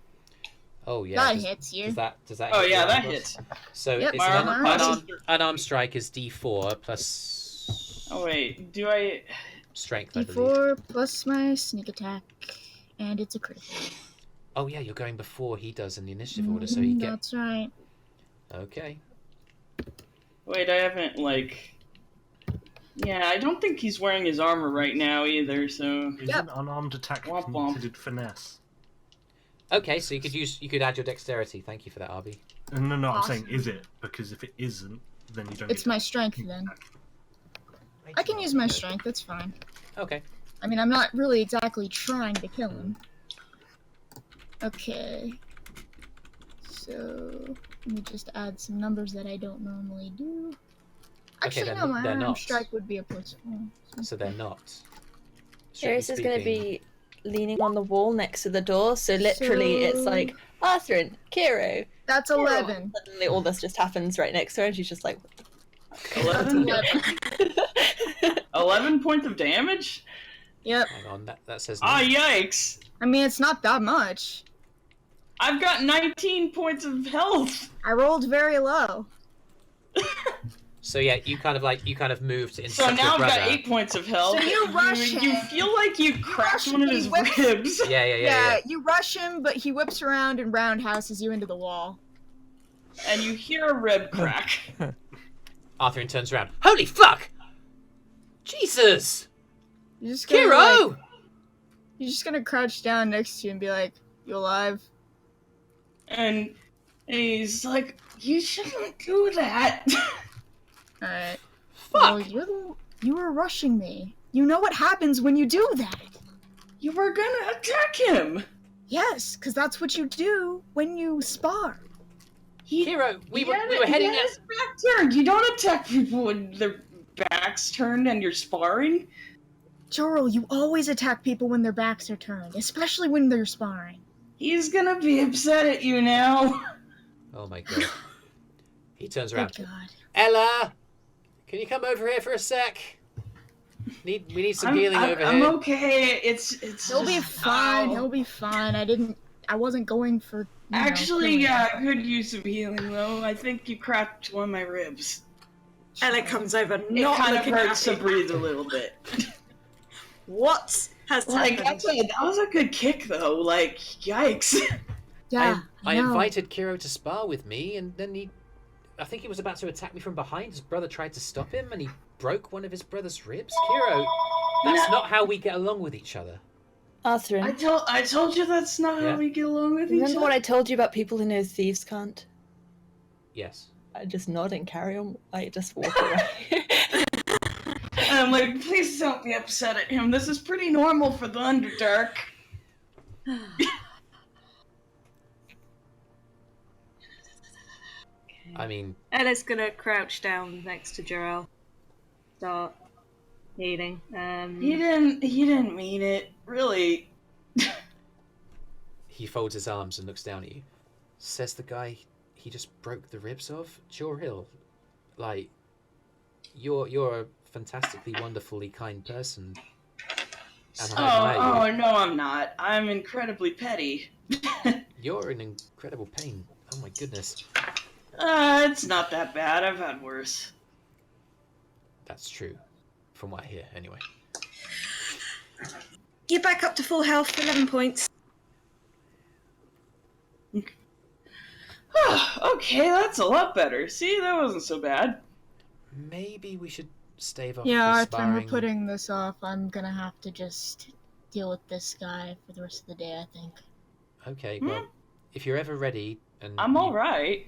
Oh, yeah. That does- hits you. Does that Oh hit yeah, your that armor hits. class? So Yep. it's My an armor class is- unarmed strike is D4 plus Oh wait, do I? strength, I believe. D4 plus my sneak attack, and it's a crit. Oh yeah, you're going before he does in the initiative order, so he gets. That's right. Okay. Wait, I haven't like. Yeah, I don't think he's wearing his armor right now either. So Is an unarmed attack Womp womp. considered finesse? Okay, so you could add your dexterity. Thank you for that, Arby. No, I'm Awesome. saying is it? Because if it isn't, then you don't It's get my strength then. I can use my strength, that's fine. Okay. I mean, I'm not really exactly trying to kill him. Okay. So, let me just add some numbers that I don't normally do. Okay, Actually, they're no, my they're arm not. strike would be a +4. So they're not. Eirys is going to Strictly be leaning on the wall next to the door, so literally it's So- like, Arthrin, Kyro. That's Kyro. 11. Suddenly all this just happens right next to her, and she's just like, 11? 11. 11 points of damage. Yep. Hang on, that says. Ah, no. yikes! I mean, it's not that much. I've got 19 points of health. I rolled very low. So yeah, you kind of move to So intercept now your I've brother. got 8 points of health. So you rush You him. feel like you cracked rush one of him, his he whips- ribs. Yeah. You rush him, but he whips around and roundhouses you into the wall. And you hear a rib crack. Arthur turns around. Holy fuck! Jesus! You're just gonna, like, Kyro! you're just gonna crouch down next to you and be like, "You alive?" And he's like, you shouldn't do that. Alright. Fuck! Well, you were rushing me. You know what happens when you do that. You were gonna attack him. Yes, because that's what you do when you spar. Kyro, we were He heading had out. his back turned. You don't attack people when their backs turned and you're sparring. Joril, you always attack people when their backs are turned, especially when they're sparring. He's gonna be upset at you now. Oh my god. He turns around. Good God. Ella, can you come over here for a sec? We need some healing over I'm here. okay. It's He'll be just- fine. Ow. He'll be fine. I wasn't going for. you know, Actually, killing yeah, him. good use of healing though. I think you cracked one of my ribs. Ella comes over, It not kind of looking hurts to happy. breathe a little bit. What has Like happened? that was a good kick though. Like yikes. Yeah, I know. invited Kyro to spar with me, and then I think he was about to attack me from behind. His brother tried to stop him, and he broke one of his brother's ribs. Kyro, that's not how we get along with each other. Arthrin, I told you that's not Yeah. how we get along with each remember other. what I told you about people who know thieves can't? Yes. I just nod and carry on. I just walk away. And I'm like, please don't be upset at him. This is pretty normal for the Underdark. I mean, Ella's gonna crouch down next to Joril. Start healing. He didn't mean it, really. he folds his arms and looks down at you. Says the guy he just broke the ribs of? Joril, like, you're a fantastically, wonderfully kind person, Oh, no, I'm not. I'm incredibly petty. You're in incredible pain. Oh my goodness. It's not that bad. I've had worse. That's true. From what I hear, anyway. You're back up to full health, 11 points. Okay, that's a lot better. See, that wasn't so bad. Maybe we should stave off Yeah, the Arthrin, we're sparring. putting this off. I'm gonna have to just deal with this guy for the rest of the day, I think. Okay, well, if you're ever ready, and I'm all right.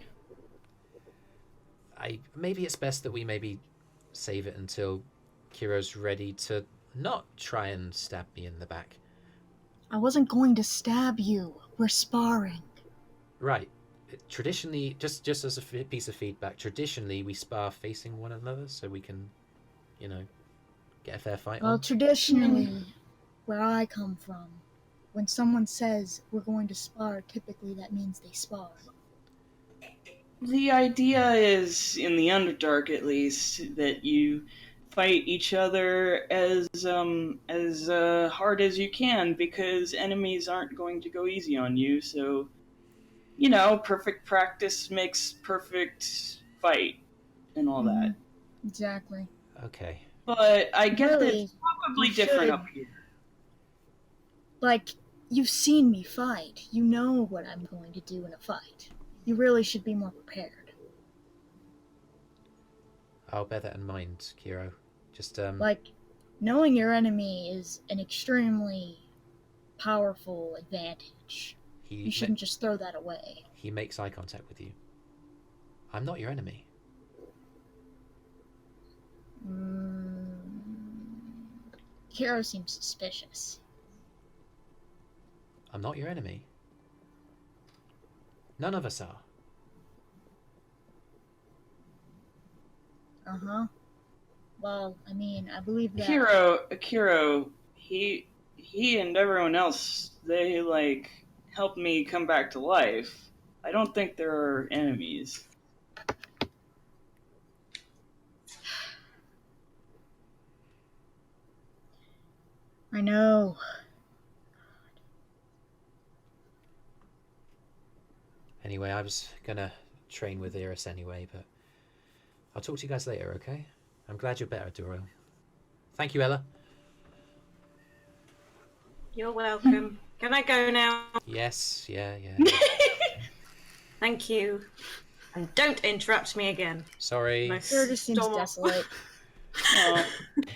Maybe it's best that we maybe save it until Kyro's ready to not try and stab me in the back. I wasn't going to stab you. We're sparring. Right. Traditionally, just as a piece of feedback, traditionally we spar facing one another so we can, get a fair fight Well, on. traditionally, where I come from, when someone says we're going to spar, typically that means they spar. The idea is, in the Underdark at least, that you fight each other as hard as you can, because enemies aren't going to go easy on you, so, perfect practice makes perfect fight, and all that. Exactly. Okay. But I get that Really, it's probably you different should. up here. Like, you've seen me fight. You know what I'm going to do in a fight. You really should be more prepared. I'll bear that in mind, Kyro. Just, Like, knowing your enemy is an extremely powerful advantage. You shouldn't just throw that away. He makes eye contact with you. I'm not your enemy. Kyro seems suspicious. I'm not your enemy. None of us are. Uh-huh. Well, I mean, I believe that... Kyro, he and everyone else, they, helped me come back to life. I don't think there are enemies. I know. Anyway, I was gonna train with Eirys anyway, but I'll talk to you guys later, okay? I'm glad you're better, Joril. Thank you, Ella. You're welcome. Can I go now? Yes, yeah. Thank you. And don't interrupt me again. Sorry. Kyro just seems desolate. Oh.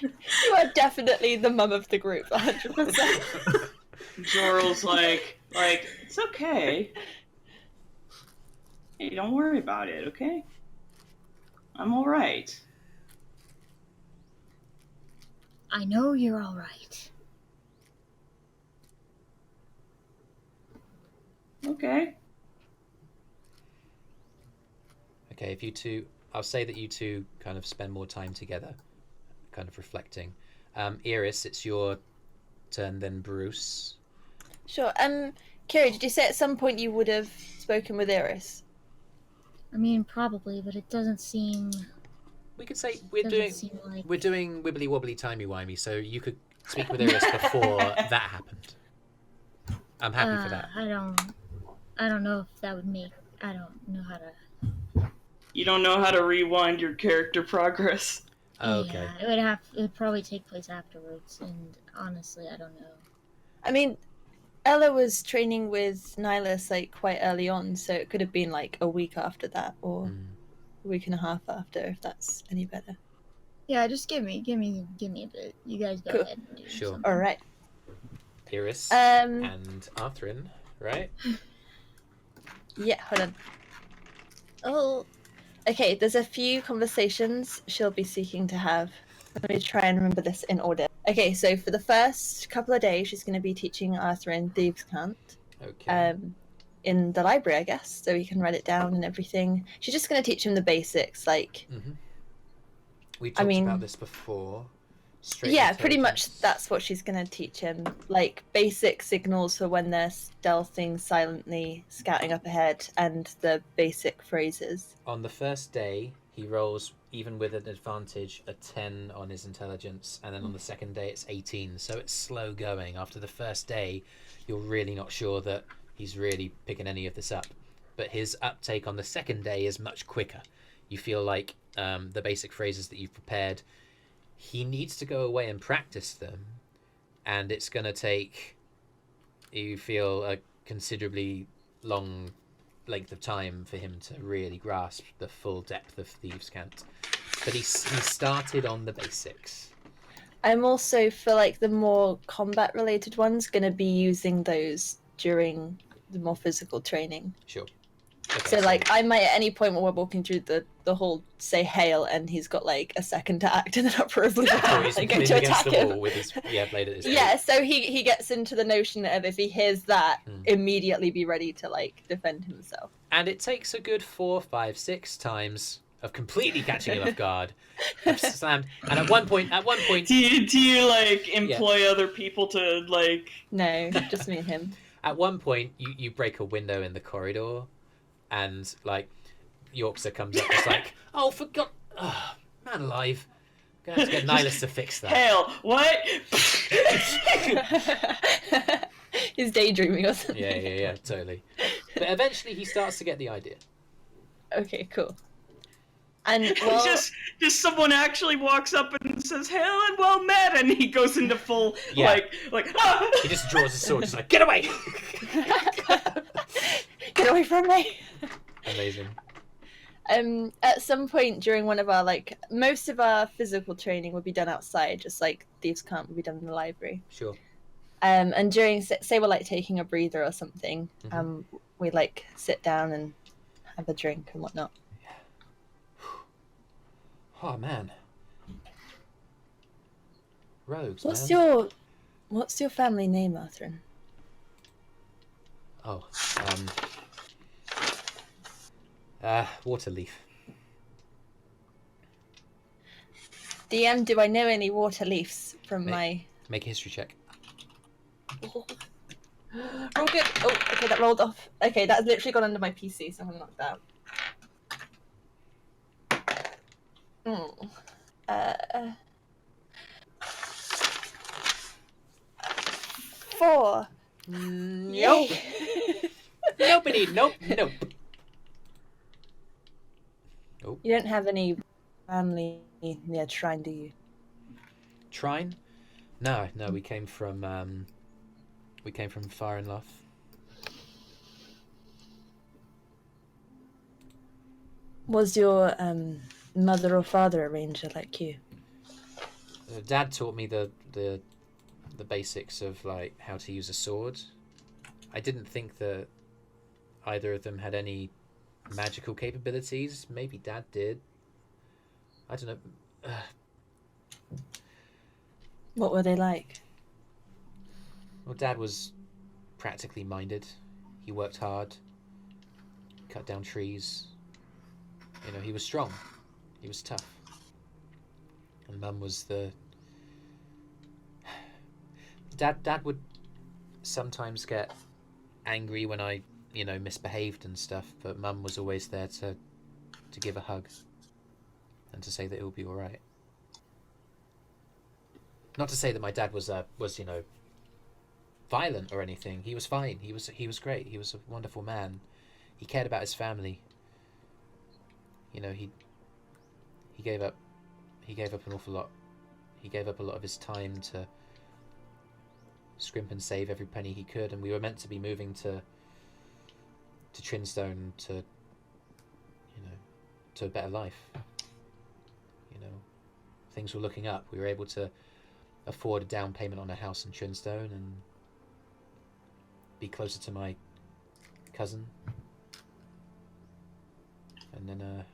You are definitely the mum of the group, 100%. Joril's like, it's okay. Hey, don't worry about it, okay? I'm alright. I know you're alright. Okay. Okay, if you two... I'll say that you two kind of spend more time together, kind of reflecting. Eirys, it's your turn, then Brüz. Sure. Kyro, did you say at some point you would have spoken with Eirys? I mean, probably, but it doesn't seem... We could say we're doing wibbly wobbly timey wimey, so you could speak with Eirys before that happened. I'm happy for that. I don't know if that would make... I don't know how to... You don't know how to rewind your character progress? Oh, okay. Yeah, it would probably take place afterwards, and honestly, I don't know. I mean, Ella was training with Nihilus quite early on, so it could have been a week after that, or a week and a half after, if that's any better. Yeah, just give me a bit. You guys go ahead and do Sure. something. All right. Eirys and Arthrin, right? Yeah, hold on. Oh, okay, there's a few conversations she'll be seeking to have. Let me try and remember this in order. Okay, so for the first couple of days, she's going to be teaching Arthrin Thieves' Cant. Okay. In the library, I guess, so he can write it down and everything. She's just going to teach him the basics, We talked about this before. Yeah, pretty much that's what she's going to teach him. Basic signals for when they're stealthing silently, scouting up ahead, and the basic phrases. On the first day, He rolls, even with an advantage, a 10 on his intelligence, and then on the second day it's 18. So it's slow going. After the first day, you're really not sure that he's really picking any of this up. But his uptake on the second day is much quicker. You feel like the basic phrases that you've prepared, he needs to go away and practice them, and it's going to take, you feel, a considerably long length of time for him to really grasp the full depth of Thieves' Cant. But he started on the basics. I'm also, for like the more combat related ones, going to be using those during the more physical training. Sure. Okay, so like I might at any point when we're walking through the whole say hail, and he's got like a second to act in an uproariously he's going to attack the him. wall with his blade at his throat. Yeah, so he gets into the notion of if he hears that, immediately be ready to like defend himself. And it takes a good 4, 5, 6 times of completely catching him off guard. Slammed. And at one point, do you like employ other people to like? No, just me and him. At one point, you break a window in the corridor, and like Yorkshire comes up, it's like, oh, for God, oh, man alive, I'm gonna have to get Nihilus to fix that. Hail, what? He's daydreaming or something. Yeah, totally. But eventually, he starts to get the idea. Okay, cool. And well, just someone actually walks up and says, "Hail and well met," and he goes into full like ah! He just draws his sword, just like, get away! Get away from me! Amazing. At some point during one of our most of our physical training would be done outside, just like Thieves' Cant would be done in the library. Sure. And during, say we're like taking a breather or something, we like sit down and have a drink and whatnot. Oh man. Rogues, What's man. your family name, Arthrin? Oh, Waterleaf. DM, do I know any water leafs from my... Make a history check. Oh, good. Oh, okay, that rolled off. Okay, that's literally gone under my PC, so I'm knocked out. 4. Nope. Nobody. Nope. Nope. You don't have any family near Shrine, do you? Trine? No. We came from far and Loth. Was your mother or father a ranger like you? Dad taught me the basics of like how to use a sword. I didn't think that either of them had any magical capabilities. Maybe Dad did. I don't know. What were they like? Well, Dad was practically minded. He worked hard, cut down trees. You know, he was strong. He was tough. And Mum was the... Dad would sometimes get angry when I, misbehaved and stuff, but Mum was always there to give a hug and to say that it will be all right. Not to say that my dad was violent or anything. He was fine. He was great. He was a wonderful man. He cared about his family. He gave up an awful lot. He gave up a lot of his time to scrimp and save every penny he could, and we were meant to be moving to Trinstone to a better life. Things were looking up. We were able to afford a down payment on a house in Trinstone and be closer to my cousin. And then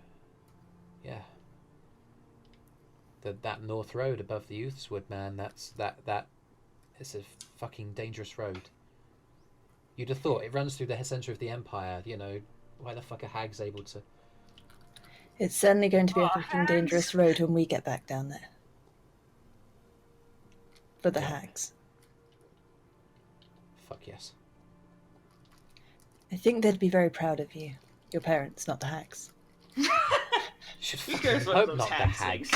that North Road above the Youthswood, man, that is a fucking dangerous road. You'd have thought it runs through the centre of the Empire, why the fuck are hags able to... It's certainly going to be a fucking dangerous road when we get back down there. For the hags. Fuck yes. I think they'd be very proud of you. Your parents, not the hags. Should Who cares fucking what hope those not the hags hags.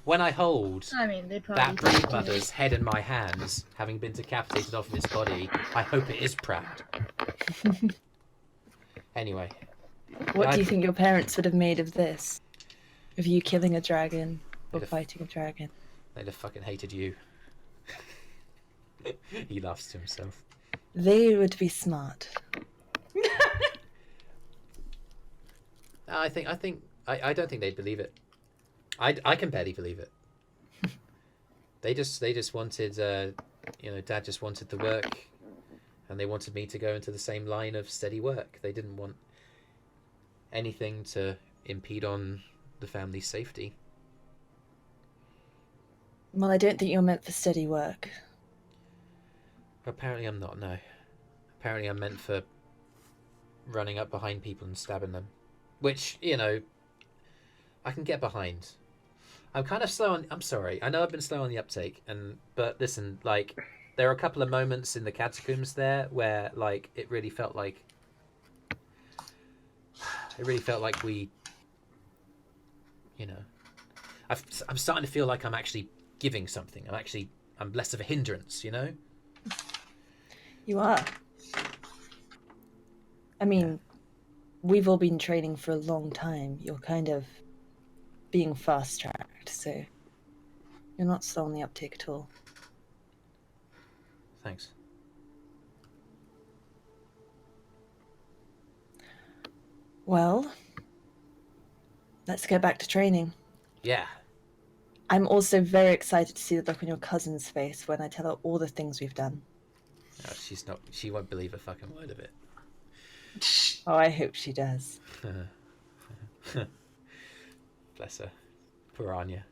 When I hold I mean, they probably that breed mother's head in my hands, having been decapitated off of its body, I hope it is proud. Anyway. What do you think your parents would have made of this? Of you killing a dragon or fighting a dragon? They'd have fucking hated you. He laughs to himself. They would be smart. I don't think they'd believe it. I can barely believe it. They just wanted, Dad just wanted the work, and they wanted me to go into the same line of steady work. They didn't want anything to impede on the family's safety. Well, I don't think you're meant for steady work. Apparently I'm not, no. Apparently I'm meant for running up behind people and stabbing them. Which, I can get behind. I'm kind of slow on... I'm sorry. I know I've been slow on the uptake, but listen, there are a couple of moments in the catacombs there where, it really felt like... It really felt like we... I'm starting to feel like I'm actually giving something. I'm less of a hindrance, You are. I mean, we've all been training for a long time. You're kind of being fast-tracked, so you're not slow on the uptake at all. Thanks. Well, let's get back to training. Yeah. I'm also very excited to see the look on your cousin's face when I tell her all the things we've done. No, she won't believe a fucking word of it. Oh, I hope she does. Bless her. Poor Anya.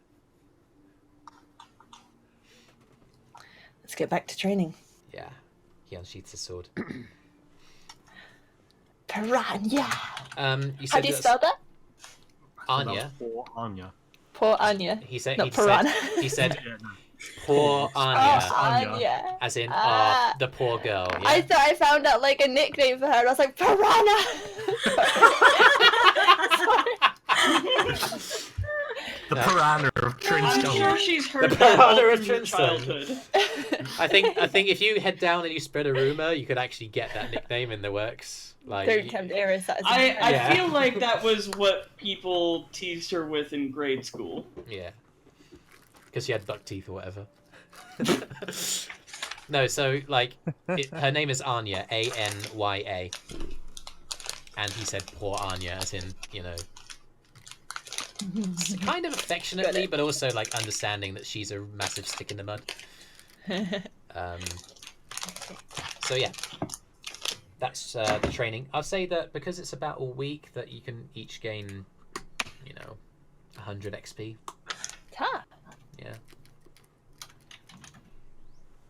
Let's get back to training. Yeah. He unsheaths his sword. Piranha! You said How do you spell that? Anya. Poor Anya. Poor Anya. He said. Not piranha. He said. Poor Anya. Oh, Anya. As in, the poor girl. Yeah? I thought I found out a nickname for her, and I was like, Piranha! The piranha of Trinstone. I'm sure she's heard The that all piranha of through her Trinstone. childhood. I think if you head down and you spread a rumor, you could actually get that nickname in the works. Don't tempt Eirys. That is I feel like that was what people teased her with in grade school. Yeah. Because she had buck teeth or whatever. No, so, her name is Anya, Anya. And he said poor Anya, as in, kind of affectionately, but also, understanding that she's a massive stick in the mud. So, yeah. That's the training. I'll say that because it's about a week, that you can each gain, 100 XP. Ta. Yeah.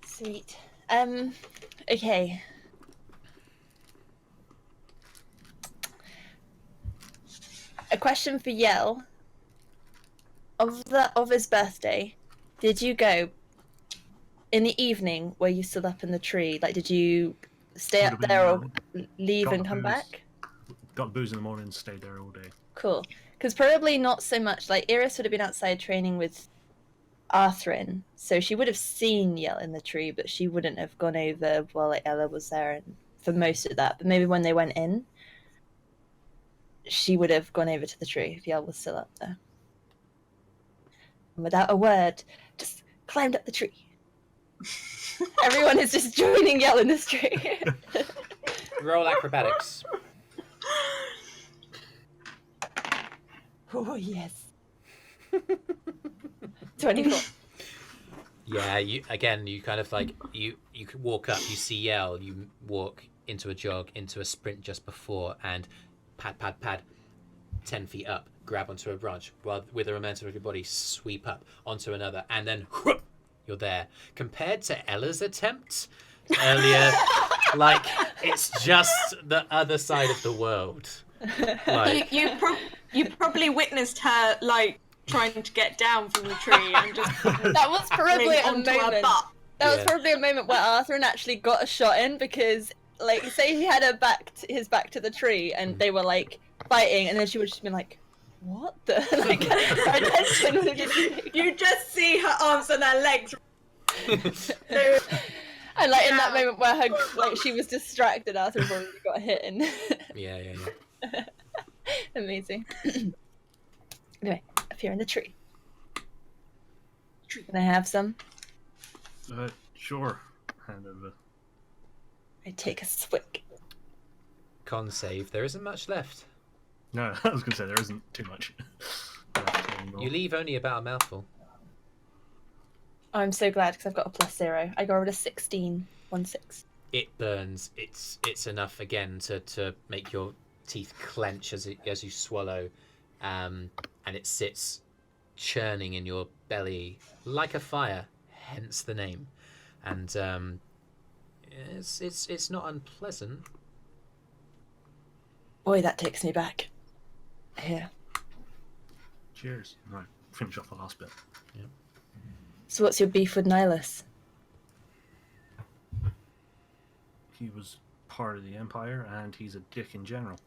Sweet. Okay. A question for Yell. Of his birthday, did you go in the evening? Were you still up in the tree? Did you stay up there or leave and come back? Got booze in the morning and stayed there all day. Cool. Because probably not so much. Eirys would have been outside training with Arthrin, so she would have seen Yell in the tree, but she wouldn't have gone over while Ella was there and for most of that. But maybe when they went in, she would have gone over to the tree if Yell was still up there. And without a word, just climbed up the tree. Everyone is just joining Yell in this tree. Roll acrobatics. Oh, yes. 24. Yeah, you kind of you could walk up, you see Yell, you walk into a jog, into a sprint just before, and pad, 10 feet up, grab onto a branch, while with the momentum of your body, sweep up onto another, and then whoop, you're there. Compared to Ella's attempt earlier, it's just the other side of the world. You probably witnessed her trying to get down from the tree and just that was probably a onto her moment. butt. That was probably a moment where Arthrin actually got a shot in because, say he had his back to the tree and they were fighting, and then she would just be like, "What the?" Like, her attention would just... You just see her arms and her legs. And like in that moment where her she was distracted after already got hit, and Yeah. amazing. Anyway, up here in the tree. Can I have some? Sure. Hand over. I take a swig. Con save. There isn't much left. No, I was going to say there isn't too much left anymore. You leave only about a mouthful. Oh, I'm so glad because I've got a +0. I got rid of 16. 1/6. It burns. It's enough again to make your teeth clench as you swallow, and it sits churning in your belly like a fire. Hence the name, and it's not unpleasant. Boy, that takes me back. Here. Cheers. Right, finish off the last bit. Yeah. So what's your beef with Nihilus? He was part of the Empire, and he's a dick in general.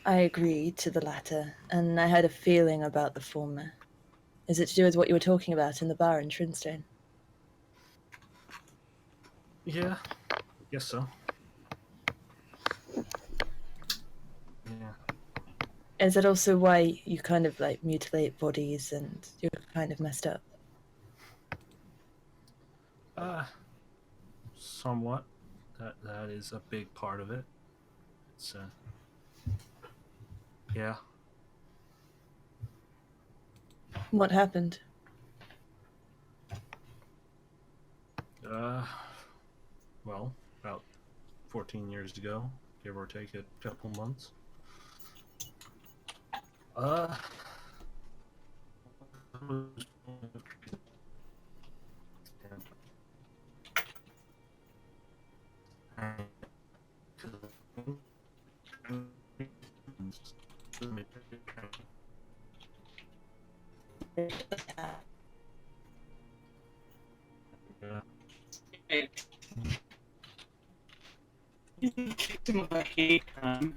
I agree to the latter, and I had a feeling about the former. Is it to do with what you were talking about in the bar in Trinstone? Yeah, guess so. Yeah. Is that also why you kind of like mutilate bodies and you're kind of messed up? Somewhat. That is a big part of it. It's yeah. What happened? Well, about 14 years ago, give or take a couple months. Victim of a hate crime.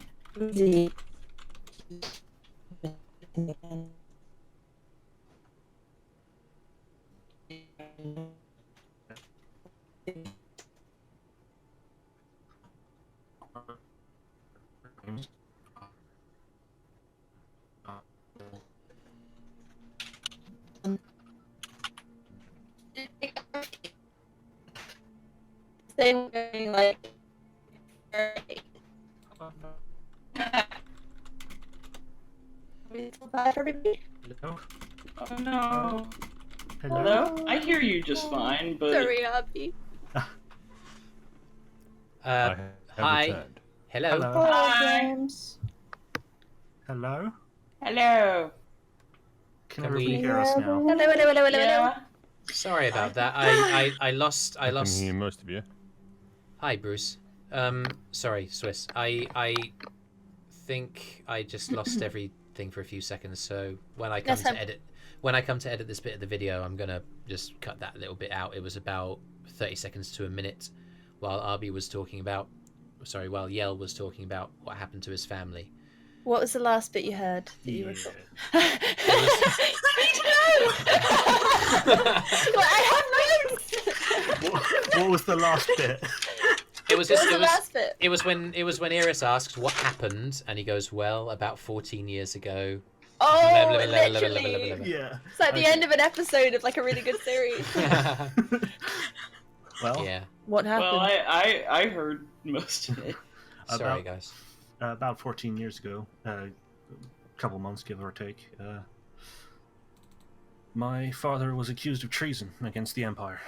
Same thing, like. Hello? Oh no. Hello? Hello? I hear you just fine, but Sorry, Abby. I have Hi. returned. Hello. Hello? Hi. James. Hello? Hello. Can Can everybody we- hear us now? Hello. Yeah. Sorry about that. I lost. I can hear most of you. Hi, Brüz. Sorry, Swiss. I think I just lost everything for a few seconds. So when I come That's to fine. edit this bit of the video, I'm gonna just cut that little bit out. It was about 30 seconds to a minute, while Arby was talking about. Sorry, while Yell was talking about what happened to his family. What was the last bit you heard that you recorded? I have notes. What was the last bit? It was What just was the last bit? It was when Eirys asks what happened, and he goes, "Well, about 14 years ago." Oh, Blah, blah, blah, blah, blah, blah, blah, literally. blah, blah. Yeah. It's like the end of an episode of like a really good series. Well, Yeah. What happened? Well, I heard most of it. Sorry, About- guys. about 14 years ago, a couple months, give or take, my father was accused of treason against the Empire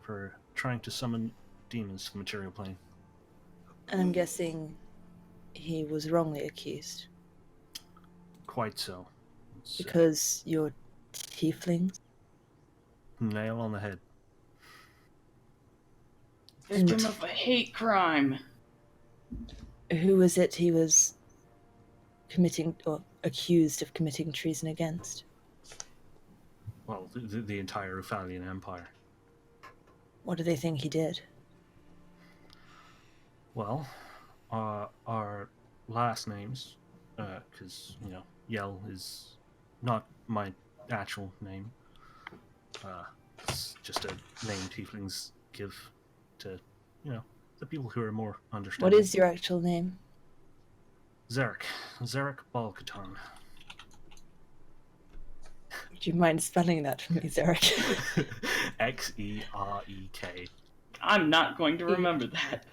for trying to summon demons to the material plane. And I'm guessing he was wrongly accused Quite so. It's, because you're tieflings. nail on the head. Victim of a hate crime. Who was it he was committing or accused of committing treason against? Well, the entire Ufalian Empire. What do they think he did? Well, our last names because Yell is not my actual name. It's just a name Tieflings give to the people who are more understanding. What is your actual name? Zarek Balkaton. Would you mind spelling that for me, Zarek? Xerek. I'm not going to remember that.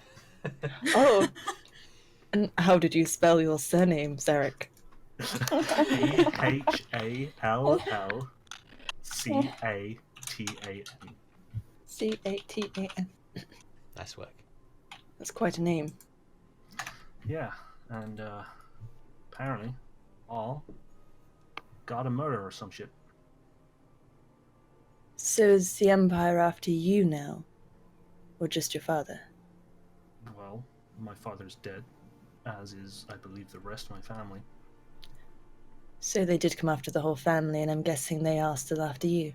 Oh, and how did you spell your surname, Zarek? EHALLCATAN. CATAN. Nice work. That's quite a name. Yeah, and apparently all got a murder or some shit. So is the Empire after you now? Or just your father? Well, my father's dead, as is, I believe, the rest of my family. So they did come after the whole family, and I'm guessing they are still after you.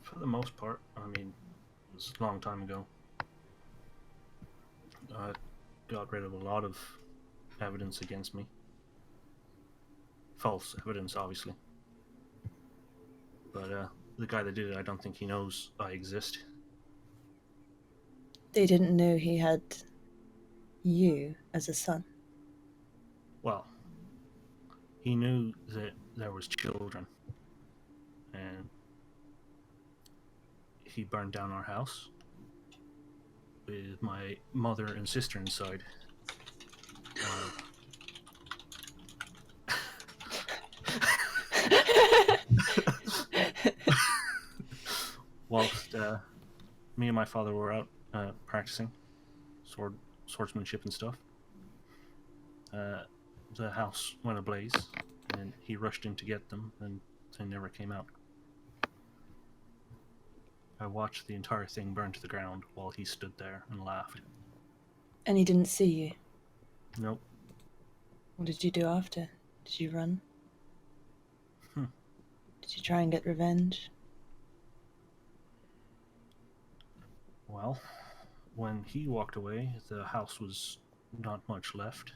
For the most part. I mean, it was a long time ago. I got rid of a lot of evidence against me. False evidence, obviously. But the guy that did it, I don't think he knows I exist. They didn't know he had you as a son. Well, he knew that there was children, and he burned down our house with my mother and sister inside. Whilst me and my father were out practicing swordsmanship and stuff, the house went ablaze, and he rushed in to get them, and they never came out. I watched the entire thing burn to the ground while he stood there and laughed. And he didn't see you? Nope. What did you do after? Did you run? Did you try and get revenge? Well, when he walked away, the house was not much left.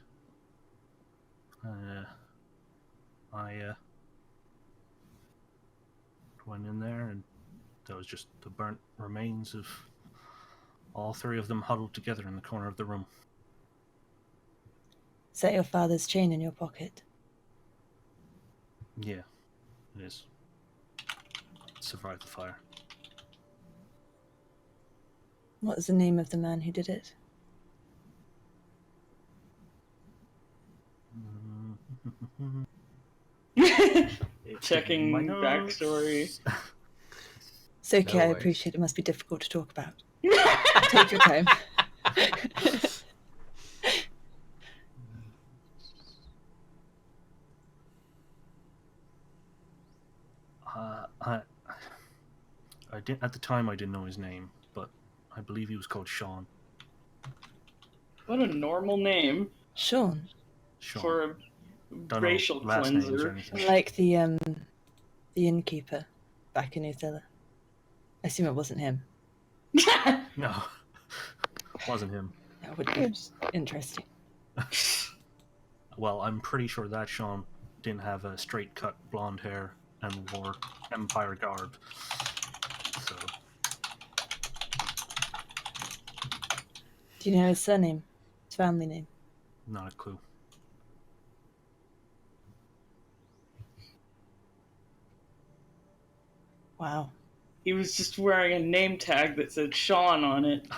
I went in there, and there was just the burnt remains of all three of them huddled together in the corner of the room. Is that your father's chain in your pocket? Yeah, it is. It survived the fire. What was the name of the man who did it? Checking backstory. It's okay, I appreciate it must be difficult to talk about. Take your time. I didn't at the time. I didn't know his name, but I believe he was called Sean. What a normal name. Sean. For a racial cleanser. Like the innkeeper back in Uthilla. I assume it wasn't him. No, it wasn't him. That would be interesting. Well, I'm pretty sure that Sean didn't have a straight cut blonde hair and wore Empire garb. So. Do you know his surname? His family name? Not a clue. Wow. He was just wearing a name tag that said Sean on it.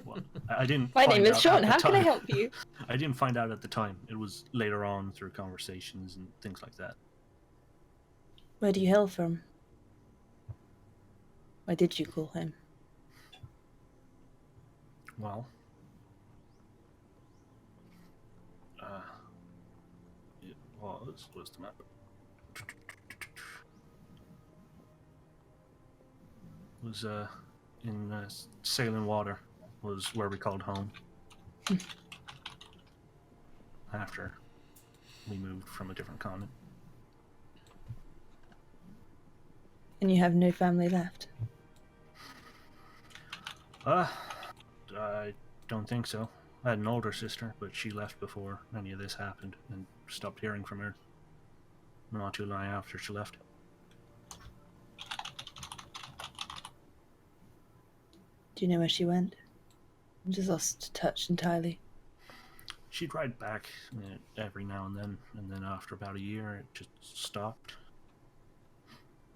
Well, I didn't. My name is Sean. How can I help you? I didn't find out at the time. It was later on through conversations and things like that. Where do you hail from? Why did you call him? Well, it was the map. It was in Sailing Water was where we called home. After we moved from a different continent. And you have no family left? I don't think so. I had an older sister, but she left before any of this happened and stopped hearing from her not too long after she left. Do you know where she went? I'm just lost touch entirely. She'd ride back every now and then after about a year, it just stopped.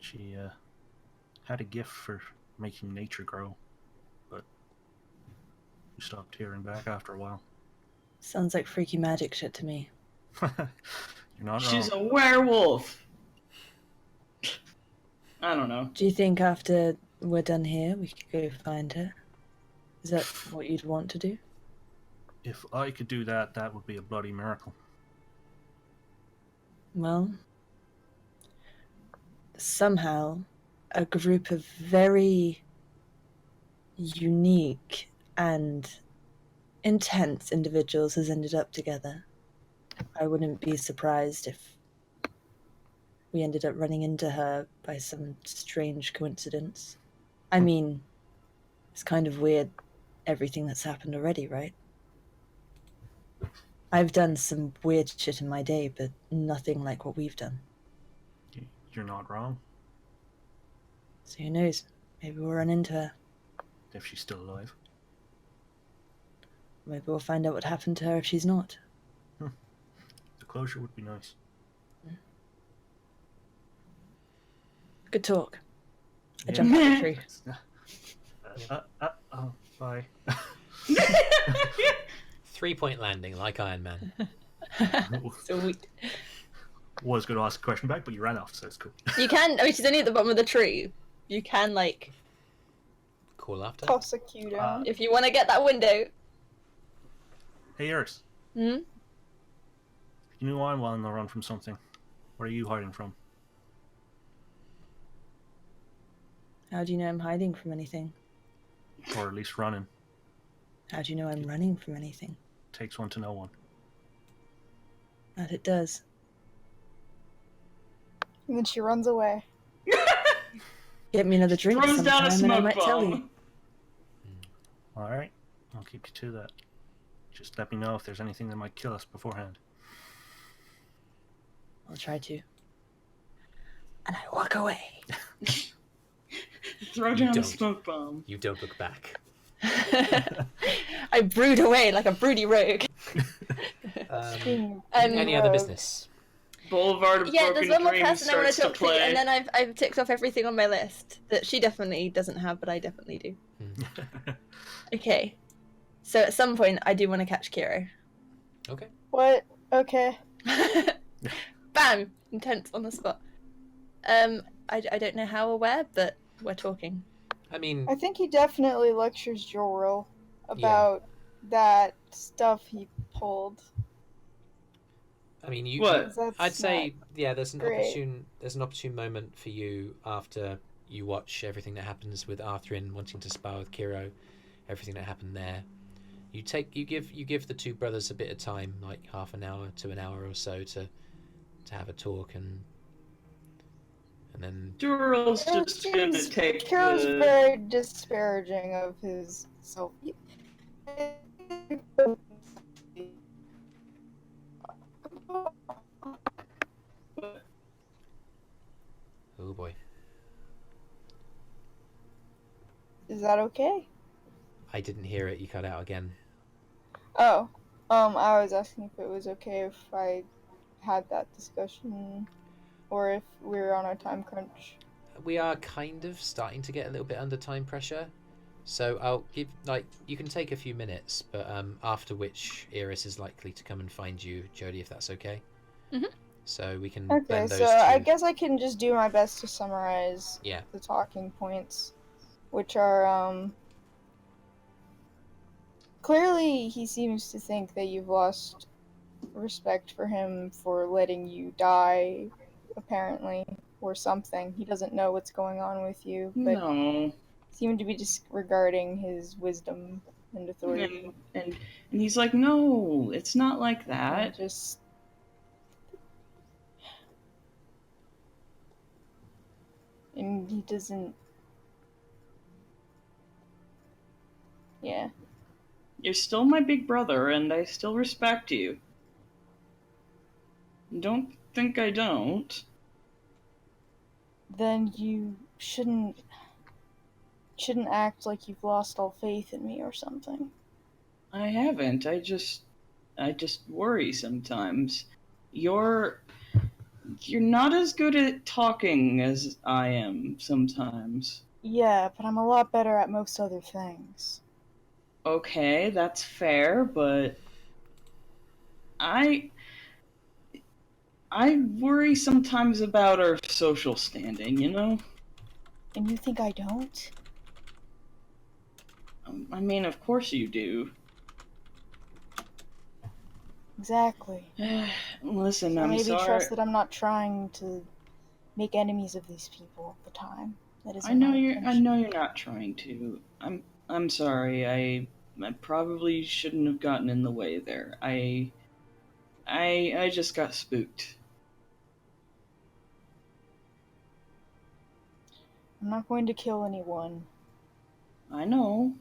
She had a gift for making nature grow, but we stopped hearing back after a while. Sounds like freaky magic shit to me. You're not She's wrong. a werewolf. I don't know. Do you think after we're done here, we could go find her? Is that what you'd want to do? If I could do that, that would be a bloody miracle. Well, somehow a group of very unique and intense individuals has ended up together. I wouldn't be surprised if we ended up running into her by some strange coincidence. I mean, it's kind of weird, everything that's happened already, right? I've done some weird shit in my day, but nothing like what we've done. You're not wrong. So who knows? Maybe we'll run into her. If she's still alive. Maybe we'll find out what happened to her if she's not. The closure would be nice. Good talk. I Yeah. jumped off the tree. Oh, bye. 3-point landing, like Iron Man. Sweet. Was going to ask a question back, but you ran off, so it's cool. You can. I mean, she's only at the bottom of the tree. You can like, Call after. Toss a cue down. if you want to get that window. Hey, Eirys. Hmm. You knew I'm well on the run from something. What are you hiding from? How do you know I'm hiding from anything? Or at least running. How do you know I'm running from anything? Takes one to know one. That it does. And then she runs away. Get me another drink Throws down a sometime and I smoke might tell you. bomb. Alright, I'll keep you to that. Just let me know if there's anything that might kill us beforehand. I'll try to. And I walk away. Throw down a don't. smoke bomb. You don't look back. I brood away like a broody rogue. Speaking Any other of- business? Boulevard of Yeah, Broken there's one more Dreams person I want to starts talk to, play. and then I've ticked off everything on my list that she definitely doesn't have, but I definitely do. Okay, so at some point I do want to catch Kyro. Okay. What? Okay. Bam! Intense on the spot. I don't know how or where, but we're talking. I mean, I think he definitely lectures Joril about that stuff he pulled. I mean, you. What? That's I'd say, not yeah. There's an great. opportune moment for you after you watch everything that happens with Arthrin wanting to spar with Kyro, everything that happened there. You give the two brothers a bit of time, like half an hour to an hour or so, to have a talk, and then Joril's It just gonna seems take Kyro's the... very disparaging of his self. oh boy, Is that okay? I didn't hear it. You cut out again. Oh, I was asking if it was okay if I had that discussion, or if we were on a time crunch. We are kind of starting to get a little bit under time pressure, so I'll give you can take a few minutes, but after which Eirys is likely to come and find you, Jodie, if that's okay. Mhm. So we can Okay, blend those so two. I guess I can just do my best to summarize Yeah. the talking points, which are, clearly he seems to think that you've lost respect for him for letting you die, apparently, or something. He doesn't know what's going on with you, but No. seem to be disregarding his wisdom and authority. And he's like, no, it's not like And that. just and he doesn't. Yeah. You're still my big brother, and I still respect you. Don't think I don't. Then you shouldn't act like you've lost all faith in me or something. I haven't. I just worry sometimes. You're not as good at talking as I am sometimes. Yeah, but I'm a lot better at most other things. Okay, that's fair, but I worry sometimes about our social standing, you know? And you think I don't? I mean, of course you do. Exactly. Listen, So I'm maybe sorry. trust that I'm not trying to make enemies of these people all the time. That isn't I know my you're intention. not trying to. I'm sorry. I probably shouldn't have gotten in the way there. I just got spooked. I'm not going to kill anyone. I know.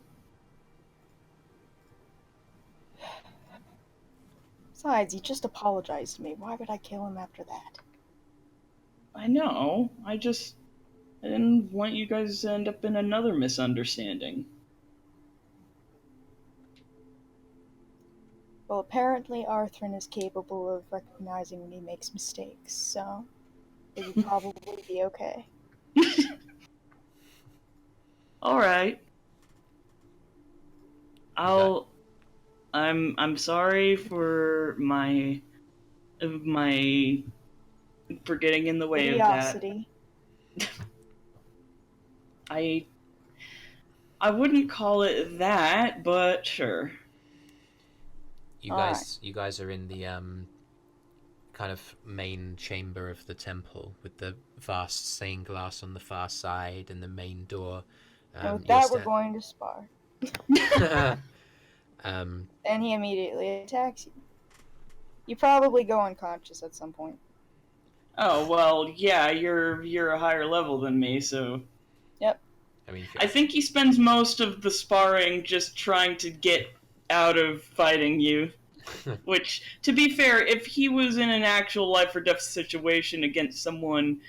Besides, he just apologized to me. Why would I kill him after that? I know. I didn't want you guys to end up in another misunderstanding. Well, apparently Arthrin is capable of recognizing when he makes mistakes, so it would probably be okay. All right. I'm sorry for my for getting in the way of that. Curiosity. I wouldn't call it that, but sure. You guys are in the kind of main chamber of the temple with the vast stained glass on the far side and the main door. And with that, we're going to spar. And he immediately attacks you. You probably go unconscious at some point. Oh well, yeah, you're a higher level than me, so. Yep. I think he spends most of the sparring just trying to get out of fighting you. Which, to be fair, if he was in an actual life or death situation against someone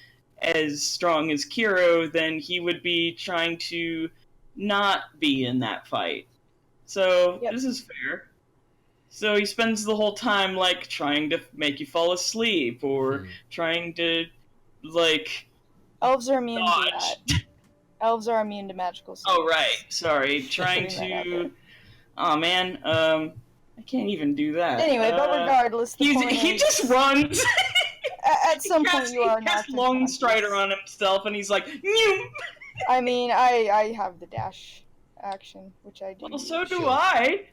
as strong as Kyro, then he would be trying to not be in that fight. So, This is fair. So he spends the whole time, like, trying to make you fall asleep, or trying to, like... Elves are immune to that. Elves are immune to magical states. Oh, right. Sorry. Trying to... Oh, man. I can't even do that. Anyway, but regardless, the point he is, just runs. At some point, you are not. He knocked casts Long Strider on himself, and he's like, Nyum! I mean, I have the dash action, which I do. Well, so do I.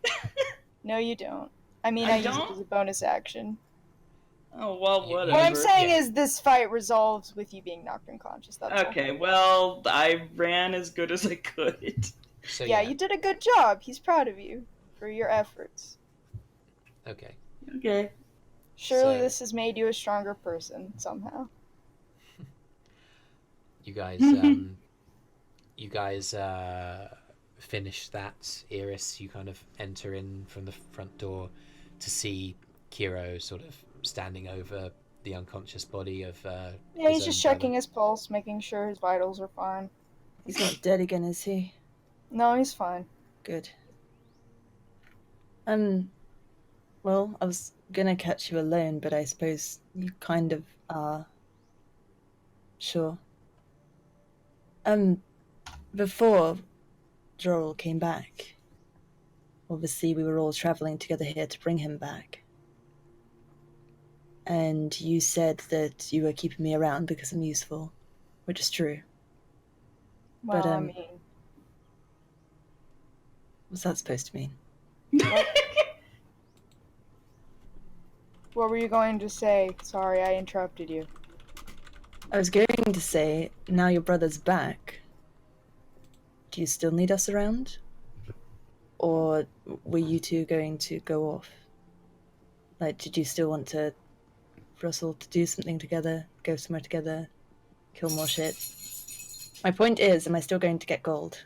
No, you don't. I mean, I use it as a bonus action. Oh, well, whatever. What I'm saying is this fight resolves with you being knocked unconscious. That's okay, well, I ran as good as I could. So, yeah, you did a good job. He's proud of you for your efforts. Okay. Okay. Surely this has made you a stronger person somehow. You guys, finish that. Eirys, you kind of enter in from the front door to see Kyro sort of standing over the unconscious body of. Yeah, he's just checking his pulse, making sure his vitals are fine. He's not dead again, is he? No, he's fine. Good. Well, I was gonna catch you alone, but I suppose you kind of are. Sure. Before Joril came back, obviously we were all traveling together here to bring him back. And you said that you were keeping me around because I'm useful, which is true. Well, but, I mean... What's that supposed to mean? What were you going to say? Sorry, I interrupted you. I was going to say, now your brother's back, do you still need us around? Or were you two going to go off? Like, did you still want to Russell to do something together, go somewhere together, kill more shit? My point is, am I still going to get gold?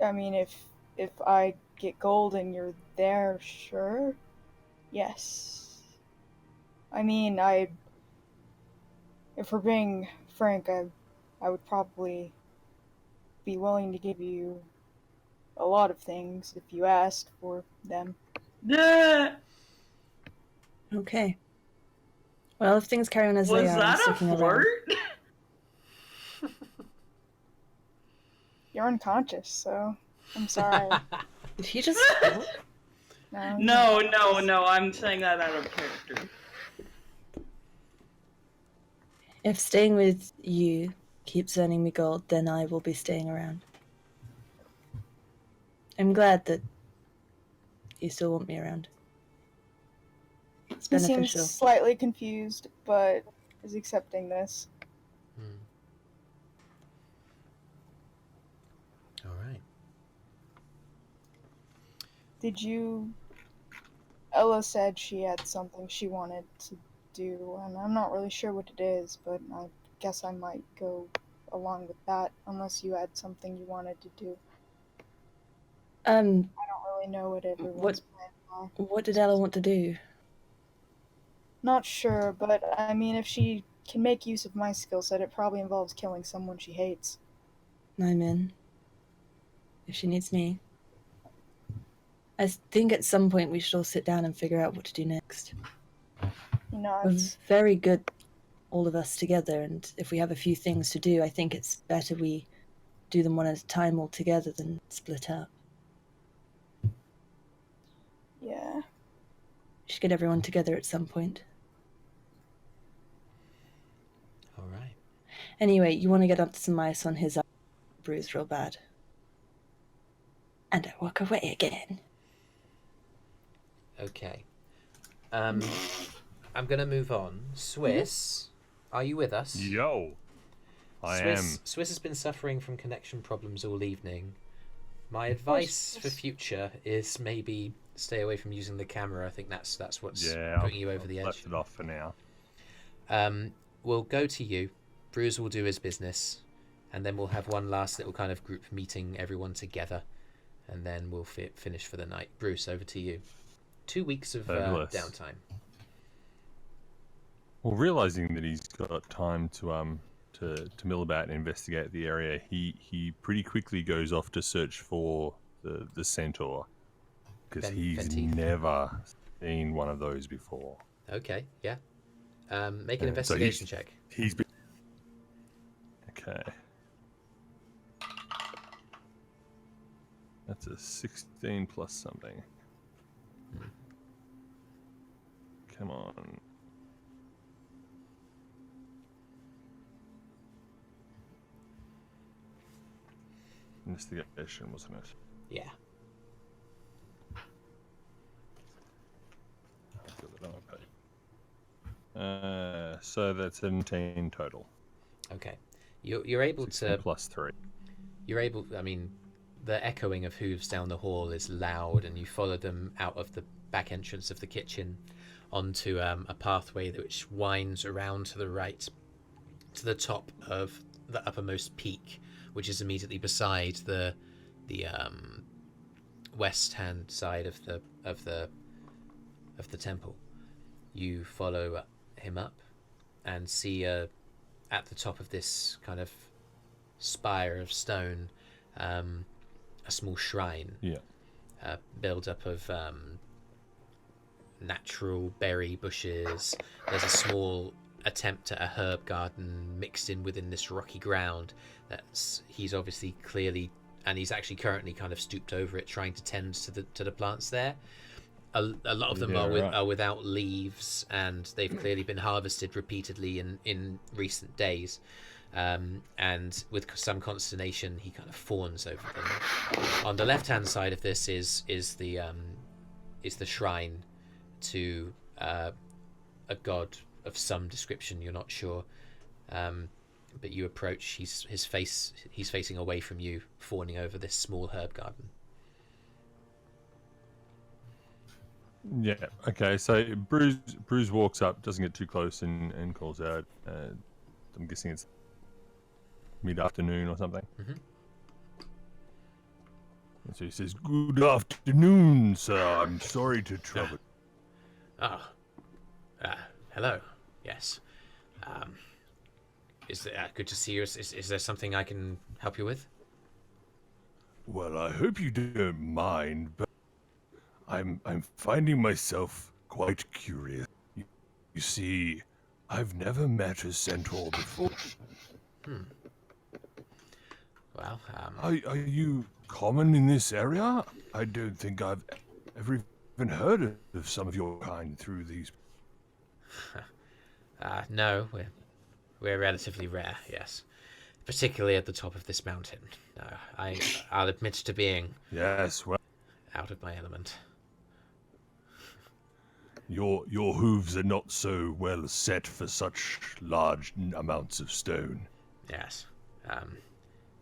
I mean, if if I get gold and you're there, sure. Yes. I mean, if we're being frank, I would probably be willing to give you a lot of things if you asked for them. Yeah. Okay. Well, if things carry on as they Was are, I'm that a sticking around. flirt? You're unconscious, so I'm sorry. If you just No, I'm saying that out of character. if staying with you keeps earning me gold, then I will be staying around. I'm glad that you still want me around. It's He beneficial. seems slightly confused, but is accepting this. All right. Did you... Ella said she had something she wanted to do, and I'm not really sure what it is, but I guess I might go along with that, unless you had something you wanted to do. I don't really know what everyone's plans are. What did Ella want to do? Not sure, but I mean, if she can make use of my skill set, it probably involves killing someone she hates. I'm in. If she needs me. I think at some point we should all sit down and figure out what to do next. You know, We're it's... very good, all of us together, and if we have a few things to do, I think it's better we do them one at a time all together than split up. Yeah. We should get everyone together at some point. All right. Anyway, you want to get up to some ice on his Brüz real bad. And I walk away again. Okay. I'm gonna move on. TheSwiss, are you with us? Yo, I am. TheSwiss has been suffering from connection problems all evening. My advice for future is maybe stay away from using the camera. I think that's what's putting you over the edge. Left it off for now. We'll go to you. Brüz will do his business, and then we'll have one last little kind of group meeting, everyone together, and then we'll finish for the night. Brüz, over to you. 2 weeks of downtime. Well, realizing that he's got time to mill about and investigate the area, he pretty quickly goes off to search for the centaur, because he's never seen one of those before. Okay, yeah. Make an investigation check. He's been... Okay. That's a 16 plus something. Come on. Investigation, wasn't it? Yeah. So that's 17 total. Okay. You're able to... Plus 3. You're able... I mean, the echoing of hooves down the hall is loud, and you follow them out of the back entrance of the kitchen onto a pathway which winds around to the right to the top of the uppermost peak, which is immediately beside the west hand side of the temple. You follow him up and see at the top of this kind of spire of stone a small shrine. Yeah. Built up of natural berry bushes. There's a small attempt at a herb garden mixed in within this rocky ground. He's obviously clearly, and he's actually currently kind of stooped over it, trying to tend to the plants there. A lot of them are without leaves, and they've clearly been harvested repeatedly in recent days. And with some consternation, he kind of fawns over them. On the left-hand side of this is the shrine to a god of some description. You're not sure, but you approach. He's facing away from you, fawning over this small herb garden. Yeah. Okay. So Brüz walks up, doesn't get too close, and calls out. I'm guessing it's mid-afternoon or something. Mm-hmm. And so he says, "Good afternoon, sir. I'm sorry to trouble." Hello. Yes. Is there, good to see you. Is there something I can help you with? Well, I hope you don't mind, but I'm finding myself quite curious. You see, I've never met a centaur before. Well, Are you common in this area? I don't think I've ever even heard of some of your kind through these. No, we're relatively rare, yes. Particularly at the top of this mountain. No, I'll admit to being Yes, well, out of my element. your hooves are not so well set for such large amounts of stone. Yes.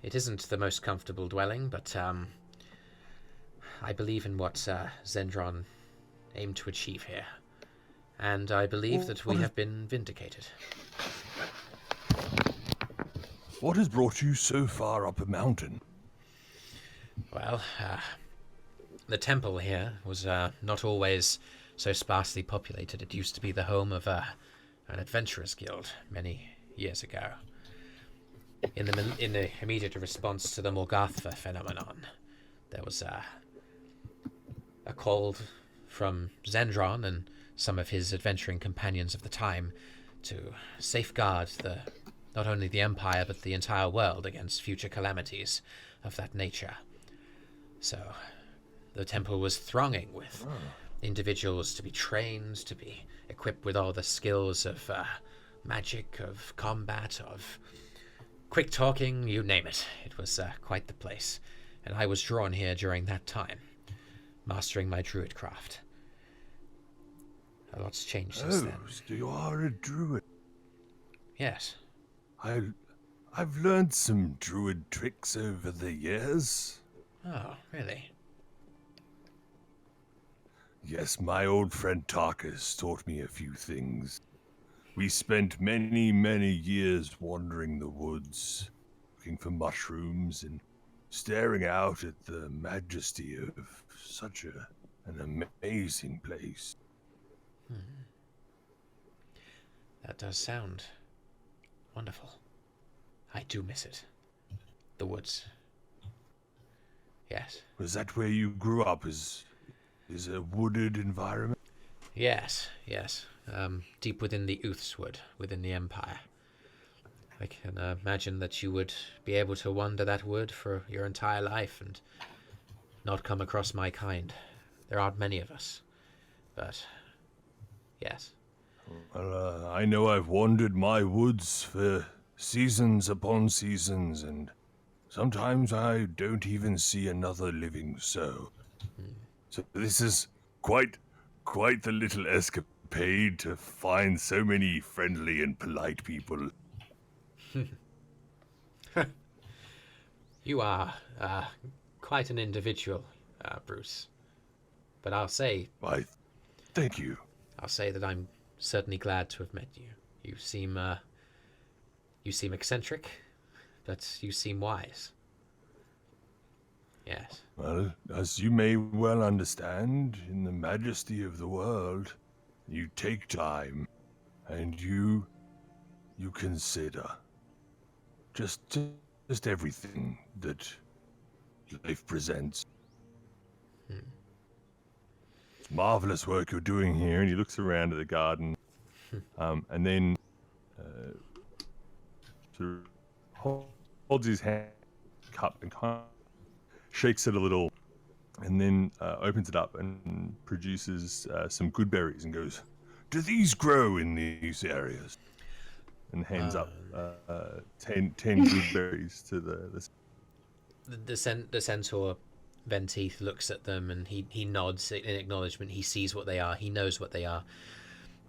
It isn't the most comfortable dwelling, but I believe in what Zendron aimed to achieve here. And I believe that we have been vindicated. What has brought you so far up a mountain? Well, the temple here was not always so sparsely populated. It used to be the home of an adventurers guild many years ago. In the immediate response to the Morgathva phenomenon, there was a call from Zendron and some of his adventuring companions of the time to safeguard not only the Empire but the entire world against future calamities of that nature. So the temple was thronging with individuals to be trained, to be equipped with all the skills of magic, of combat, of quick talking, you name it. It was quite the place. And I was drawn here during that time, mastering my druid craft. A lot's changed since then. So you are a druid. Yes. I've learned some druid tricks over the years. Oh, really? Yes, my old friend Tarkus taught me a few things. We spent many, many years wandering the woods, looking for mushrooms and staring out at the majesty of such an amazing place. That does sound wonderful. I do miss it. The woods. Yes. Was that where you grew up? Is a wooded environment? Yes. Deep within the Oothswood, within the Empire. I can imagine that you would be able to wander that wood for your entire life and not come across my kind. There aren't many of us. But, yes. Well, I know I've wandered my woods for seasons upon seasons, and sometimes I don't even see another living soul. So this is quite the little escapade to find so many friendly and polite people. You are quite an individual, Brüz. But I'll say... Why, thank you. I'll say that I'm certainly glad to have met you. You seem eccentric, but you seem wise. Yes. Well, as you may well understand, in the majesty of the world, you take time, and you consider just everything that life presents. It's marvelous work you're doing here, and he looks around at the garden, and then sort of holds his hand cup and kind of shakes it a little, and then opens it up and produces some good berries and goes, "Do these grow in these areas?" And hands up 10 good berries to the centaur Venteith looks at them and he nods in acknowledgement. He sees what they are. He knows what they are.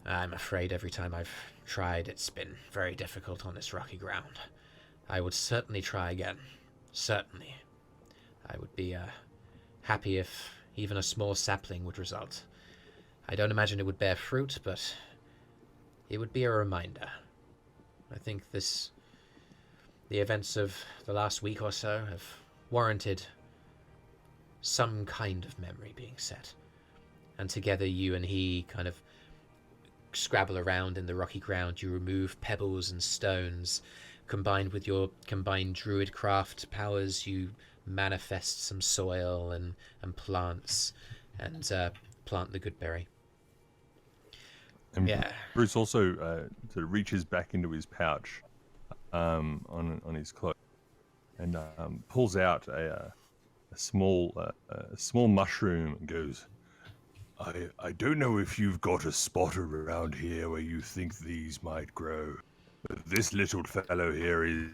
I'm afraid every time I've tried, it's been very difficult on this rocky ground. I would certainly try again. Certainly. I would be happy if even a small sapling would result. I don't imagine it would bear fruit, but it would be a reminder. I think the events of the last week or so have warranted some kind of memory being set. And together you and he kind of scrabble around in the rocky ground. You remove pebbles and stones. Combined with your combined druid craft powers, you manifest some soil and plants and plant the good berry. And yeah. Brüz also sort of reaches back into his pouch on his cloak and pulls out a small mushroom and goes, I don't know if you've got a spot around here where you think these might grow, but this little fellow here is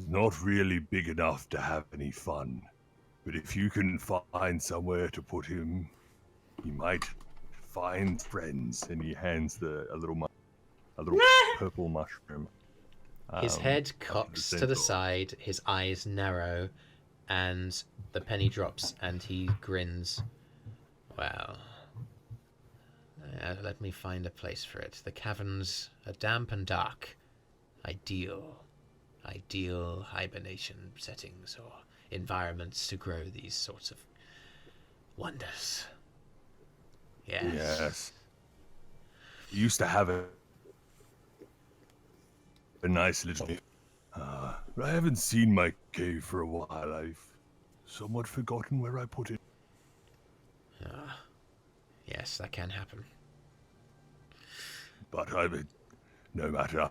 not really big enough to have any fun. But if you can find somewhere to put him, he might find friends. And he hands a little purple mushroom. His head cocks to the side, his eyes narrow, and the penny drops, and he grins. Well, let me find a place for it. The caverns are damp and dark. Ideal hibernation settings or environments to grow these sorts of wonders. Yes. We used to have a nice little... I haven't seen my cave for a while. I've somewhat forgotten where I put it. Yes, that can happen. But no matter.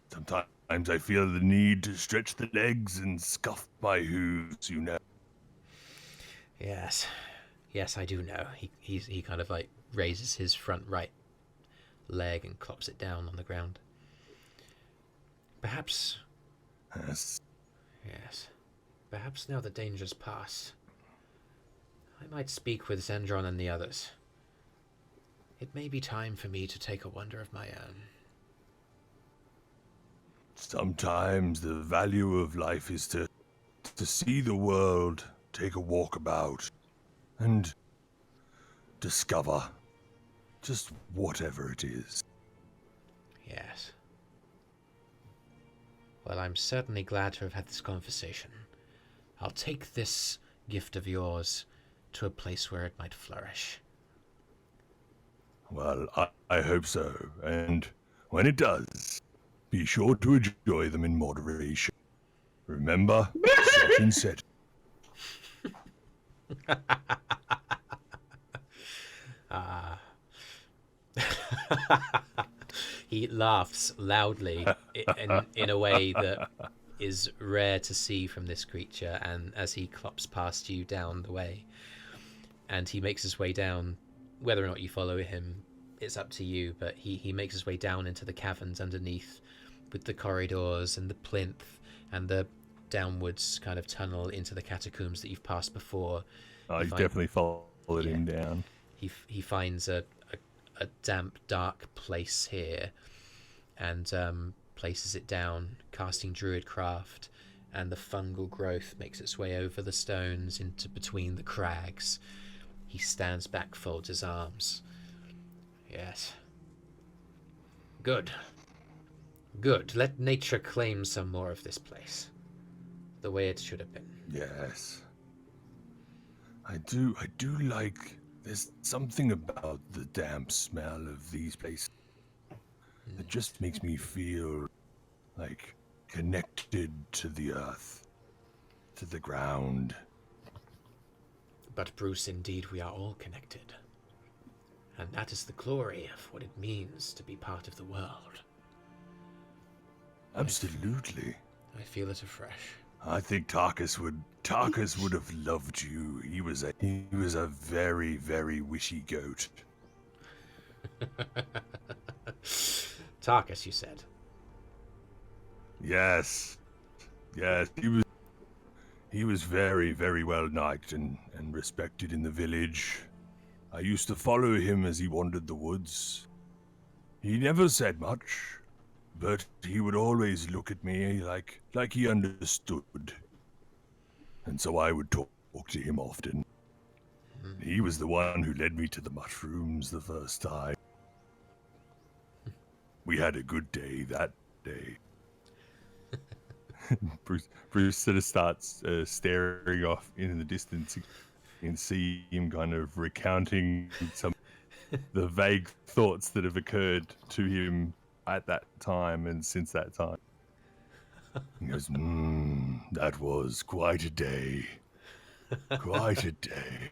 Sometimes I feel the need to stretch the legs and scuff my hooves, you know. Yes, I do know. He kind of like raises his front right leg and clops it down on the ground. Perhaps. Yes. Yes. Perhaps now the danger's past, I might speak with Zendron and the others. It may be time for me to take a wander of my own. Sometimes the value of life is to see the world, take a walk about, and discover just whatever it is. Yes. Well, I'm certainly glad to have had this conversation. I'll take this gift of yours to a place where it might flourish. Well, I hope so, and when it does, be sure to enjoy them in moderation. Remember, set and set. He laughs loudly in a way that is rare to see from this creature, and as he clops past you down the way, and he makes his way down. Whether or not you follow him, it's up to you, but he makes his way down into the caverns underneath, with the corridors and the plinth and the downwards kind of tunnel into the catacombs that you've passed before. I definitely followed him down. He finds a damp, dark place here, and places it down, casting druid craft, and the fungal growth makes its way over the stones into between the crags. He stands back, folds his arms. Yes. Good. Let nature claim some more of this place, the way it should have been. Yes. I do like... There's something about the damp smell of these places that just makes me feel like connected to the earth, to the ground. But Brüz, indeed, we are all connected. And that is the glory of what it means to be part of the world. Absolutely. I feel it afresh. I think Tarkus would have loved you. He was a very, very wishy goat. Tarkus, you said? Yes. He was very, very well liked and respected in the village. I used to follow him as he wandered the woods. He never said much, but he would always look at me like he understood. And so I would talk to him often. He was the one who led me to the mushrooms the first time. We had a good day that day. Brüz sort of starts staring off into the distance and see him kind of recounting some the vague thoughts that have occurred to him at that time and since that time. He goes, that was quite a day. Quite a day.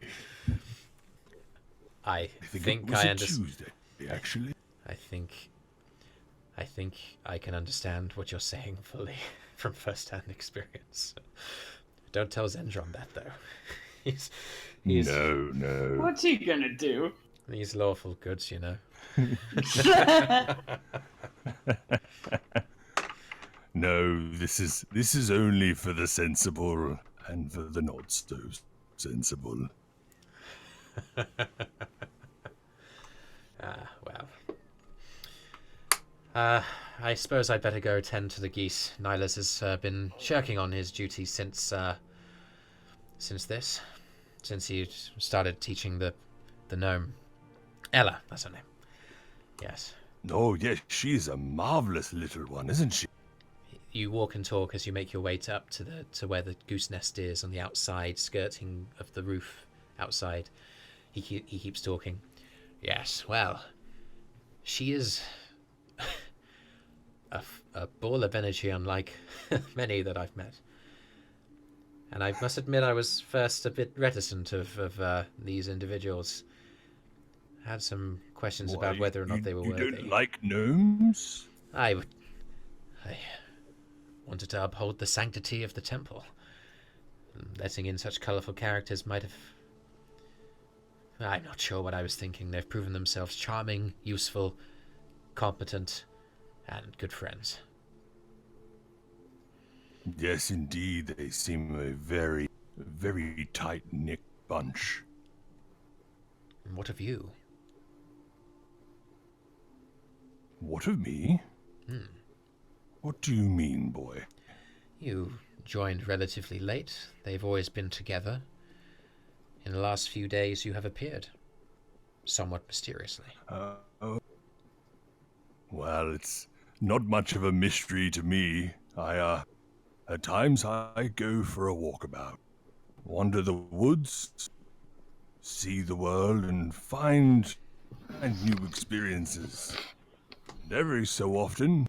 I think it was I a understand. Tuesday, actually. I think I can understand what you're saying fully from first-hand experience. Don't tell Zendron that, though. he's No. What's he gonna do? He's lawful goods, you know. No, this is only for the sensible and for the not so sensible. Well. I suppose I'd better go tend to the geese. Nihilus has been shirking on his duties since he started teaching the gnome. Ella, that's her name. Yes. Oh, yes, she's a marvelous little one, isn't she? You walk and talk as you make your way up to where the goose nest is on the outside, skirting of the roof outside. He keeps talking. Yes, well, she is a ball of energy unlike many that I've met. And I must admit I was first a bit reticent of these individuals. I had some questions about whether or not they were worthy. You don't like gnomes? I wanted to uphold the sanctity of the temple. Letting in such colourful characters might have... I'm not sure what I was thinking. They've proven themselves charming, useful, competent, and good friends. Yes, indeed. They seem a very, very tight-knit bunch. And what of you? What of me? What do you mean, boy? You joined relatively late. They've always been together. In the last few days you have appeared. Somewhat mysteriously. Well, it's not much of a mystery to me. At times I go for a walkabout. Wander the woods, see the world, and find new experiences. And every so often,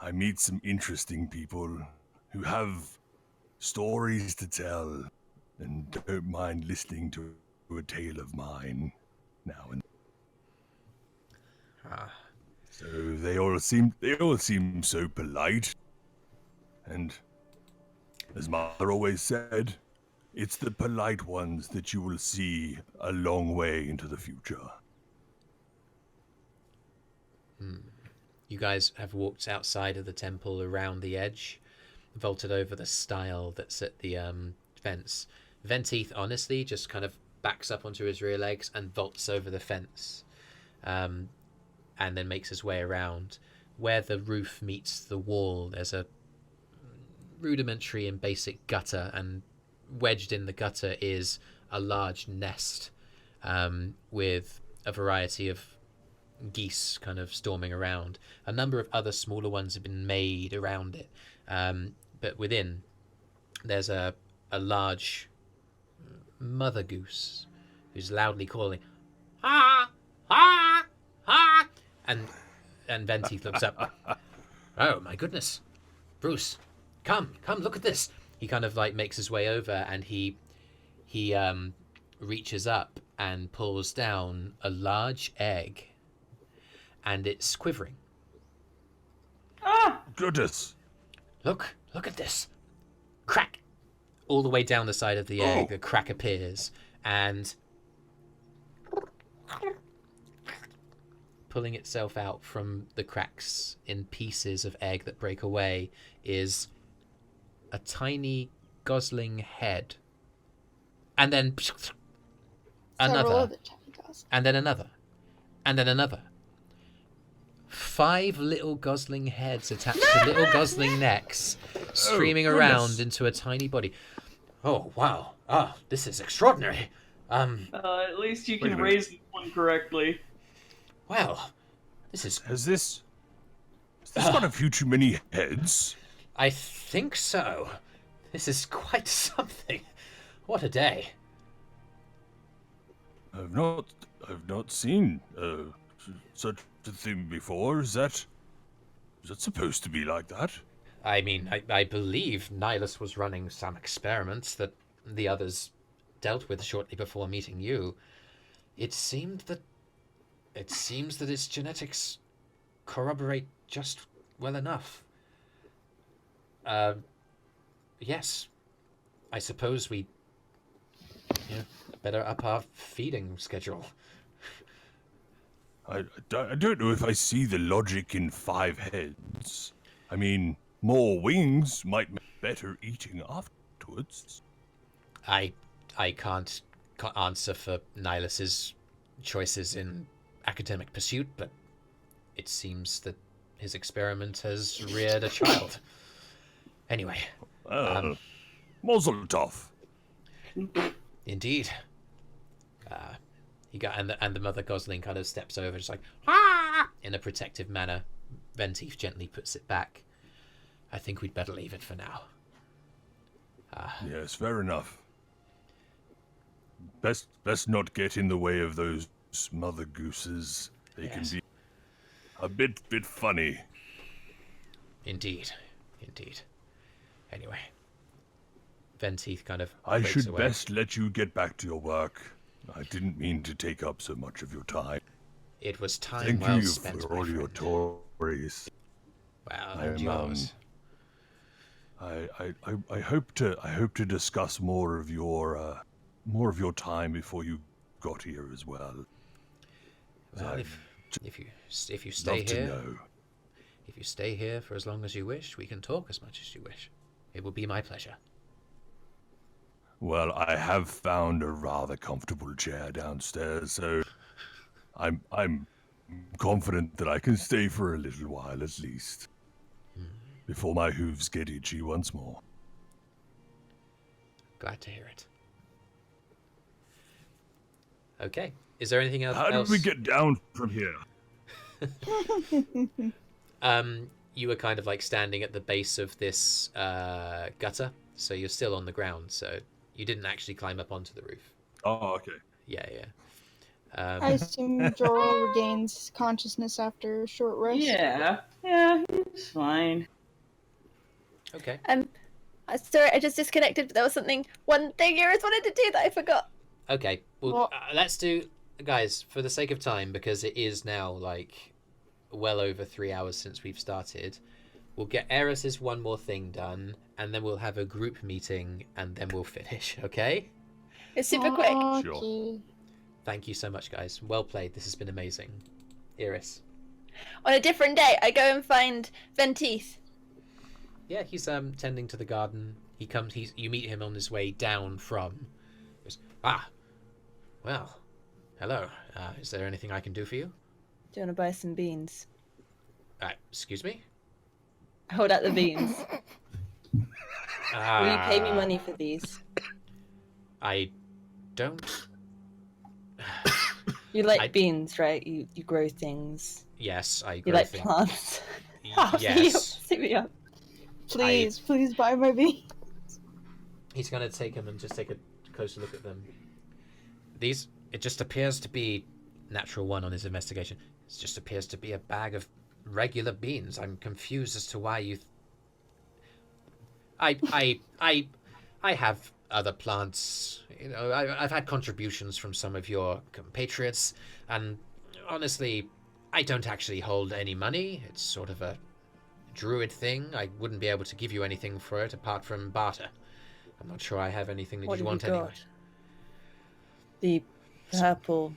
I meet some interesting people who have stories to tell and don't mind listening to a tale of mine now and then. So they all seem so polite. And as Mother always said, it's the polite ones that you will see a long way into the future. You guys have walked outside of the temple around the edge, vaulted over the stile that's at the fence. Venteeth, honestly, just kind of backs up onto his rear legs and vaults over the fence, and then makes his way around. Where the roof meets the wall, there's a rudimentary and basic gutter, and wedged in the gutter is a large nest with a variety of geese kind of storming around. A number of other smaller ones have been made around it, but within there's a large mother goose who's loudly calling, "Ha! Ha! Ha!" And Venteeth looks up. Oh my goodness, Brüz, come, look at this. He kind of like makes his way over, and he reaches up and pulls down a large egg, and it's quivering. Ah! Goodness! Look at this. Crack! All the way down the side of the egg, the crack appears, and pulling itself out from the cracks in pieces of egg that break away is a tiny gosling head. And then another. And then another. And then another. 5 little gosling heads attached to little gosling necks, streaming around into a tiny body. Oh, wow. This is extraordinary. At least you can raise this one correctly. Well, this is... Has this got a few too many heads? I think so. This is quite something. What a day. I've not seen such a thing before. Is that supposed to be like that? I mean, I believe Nihilus was running some experiments that the others dealt with shortly before meeting you. It seems that its genetics corroborate just well enough. Yes. I suppose we better up our feeding schedule. I don't know if I see the logic in 5 heads. I mean, more wings might make better eating afterwards. I can't answer for Nihilus's choices in academic pursuit, but it seems that his experiment has reared a child. Anyway. Mazel tov. Indeed. And the mother gosling kind of steps over, just like, ah! In a protective manner. Venteef gently puts it back. I think we'd better leave it for now. Yes, fair enough. Best not get in the way of those mother gooses. They can be a bit funny. Indeed. Anyway. Venteef kind of I breaks should away. best let you get back to your work. I didn't mean to take up so much of your time. It was time Thank well you spent, for my all friend. your stories. Well, and yours. I hope to discuss more of your time before you got here as well. Well, if you stay love to here, know. if you stay here for as long as you wish, we can talk as much as you wish. It will be my pleasure. Well, I have found a rather comfortable chair downstairs, so I'm confident that I can stay for a little while at least. Before my hooves get itchy once more. Glad to hear it. Okay. Is there anything else? How did we get down from here? You were kind of like standing at the base of this gutter, so you're still on the ground, so you didn't actually climb up onto the roof. Oh, okay. Yeah. I assume Joril regains consciousness after a short rest. Yeah, he's fine. Okay. Sorry, I just disconnected, but there was one thing Eirys wanted to do that I forgot. Okay, well, let's do, guys, for the sake of time, because it is now like well over 3 hours since we've started. We'll get Eirys' one more thing done, and then we'll have a group meeting, and then we'll finish. Okay? It's super quick. Sure. Thank you so much, guys. Well played. This has been amazing. Eirys. On a different day, I go and find Venteef. Yeah, he's tending to the garden. You meet him on his way down from. He goes, well, hello. Is there anything I can do for you? Do you want to buy some beans? Excuse me? I hold out the beans. Will you pay me Ah. money for these? I don't. You like beans, right? You grow things. Yes, I You grow like things. plants. Yes. See me up. Please buy my beans. He's going to take them and just take a closer look at them. It just appears to be natural one on his investigation. It just appears to be a bag of regular beans. I'm confused as to why you. I have other plants. You know, I've had contributions from some of your compatriots, and honestly, I don't actually hold any money. It's sort of a druid thing. I wouldn't be able to give you anything for it apart from barter. I'm not sure I have anything that What you have want you got? anyway. The purple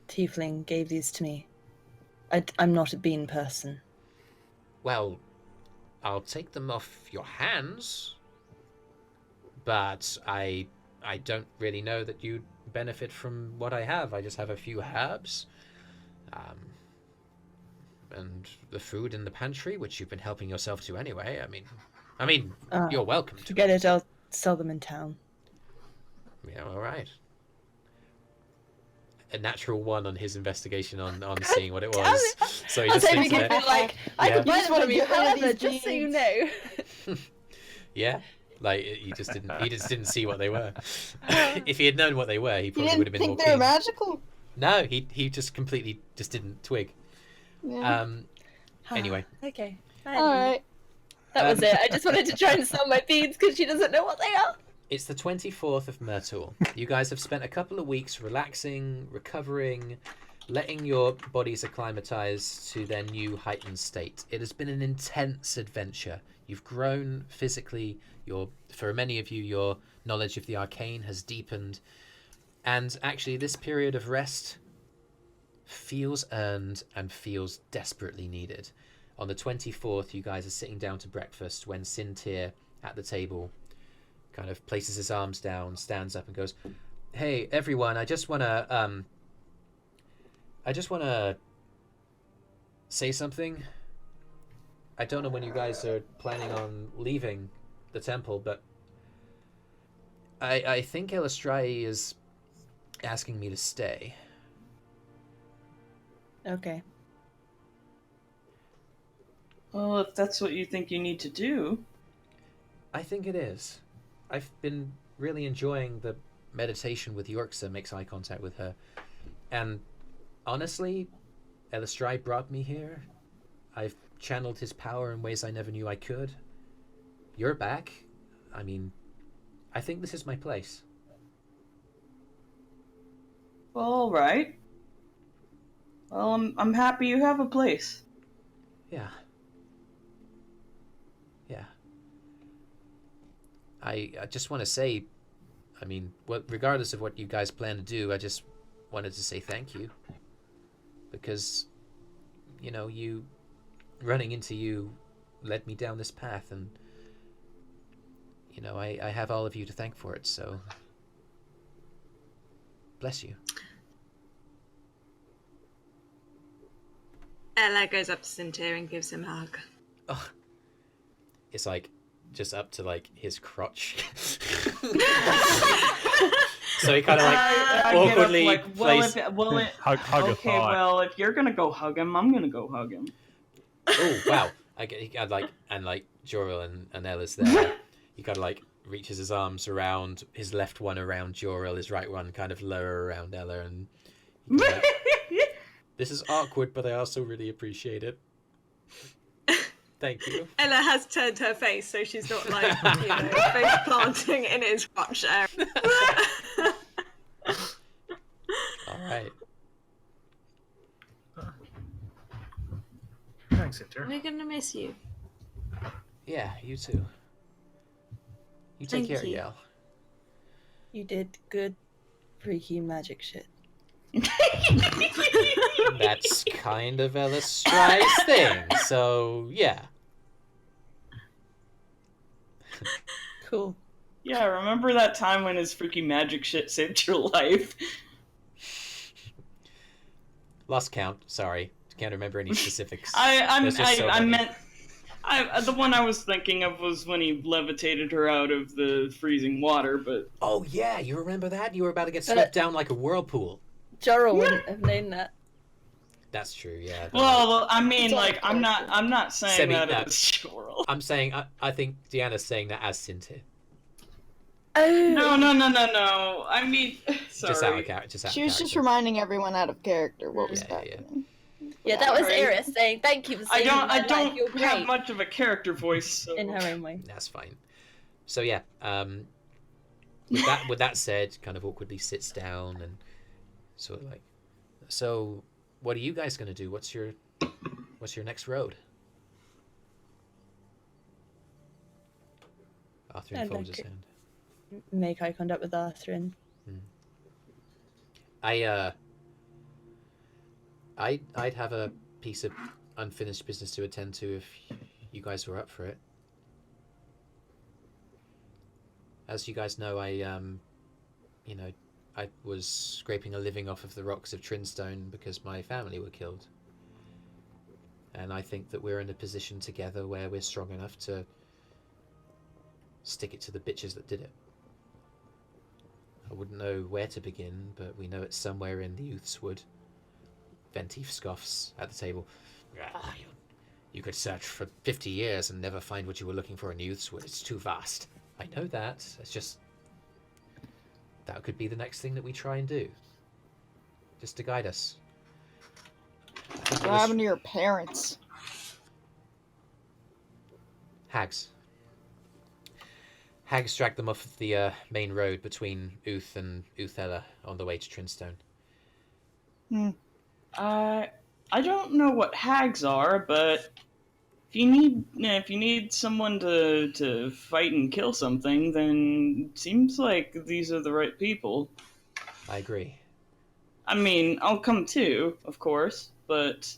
tiefling gave these to me. I'm not a bean person. Well, I'll take them off your hands, but I don't really know that you'd benefit from what I have. I just have a few herbs, and the food in the pantry, which you've been helping yourself to anyway. I mean, you're welcome to. Forget it. I'll sell them in town. Yeah, all right. a natural 1 on his investigation on seeing what it was. So he just sits there. Like, I Yeah. can buy one of you, however, these just so you beings. know. Yeah, like he just didn't see what they were. If he had known what they were, he probably would have been more think they were keen. magical? No, he just completely just didn't twig. Yeah. Anyway, Okay. Alright. That was it. I just wanted to try and sell my beads because she doesn't know what they are. it's the 24th of Myrtle. You guys have spent a couple of weeks relaxing, recovering, letting your bodies acclimatize to their new heightened state. It has been an intense adventure. You've grown physically. For many of you, your knowledge of the arcane has deepened. And actually, this period of rest feels earned and feels desperately needed. On the 24th, you guys are sitting down to breakfast when Sintir at the table kind of places his arms down, stands up and goes, "Hey, everyone, I just want to say something. I don't know when you guys are planning on leaving the temple, but I think Eilistraee is asking me to stay." Okay. Well, if that's what you think you need to do. I think it is. I've been really enjoying the meditation with Yorksa, makes eye contact with her. And honestly, Eilistraee brought me here. I've channeled his power in ways I never knew I could. You're back. I mean, I think this is my place. Well, all right. Well, I'm happy you have a place. Yeah. Yeah. I just want to say, I mean, regardless of what you guys plan to do, I just wanted to say thank you. Because, you know, running into you led me down this path, and, you know, I have all of you to thank for it, so bless you. Ella goes up to Sintir and gives him a hug. Oh, it's like just up to like his crotch. So he kind of like awkwardly plays. Hug a thigh. Well, if you're gonna go hug him, I'm gonna go hug him. Oh wow! I'd like Joril and Ella's there. He kind of like reaches his arms around his left one around Joril, his right one kind of lower around Ella, and this is awkward, but I also really appreciate it. Thank you. Ella has turned her face, so she's not like, you know, face planting in his crotch area. All right. Thanks, Sintir. We're gonna miss you. Yeah, you too. You take Thank care, you. Yel. You did good freaky magic shit. That's kind of Eilistraee's thing, so yeah. Cool. Yeah, remember that time when his freaky magic shit saved your life? Lost count. Sorry, can't remember any specifics. I meant the one I was thinking of was when he levitated her out of the freezing water. But oh yeah, you remember that? You were about to get swept down like a whirlpool. Joril wouldn't have known that. That's true. Yeah. Well, I mean, like, I'm not saying that as Joril. I'm saying I think Deanna's saying that as Sintir. Oh. No. I mean, sorry. Just out of character. She was just reminding everyone out of character what was happening. Yeah, that was Sorry. Eirys saying thank you for saving my I life. don't You're have great. much of a character voice. So. In her own way. That's fine. So yeah, with that said, kind of awkwardly sits down and sort of like, so what are you guys gonna do? What's your next road? Arthrin I'd folds like his it. hand. Make eye contact with Arthrin. I'd have a piece of unfinished business to attend to if you guys were up for it. As you guys know, I was scraping a living off of the rocks of Trinstone because my family were killed. And I think that we're in a position together where we're strong enough to stick it to the bitches that did it. I wouldn't know where to begin, but we know it's somewhere in the Youth's Wood. Ventif scoffs at the table. You could search for 50 years and never find what you were looking for in Youth's Wood. It's too vast. I know that. It's just... that could be the next thing that we try and do. Just to guide us. What happened to your parents? Hags. Hags dragged them off of the main road between Uth and Uthella on the way to Trinstone. I don't know what hags are, but if you need someone to fight and kill something, then it seems like these are the right people. I agree. I mean, I'll come too, of course, but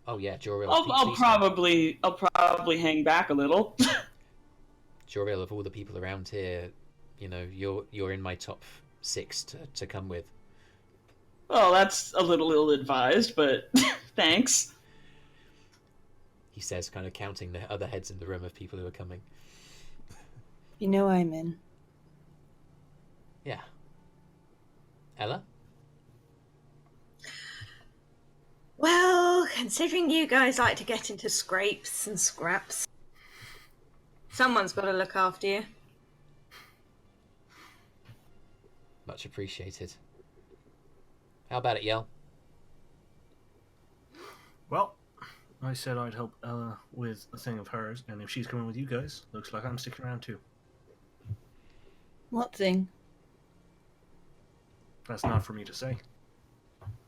oh yeah, Joril. I'll probably hang back a little. Joril, of all the people around here, you know, you're in my top 6 to come with. Well, that's a little ill-advised, but thanks. He says, kind of counting the other heads in the room of people who are coming. You know I'm in. Yeah. Ella? Well, considering you guys like to get into scrapes and scraps, someone's got to look after you. Much appreciated. How about it, Yell? Well, I said I'd help Ella with a thing of hers, and if she's coming with you guys, looks like I'm sticking around too. What thing? That's not for me to say.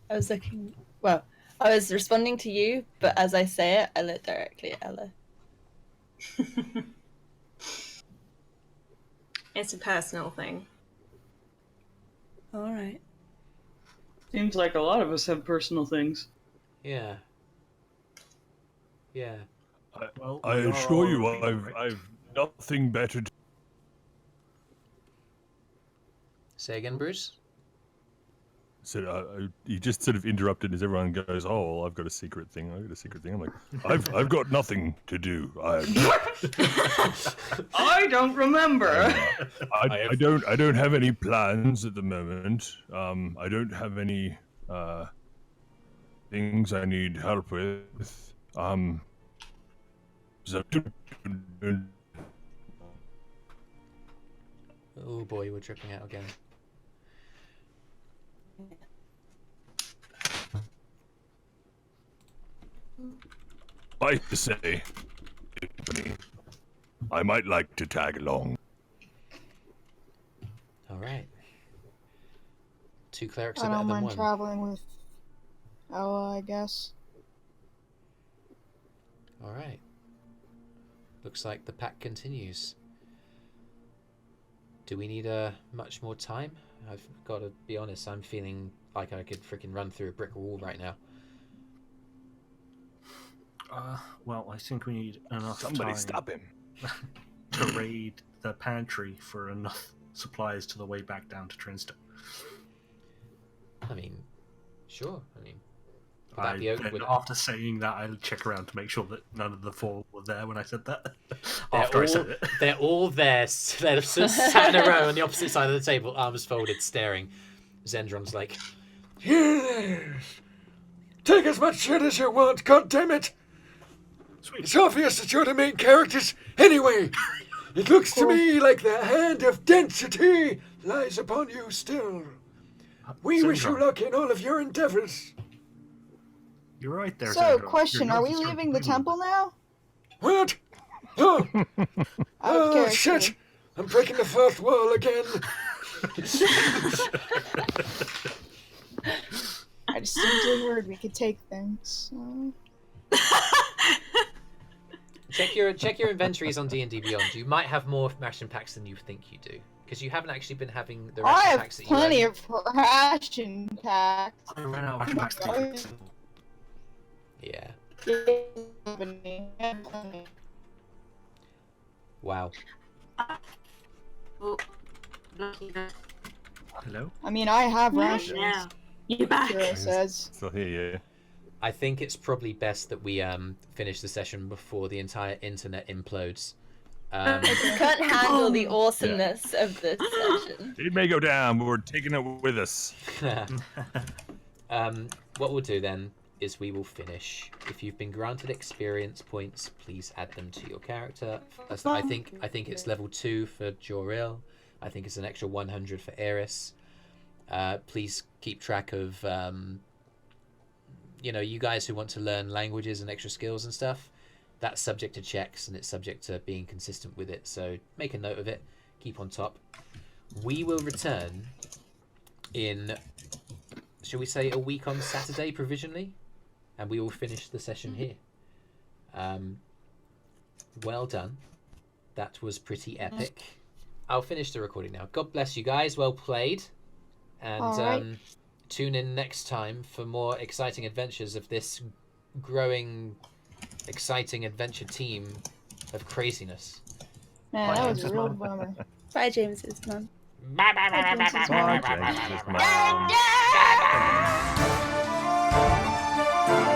I was looking... Well, I was responding to you, but as I say it, I look directly at Ella. It's a personal thing. All right. Seems like a lot of us have personal things. Yeah. Yeah. I assure you, I've nothing better to... Say again, Brüz? So he just sort of interrupted as everyone goes, "Oh, well, I've got a secret thing. I've got a secret thing." I'm like, "I've got nothing to do. I don't remember. I don't have any plans at the moment. I don't have any things I need help with. So... Oh boy, we're dripping out again. I say, I might like to tag along. All right. 2 clerics I are better don't than mind 1. traveling with Ella, I guess. All right. Looks like the pack continues. Do we need much more time? I've got to be honest, I'm feeling like I could freaking run through a brick wall right now. Well, I think we need enough Somebody time stop him. to raid the pantry for enough supplies to the way back down to Trinstone. I mean, sure. I mean, would that be And after saying that, I'll check around to make sure that none of the 4 were there when I said that. After I said it. They're all there. They're sat in a row on the opposite side of the table, arms folded, staring. Zendron's like, Yes! Take as much shit as you want, goddammit! Sweet. It's obvious that you're the main characters anyway! It looks to me like the hand of density lies upon you still. We wish you luck in all of your endeavors. You're right there, So, Zendron. question, Your are nose we is leaving the completely- temple now? What? Oh, Out of oh character. shit! I'm breaking the fourth wall again. I distinctly heard we could take things. So... check your inventories on D&D Beyond. You might have more ration packs than you think you do, because you haven't actually been having the I ration have packs that you plenty own. of ration packs. I ran out of ration packs to take. Yeah. Yeah. Wow. Oh, lucky that. Hello? I mean, I have Yeah, rations. now. You're back. Kyro says. Still here, yeah. I think it's probably best that we finish the session before the entire internet implodes. I can't handle the awesomeness of this session. It may go down, but we're taking it with us. What we'll do then is we will finish. If you've been granted experience points, please add them to your character. I think it's level 2 for Joril. I think it's an extra 100 for Eirys. Please keep track of you guys who want to learn languages and extra skills and stuff. That's subject to checks and it's subject to being consistent with it. So make a note of it. Keep on top. We will return in, shall we say, a week on Saturday provisionally, and we will finish the session here. Well done. That was pretty epic. I'll finish the recording now. God bless you guys. Well played. And tune in next time for more exciting adventures of this growing, exciting adventure team of craziness. Man, that was a real bummer. Bye, James's mom. Bye bye bye bye bye bye bye bye bye bye bye.